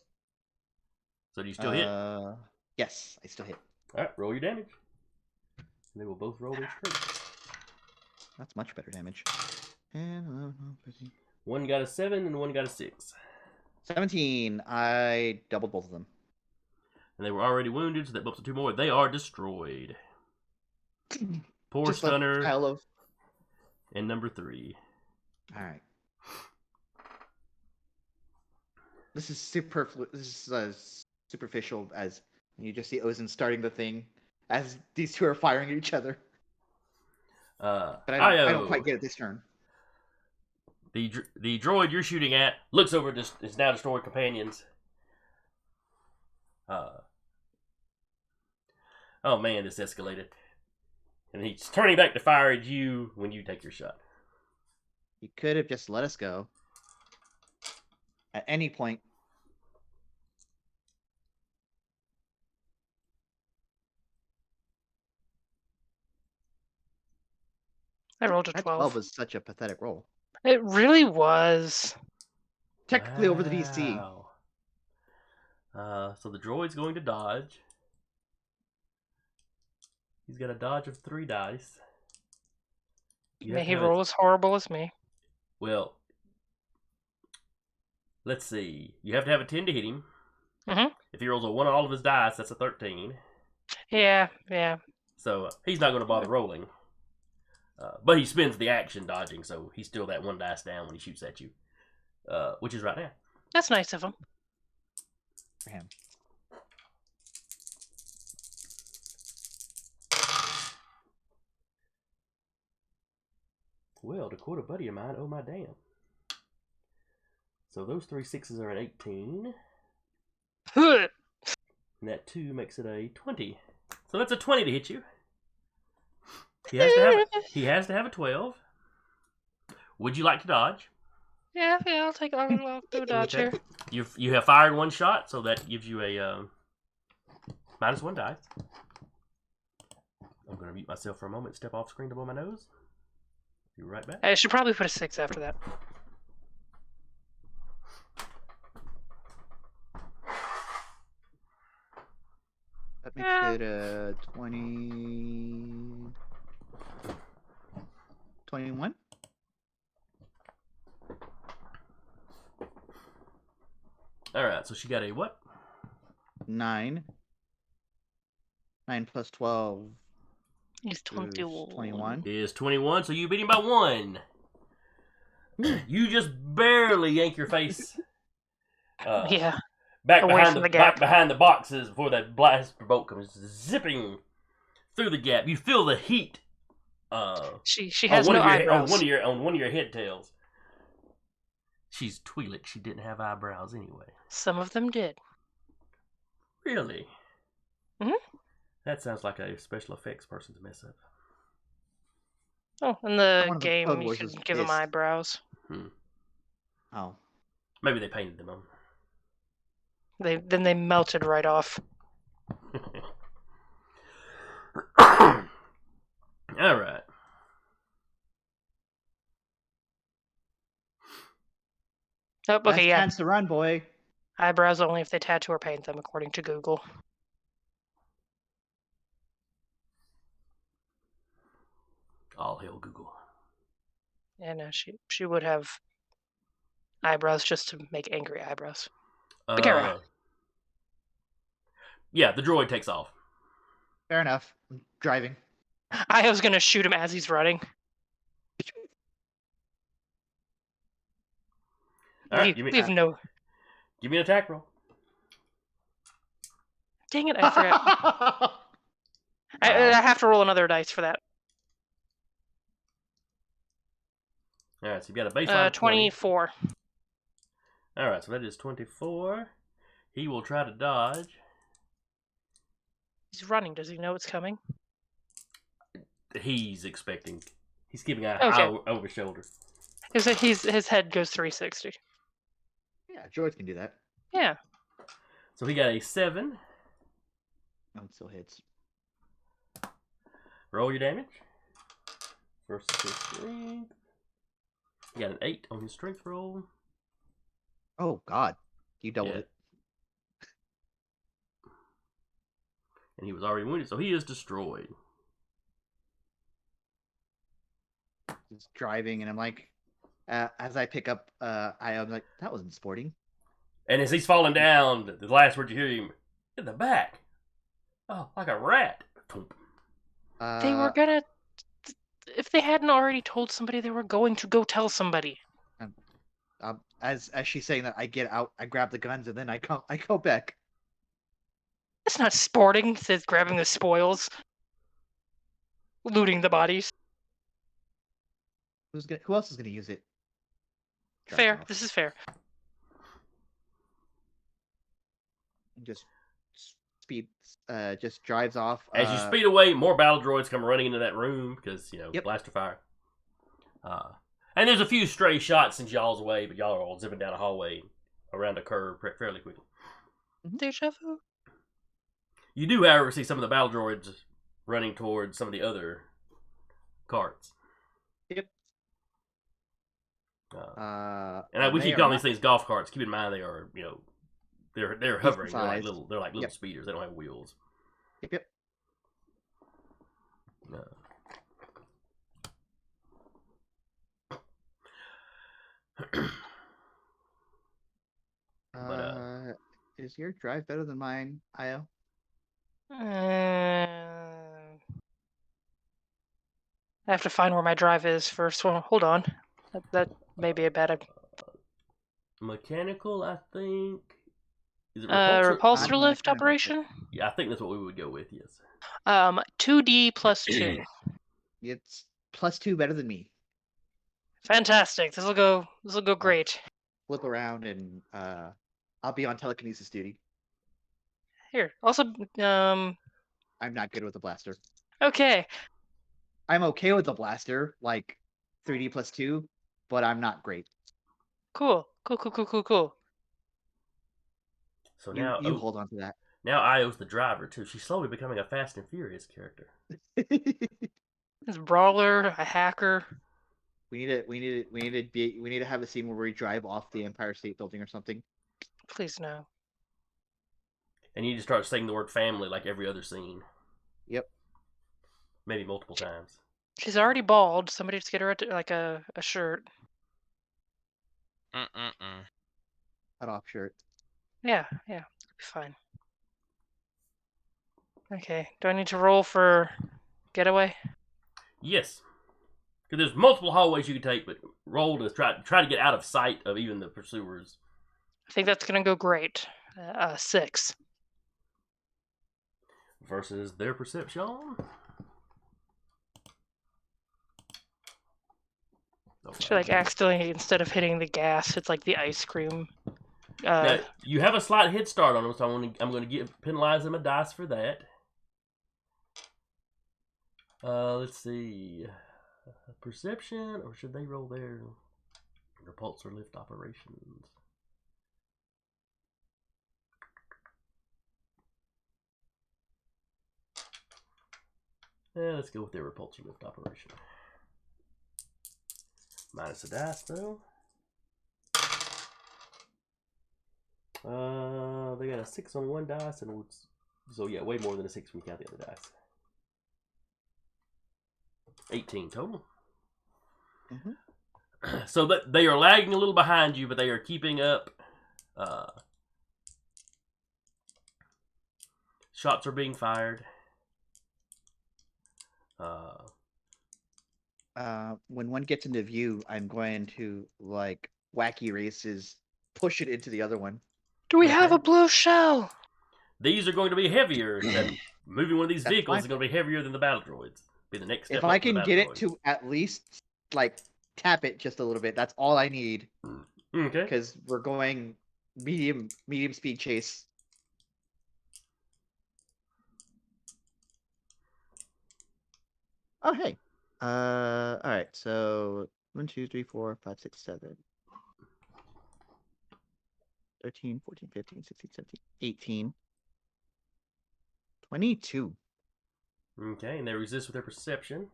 A: So do you still hit?
B: Yes, I still hit.
A: All right, roll your damage. And they will both roll their strength.
B: That's much better damage. And
A: 1 got a 7 and 1 got a 6.
B: 17. I doubled both of them.
A: And they were already wounded, so that bumps to 2 more. They are destroyed. Poor
B: Just a
A: Stunner
B: pile of.
A: and number 3.
B: All right. This is superfluous. This is superficial as you just see Ozen starting the thing as these two are firing at each other. But I don't quite get it this turn.
A: The droid you're shooting at looks over at his now destroyed companions. Oh man, this escalated. And he's turning back to fire at you when you take your shot.
B: You could have just let us go. At any point.
C: I rolled a
B: That
C: 12.
B: 12 was such a pathetic roll.
C: It really was.
B: Technically over the DC.
A: So the droid's going to dodge. He's got a dodge of 3 dice.
C: May he roll as horrible as me.
A: Well, let's see. You have to have a 10 to hit him.
C: Mm-hmm.
A: If he rolls a 1 on all of his dice, that's a 13.
C: Yeah.
A: So he's not going to bother rolling. But he spends the action dodging, so he's still that 1 dice down when he shoots at you. Which is right now.
C: That's nice of him.
B: For him.
A: Well, to quote a buddy of mine, oh my damn. So those 3 6s are an 18. And that 2 makes it a 20. So that's a 20 to hit you. He has to have a 12. Would you like to dodge?
C: Yeah, I'll do a dodge here.
A: You have fired 1 shot, so that gives you a -1 die. I'm going to mute myself for a moment, step off screen to blow my nose. Be right back.
C: I should probably put a 6 after that.
B: That makes it 20... 21?
A: Alright, so she got a what?
B: 9. 9 plus 12
C: He's 21.
B: 21.
A: Is 21, so you beat him by 1. You just barely yank your face
C: Yeah.
A: back
C: Away
A: behind
C: from
A: the
C: the gap.
A: back behind the boxes before that blaster bolt comes zipping through the gap. You feel the heat.
C: She has no eyebrows.
A: On one of your head tails. She's Twi'lek. She didn't have eyebrows anyway.
C: Some of them did.
A: Really?
C: Mhm.
A: That sounds like a special effects person's mess up.
C: Oh, in
B: One
C: the
B: of the
C: game
B: Clone
C: you
B: Wars
C: can
B: is
C: give them
B: pissed.
C: eyebrows.
B: Oh.
A: Maybe they painted them on.
C: Then they melted right off.
A: All right.
C: Oh,
B: Last
C: okay, yeah.
B: chance to run, boy.
C: Eyebrows only if they tattoo or paint them, according to Google.
A: all hell Google.
C: And she would have eyebrows just to make angry eyebrows. But carry on.
A: Yeah, the droid takes off.
B: Fair enough. I'm driving.
C: I was gonna shoot him as he's running.
A: All right,
C: Give me
A: an attack roll.
C: Dang it! I forgot. I have to roll another dice for that.
A: All right, so you've got a baseline of
C: 24.
A: All right, so that is 24. He will try to dodge.
C: He's running. Does he know it's coming?
A: He's expecting. He's keeping an
C: Okay.
A: eye over his shoulder.
C: His head goes 360.
B: Yeah, droids can do that.
C: Yeah.
A: So he got a 7.
B: Oh, it still hits.
A: Roll your damage. Versus his strength. He got an 8 on his strength roll.
B: Oh, God. You doubled
A: Yeah.
B: it.
A: And he was already wounded, so he is destroyed.
B: Just driving, and I'm like, as I pick up, I'm like, that wasn't sporting.
A: And as he's falling down, the last word you hear him, in the back. Oh, like a rat.
C: They were gonna. If they hadn't already told somebody, they were going to go tell somebody.
B: As she's saying that, I get out, I grab the guns, and then I go back.
C: That's not sporting. It says grabbing the spoils, looting the bodies.
B: Who else is gonna use it? Drives
C: Fair.
B: off.
C: This is fair.
B: And just drives off.
A: As you speed away, more battle droids come running into that room because,
B: Yep.
A: blaster fire. And there's a few stray shots since y'all's away, but y'all are all zipping down a hallway around a curve fairly quickly.
C: Deja vu.
A: You do, however, see some of the battle droids running towards some of the other carts.
B: Yep.
A: And we keep calling these things golf carts. Keep in mind they are, they're hovering. They're like little speeders. They don't have wheels.
B: Yep. Is your drive better than mine, Io?
C: I have to find where my drive is first. Well, hold on. That may be a bad idea.
A: Mechanical, I think. Is it
C: repulsor lift operation?
A: Yeah, I think that's what we would go with, yes.
C: 2D plus 2.
B: It's +2 better than me.
C: Fantastic. This'll go great.
B: Flip around and I'll be on telekinesis duty.
C: Here. Also,
B: I'm not good with the blaster.
C: okay.
B: I'm okay with the blaster, like 3D +2, but I'm not great.
C: Cool.
A: So now
B: you hold on to that.
A: Now Io's the driver too. She's slowly becoming a Fast and Furious character.
C: It's a brawler, a hacker.
B: We need to have a scene where we drive off the Empire State Building or something.
C: Please no.
A: And you just start saying the word family like every other scene.
B: Yep.
A: Maybe multiple times.
C: She's already bald. Somebody just get her a shirt.
B: Cut off shirt.
C: Yeah, it'll be fine. Okay, do I need to roll for getaway?
A: Yes. Because there's multiple hallways you can take, but roll to try to get out of sight of even the pursuers.
C: I think that's gonna go great. 6.
A: Versus their perception.
C: She accidentally, instead of hitting the gas, it's like the ice cream.
A: Now, you have a slight head start on them, so I'm going to penalize them a dice for that. Let's see. Perception, or should they roll their repulsor lift operations? Let's go with their repulsor lift operation. Minus a dice, though. They got a 6 on one dice, and so yeah, way more than a 6 when we count the other dice. 18 total.
B: Mm-hmm.
A: So that they are lagging a little behind you, but they are keeping up. Shots are being fired.
B: When one gets into view, I'm going to like wacky races, push it into the other one.
C: Do we
A: Okay.
C: have a blue shell?
A: These are going to be heavier than moving one of these
B: That's
A: vehicles
B: fine.
A: is going to be heavier than the battle droids. Be the next step
B: If
A: up
B: I
A: for the
B: can
A: battle
B: get it
A: droid.
B: to at least like tap it just a little bit, that's all I need.
A: Okay.
B: Because we're going medium speed chase. Oh hey. All right. So 1, 2, 3, 4, 5, 6, 7, 13, 14, 15, 16, 17, 18, 22.
A: Okay, and they resist with their perception.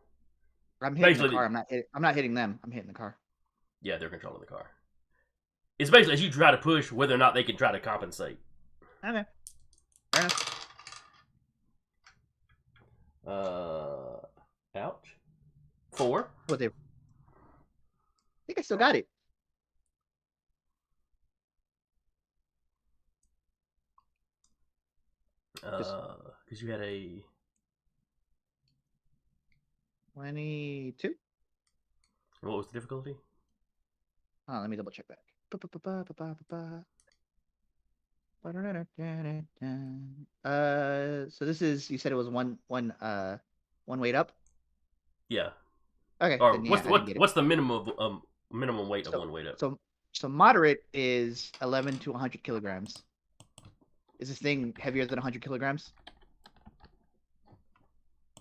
B: I'm hitting
A: Basically,
B: the car. I'm not hitting them. I'm hitting the car.
A: Yeah, they're controlling the car. It's basically as you try to push, whether or not they can try to compensate.
B: Okay. Fair enough.
A: Ouch. 4.
B: Oh, I think I still got it.
A: Because you had a
B: 22.
A: What was the difficulty?
B: Oh, let me double check that. So this is, you said it was one weight up.
A: Yeah.
B: Okay.
A: Or
B: Then, yeah, I didn't get it.
A: what's the minimum weight of one weight up?
B: So moderate is 11 to 100 kilograms. Is this thing heavier than 100 kilograms?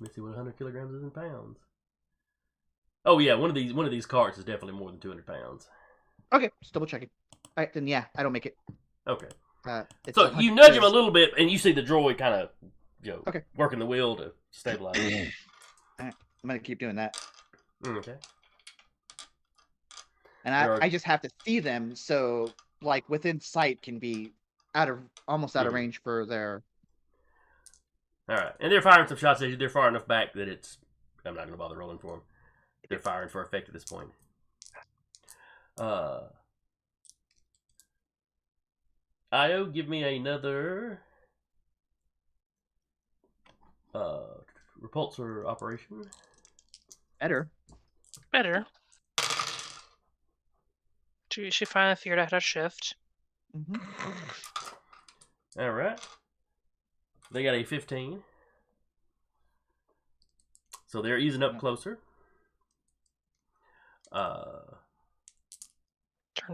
A: Let me see what 100 kilograms is in pounds. Oh yeah, one of these carts is definitely more than 200 pounds.
B: Okay, just double checking. All right, then yeah, I don't make it.
A: Okay.
B: It's
A: So
B: 100
A: you nudge him a
B: because-
A: little bit, and you see the droid kind of,
B: Okay.
A: working the wheel to stabilize.
B: I'm gonna keep doing that,
A: Okay.
B: and
A: There are-
B: I just have to see them, so like within sight can be almost out of range for their.
A: All right, and they're firing some shots at you. They're far enough back that I'm not going to bother rolling for them. They're firing for effect at this point. Io, give me another repulsor operation.
B: Better.
C: She finally figured out how to shift.
A: All right. They got a 15. So they're easing up closer.
C: Turn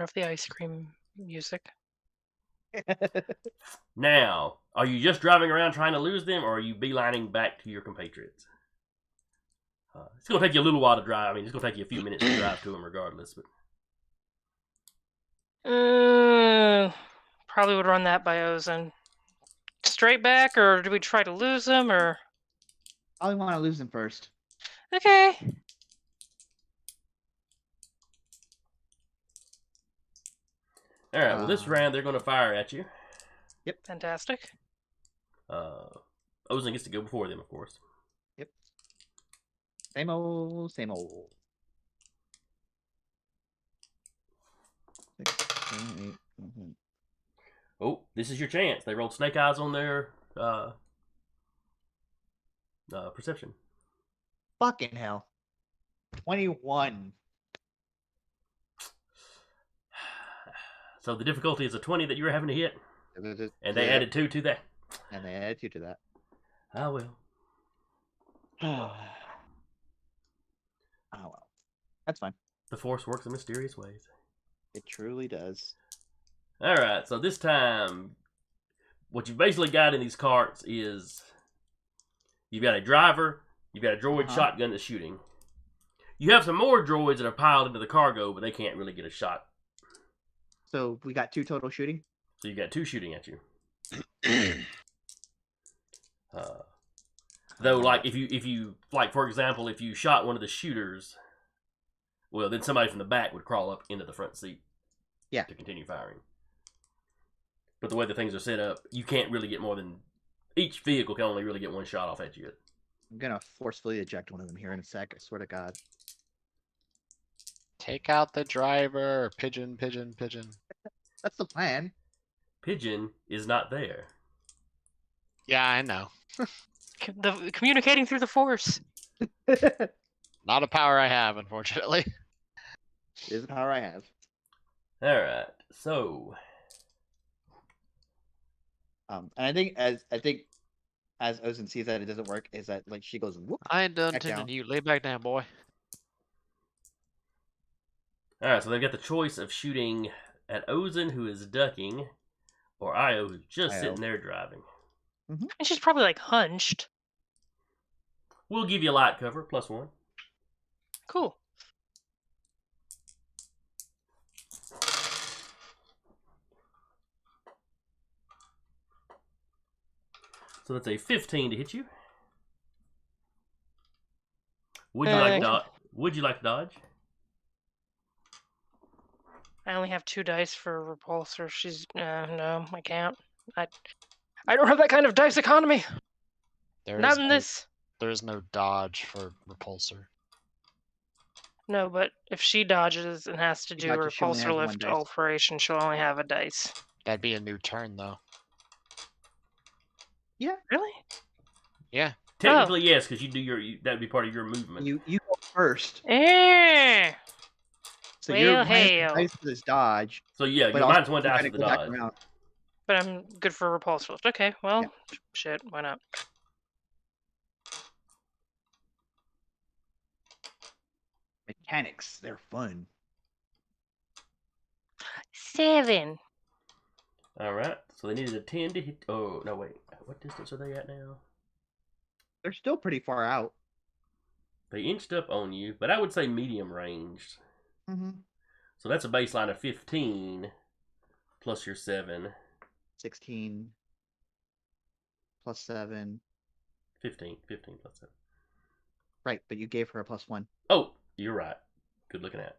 C: off the ice cream music.
A: Now, are you just driving around trying to lose them, or are you beelining back to your compatriots? It's going to take you a little while to drive. I mean, it's going to take you a few minutes to drive to them regardless. But
C: Probably would run that by Ozen. Straight back, or do we try to lose them, or?
B: I want to lose them first.
C: Okay.
A: all right, well, this round they're going to fire at you.
C: Yep. Fantastic.
A: Ozen gets to go before them, of course.
B: Yep. Same old, same old. 6, 7, 8.
A: Oh, this is your chance. They rolled snake eyes on their perception.
B: Fucking hell. 21.
A: So the difficulty is a 20 that you were having to hit, and they
B: Yeah.
A: added 2 to that.
B: And they add 2 to that.
A: I will.
B: Oh well. That's fine.
A: The Force works in mysterious ways.
B: It truly does.
A: All right, so this time, what you basically got in these carts is you've got a driver, you've got a droid shotgun that's shooting. You have some more droids that are piled into the cargo, but they can't really get a shot.
B: So we got 2 total shooting?
A: So you got 2 shooting at you. Though, like, if you like, for example, if you shot one of the shooters, well, then somebody from the back would crawl up into the front seat.
B: Yeah.
A: To continue firing. But the way the things are set up, you can't really get more than each vehicle can only really get 1 shot off at you.
B: I'm gonna forcefully eject one of them here in a sec. I swear to God.
D: Take out the driver. Pigeon, pigeon, pigeon.
B: That's the plan.
A: Pigeon is not there.
D: Yeah, I know.
C: The communicating through the force.
D: Not a power I have, unfortunately.
B: It is the power I have.
A: All right. So
B: And I think as Ozen sees that it doesn't work, is that like she goes whoop
E: I ain't done
B: back
E: tending
B: down.
E: to you. Lay back down, boy.
A: all right. So they've got the choice of shooting at Ozen, who is ducking, or Io, who's just
B: Io.
A: sitting there driving.
C: And she's probably like hunched.
A: We'll give you light cover, +1.
C: Cool.
A: So that's a 15 to hit you. Would you like
C: Yeah.
A: Would you like to dodge?
C: I only have 2 dice for repulsor. She's no, I can't. I don't have that kind of dice economy. Not in this.
D: There is no dodge for repulsor.
C: No, but if she dodges and has to
B: She
C: do
B: dodges, she only
C: repulsor
B: has one
C: lift
B: dice.
C: operation, she'll only have a dice.
D: That'd be a new turn, though.
C: Really?
D: Yeah.
A: Technically, yes, because that would be part of your movement.
B: You go first.
C: Eh.
B: So
C: Well,
B: you're minus
C: hell.
B: dice for this dodge.
A: So yeah,
B: But
A: your
B: also
A: minus 1
B: you're
A: dice
B: gonna
A: for the
B: go back
A: dodge.
B: around.
C: But I'm good for repulsor lift. Okay, well,
B: Yeah.
C: shit, why not?
B: Mechanics, they're fun.
C: 7.
A: All right. So they needed a 10 to hit. Oh no, wait. What distance are they at now?
B: They're still pretty far out.
A: They inched up on you, but I would say medium ranged.
B: Mm-hmm.
A: So that's a baseline of 15 plus your 7.
B: 16 plus 7.
A: 15 plus 7.
B: Right, but you gave her a +1.
A: Oh, you're right. Good looking at.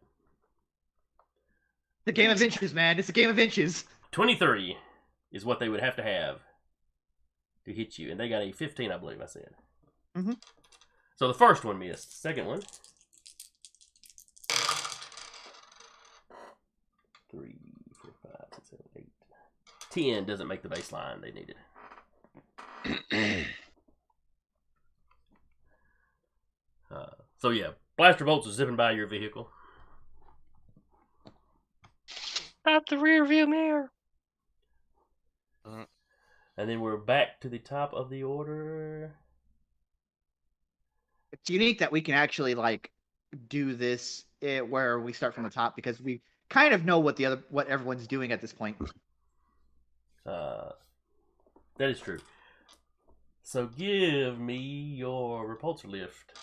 B: It's a game of inches, man. It's a game of inches.
A: 23 is what they would have to to hit you, and they got a 15, I believe I said.
B: Mhm.
A: So the first one missed. Second one. 3, 4, 5, 6, 7, 8. 10 doesn't make the baseline they needed. So yeah, blaster bolts are zipping by your vehicle.
C: Out the rear view mirror.
A: And then we're back to the top of the order.
B: It's unique that we can actually like do this where we start from the top because we kind of know what everyone's doing at this point.
A: That is true. So give me your repulsor lift,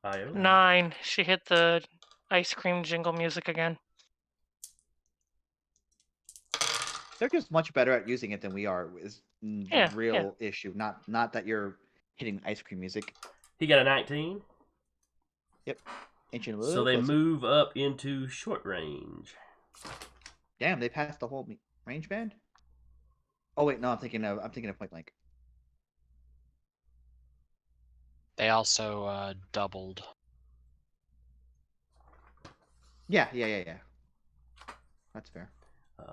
A: Io.
C: 9. She hit the ice cream jingle music again.
B: They're just much better at using it than we are. Is the
C: Yeah,
B: real issue. Not that you're hitting ice cream music.
A: He got a 19.
B: Inching a
A: So
B: little
A: they
B: closer.
A: move up into short range.
B: Damn, they passed the whole range band. Oh wait, no, I'm thinking of point blank.
D: They also doubled.
B: Yeah. That's fair.
A: Uh,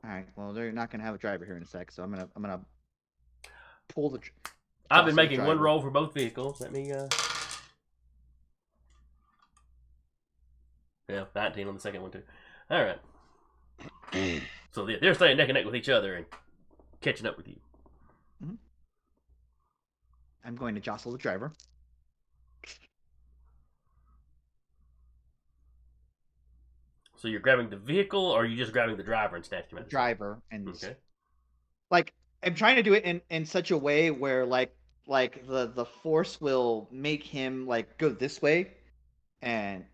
B: All right. Well, they're not gonna have a driver here in a sec, so I'm gonna pull the.
A: I've
B: toss
A: been
B: the
A: making one
B: driver.
A: roll for both vehicles. Let me. Yeah, 19 on the second one too. All right. So they're staying neck and neck with each other and catching up with you.
B: I'm going to jostle the driver.
A: So you're grabbing the vehicle, or are you just grabbing the driver and snatching him out?
B: Driver and
A: Okay.
B: like I'm trying to do it in such a way where like the force will make him like go this way, and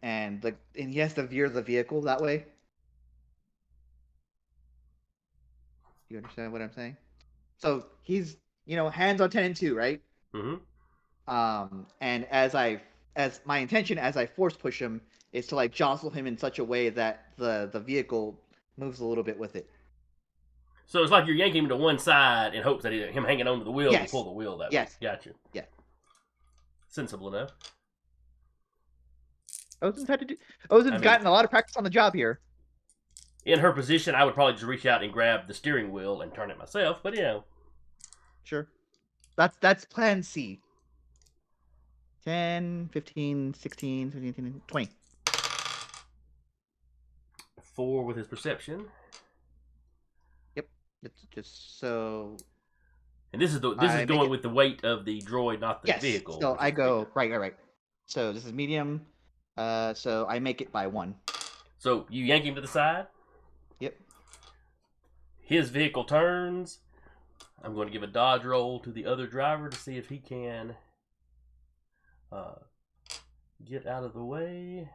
B: he has to veer the vehicle that way. You understand what I'm saying? So he's hands on 10 and 2, right?
A: Mm-hmm.
B: And as my intention as I force push him is to like jostle him in such a way that the vehicle moves a little bit with it.
A: So it's like you're yanking him to one side in hopes that him hanging onto the wheel will
B: Yes.
A: pull the wheel that
B: Yes.
A: way. Gotcha.
B: Yeah.
A: sensible enough.
B: Ozen's had to do. Ozen's
A: mean-
B: gotten a lot of practice on the job here.
A: In her position, I would probably just reach out and grab the steering wheel and turn it myself, but
B: Sure. That's plan C. 10, 15, 16, 17, 18, 20.
A: 4 with his perception.
B: It's just so.
A: And this is going with the weight of the droid, not the
B: Yes.
A: vehicle.
B: So
A: which
B: I
A: is
B: go right. So this is medium. So I make it by 1.
A: So you yank him to the side.
B: Yep.
A: His vehicle turns. I'm going to give a dodge roll to the other driver to see if he can get out of the way.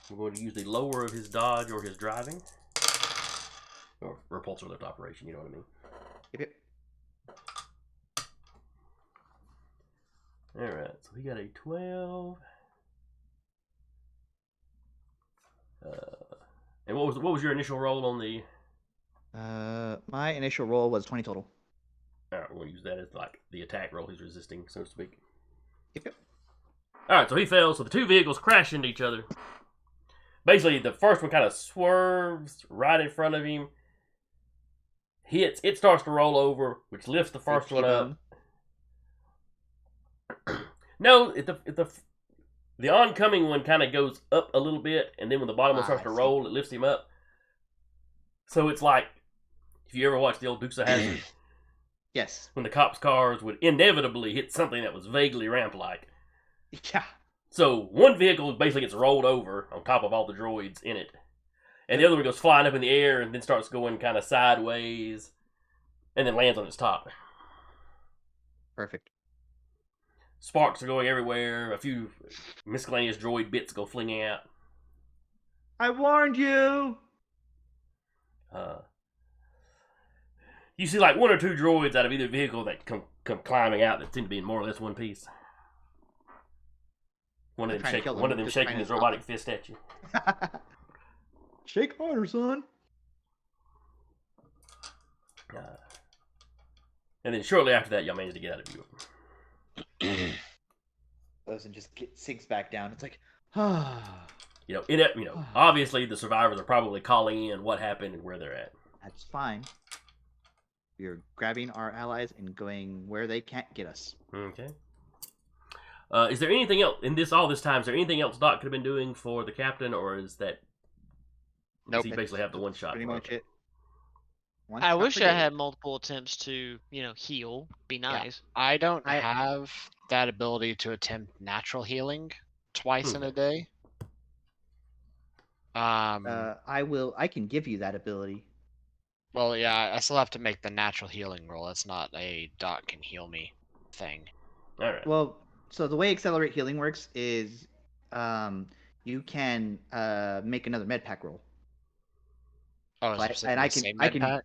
A: We're going to use the lower of his dodge or his driving. Or repulsor lift operation, you know what I mean.
B: Yep.
A: Alright, so he got a 12. And what was your initial roll on the...
B: My initial roll was 20 total.
A: Alright, we'll use that as like the attack roll he's resisting, so to speak.
B: Yep.
A: Alright, so he fails, so the two vehicles crash into each other. Basically, the first one kind of swerves right in front of him. Hits, it starts to roll over, which lifts the first one up. No, the oncoming one kind of goes up a little bit, and then when the bottom one starts to roll, it lifts him up. So it's like, if you ever watched the old Dukes of Hazzard,
B: Yes.
A: when the cops' cars would inevitably hit something that was vaguely ramp-like.
B: Yeah.
A: So one vehicle basically gets rolled over on top of all the droids in it. And the other one goes flying up in the air and then starts going kind of sideways and then lands on its top.
B: Perfect.
A: Sparks are going everywhere. A few miscellaneous droid bits go flinging out.
B: I warned you!
A: You see like 1 or 2 droids out of either vehicle that come climbing out that seem to be in more or less one piece. One of them shaking his robotic fist at you.
B: Shake harder, son.
A: And then shortly after that, y'all manage to get out of view.
B: Ozen just sinks back down. It's like,
A: Obviously the survivors are probably calling in what happened and where they're at.
B: That's fine. We're grabbing our allies and going where they can't get us.
A: Okay. Is there anything else in all this time? Is there anything else Doc could have been doing for the captain, or is that?
D: Nope.
A: Does he basically have the one shot?
B: Pretty much it.
E: I wish I had multiple attempts to, heal. Be nice.
D: I don't have that ability to attempt natural healing twice in a day.
B: I can give you that ability.
D: Well, yeah, I still have to make the natural healing roll. It's not a Doc can heal me thing.
A: All right.
B: Well, so the way Accelerate Healing works is, you can make another med pack roll.
D: Oh,
B: So I can.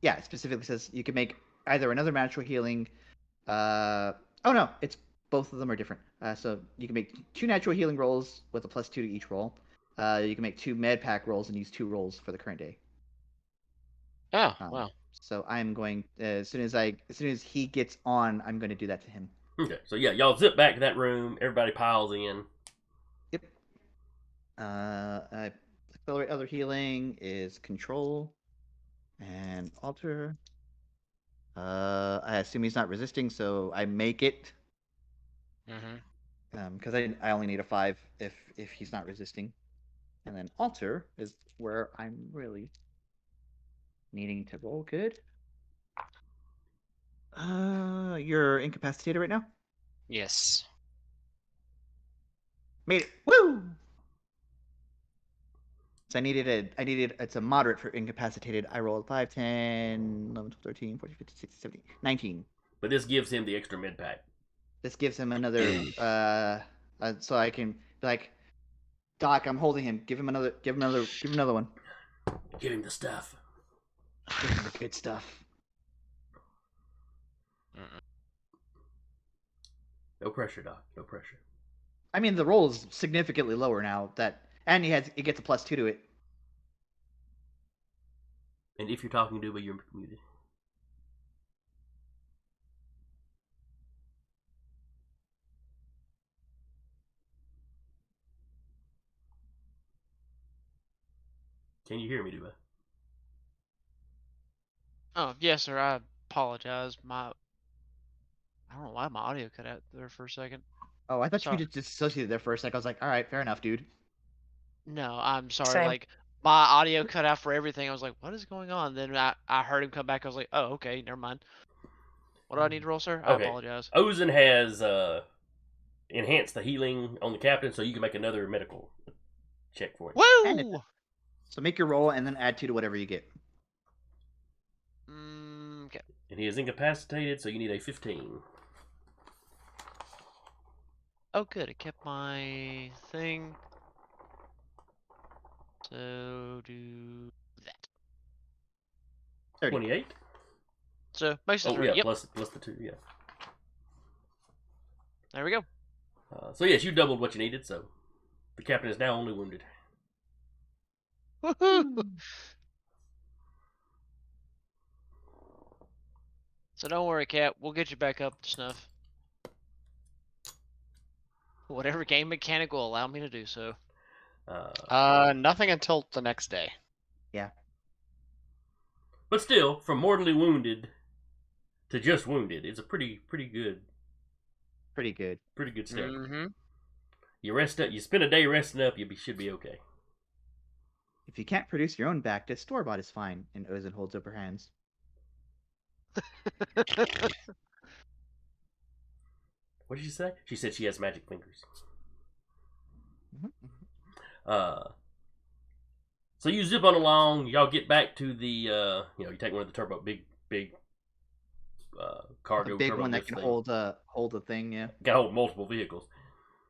B: Yeah, it specifically says you can make either another natural healing. Oh no, it's both of them are different. So you can make 2 natural healing rolls with a +2 to each roll. You can make 2 med pack rolls and use 2 rolls for the current day.
D: Oh, wow.
B: So I'm going as soon as he gets on, I'm going to do that to him.
A: Okay, so yeah, y'all zip back to that room. Everybody piles in.
B: Yep. Accelerate other healing is control and alter. I assume he's not resisting, so I make it. Because I only need a 5 if he's not resisting, and then alter is where I'm really needing to roll good. You're incapacitated right now?
D: Yes.
B: Made it. Woo! So it's a moderate for incapacitated. I rolled 5, 10, 11, 12, 13, 14, 15, 16, 17, 19.
A: But this gives him the extra med pack.
B: This gives him another, so I can, like, Doc, I'm holding him. Give him another one.
A: Give him the stuff.
B: Give him the good stuff.
A: No pressure, Doc. No pressure.
B: I mean, the roll is significantly lower now. And he gets a +2 to it.
A: And if you're talking to me, you're muted. Can you hear me, Duba?
E: Oh, yes, sir. I apologize. I don't know why my audio cut out there for a second.
B: Oh, I thought
E: Sorry.
B: you just dissociated there for a sec. I was like, all right, fair enough, dude.
E: No, I'm sorry.
C: Same.
E: Like, my audio cut out for everything. I was like, what is going on? Then I heard him come back. I was like, oh, okay, never mind. What do I need to roll, sir? I
A: Okay.
E: apologize.
A: Ozen has enhanced the healing on the captain, so you can make another medical check for him.
E: Woo!
B: So make your roll and then add 2 to whatever you get.
E: Okay.
A: And he is incapacitated, so you need a 15.
E: Oh, good. It kept my thing. So do that.
B: 30.
A: 28?
E: So basically,
A: Oh, yeah,
E: yep.
A: plus the 2, yeah.
E: There we go.
A: So, yes, you doubled what you needed, so the captain is now only wounded.
E: Woohoo! So don't worry, Cap. We'll get you back up to snuff. Whatever game mechanic will allow me to do so.
D: Nothing until the next day.
A: But still, from mortally wounded to just wounded, it's a pretty good
B: Pretty good.
A: step.
D: Mm-hmm.
A: You rest up. You spend a day resting up. Should be okay.
B: If you can't produce your own Bactus, store-bought is fine. And Ozen holds up her hands.
A: What did she say? She said she has magic fingers.
B: Mm-hmm.
A: So you zip on along. Y'all get back to the. You take one of the turbo big cargo.
B: The big
A: turbo
B: one that
A: lift
B: can
A: thing.
B: hold a thing, yeah.
A: Can hold multiple vehicles.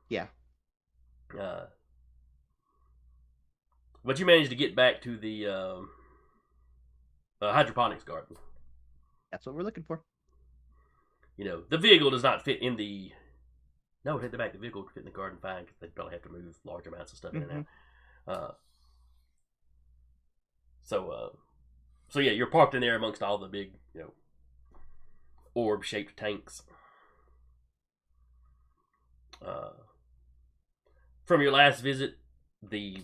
B: Yeah.
A: But you managed to get back to the hydroponics garden.
B: That's what we're looking for.
A: The vehicle does not fit in the. No, take the back. The vehicle would fit in the garden fine because they'd probably have to move large amounts of stuff in and out. So yeah, you're parked in there amongst all the big, orb-shaped tanks. From your last visit, the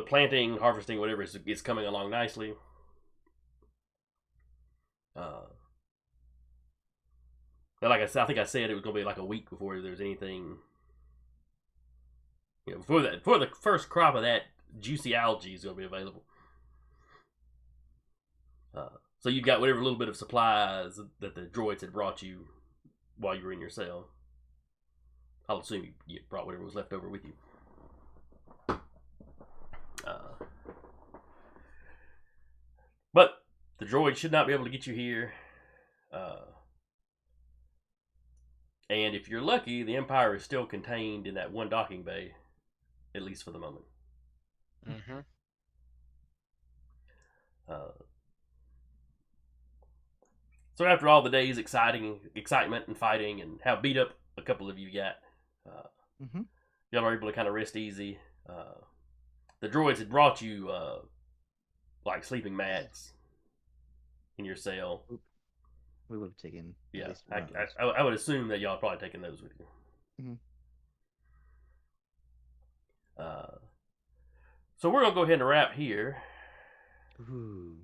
A: planting, harvesting, whatever is coming along nicely. But like I said, I think I said it was going to be like a week before there's anything. Before the first crop of that juicy algae is going to be available. So you got whatever little bit of supplies that the droids had brought you while you were in your cell. I'll assume you brought whatever was left over with you. But the droid should not be able to get you here. And if you're lucky, the Empire is still contained in that one docking bay, at least for the moment.
D: Mm-hmm.
A: So after all the day's excitement and fighting and how beat up a couple of you got, y'all are able to kind of rest easy. The droids had brought you like sleeping mats in your cell.
B: We would have taken.
A: Yeah,
B: at least one of those.
A: I would assume that y'all probably taken those with you. So we're gonna go ahead and wrap here.
B: Ooh.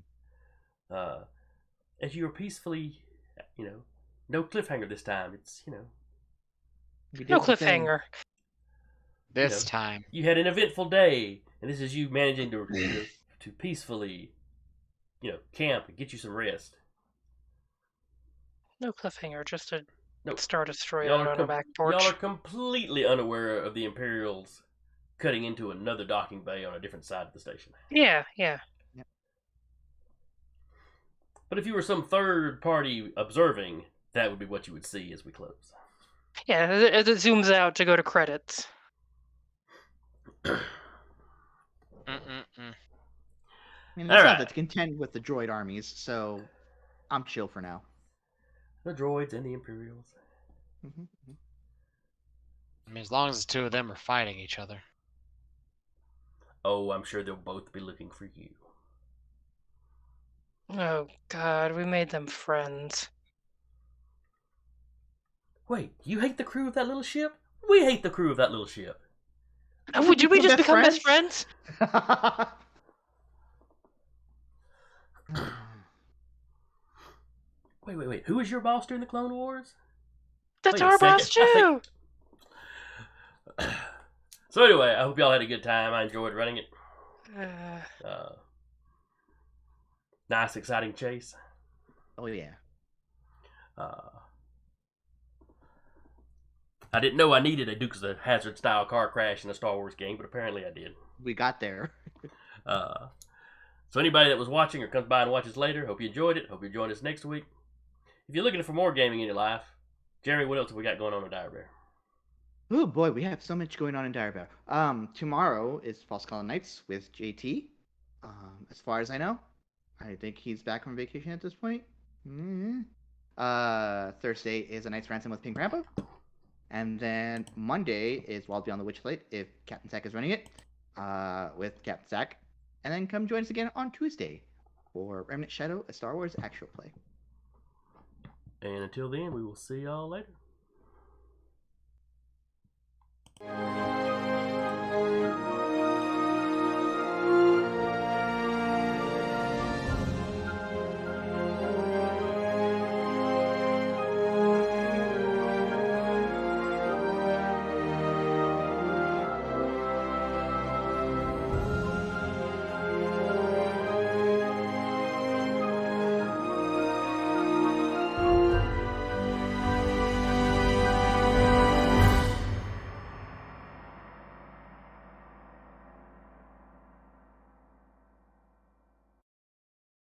A: As you are peacefully, no cliffhanger this time. It's
B: We did
C: No
B: the thing.
C: cliffhanger.
D: This time.
A: you had an eventful day, and this is you managing to peacefully, camp and get you some rest.
C: No cliffhanger. Just a
A: Nope.
C: Star Destroyer
A: Y'all are
C: on the back porch.
A: Y'all are completely unaware of the Imperials cutting into another docking bay on a different side of the station.
C: Yeah.
A: But if you were some third party observing, that would be what you would see as we close.
C: Yeah, it zooms out to go to credits.
B: I mean,
A: All
B: it's
A: right.
B: not to contend with the droid armies, so I'm chill for now.
A: The droids and the Imperials.
D: I mean, as long as the two of them are fighting each other.
A: Oh, I'm sure they'll both be looking for you.
C: Oh God, we made them friends.
A: Wait, you hate the crew of that little ship? We hate the crew of that little ship.
C: Would we just
B: Best
C: become best friends?
A: Wait. Who was your boss during the Clone Wars?
C: That's
A: Wait a
C: our boss
A: second, I
C: too.
A: So anyway, I hope y'all had a good time. I enjoyed running it. Nice, exciting chase.
B: Oh yeah.
A: I didn't know I needed a Dukes of Hazzard style car crash in a Star Wars game, but apparently I did.
B: We got there.
A: So anybody that was watching or comes by and watches later, hope you enjoyed it. Hope you join us next week. If you're looking for more gaming in your life, Jeremy, what else have we got going on in Dire Bear?
B: Oh boy, we have so much going on in Dire Bear. Tomorrow is False Column Nights with JT. As far as I know, I think he's back from vacation at this point. Thursday is a Night's Ransom with Pink Grandpa. And then Monday is Wild Beyond the Witchlight if Captain Zack is running it, with Captain Zack. And then come join us again on Tuesday for Remnant Shadow, a Star Wars actual play.
A: And until then, we will see y'all later.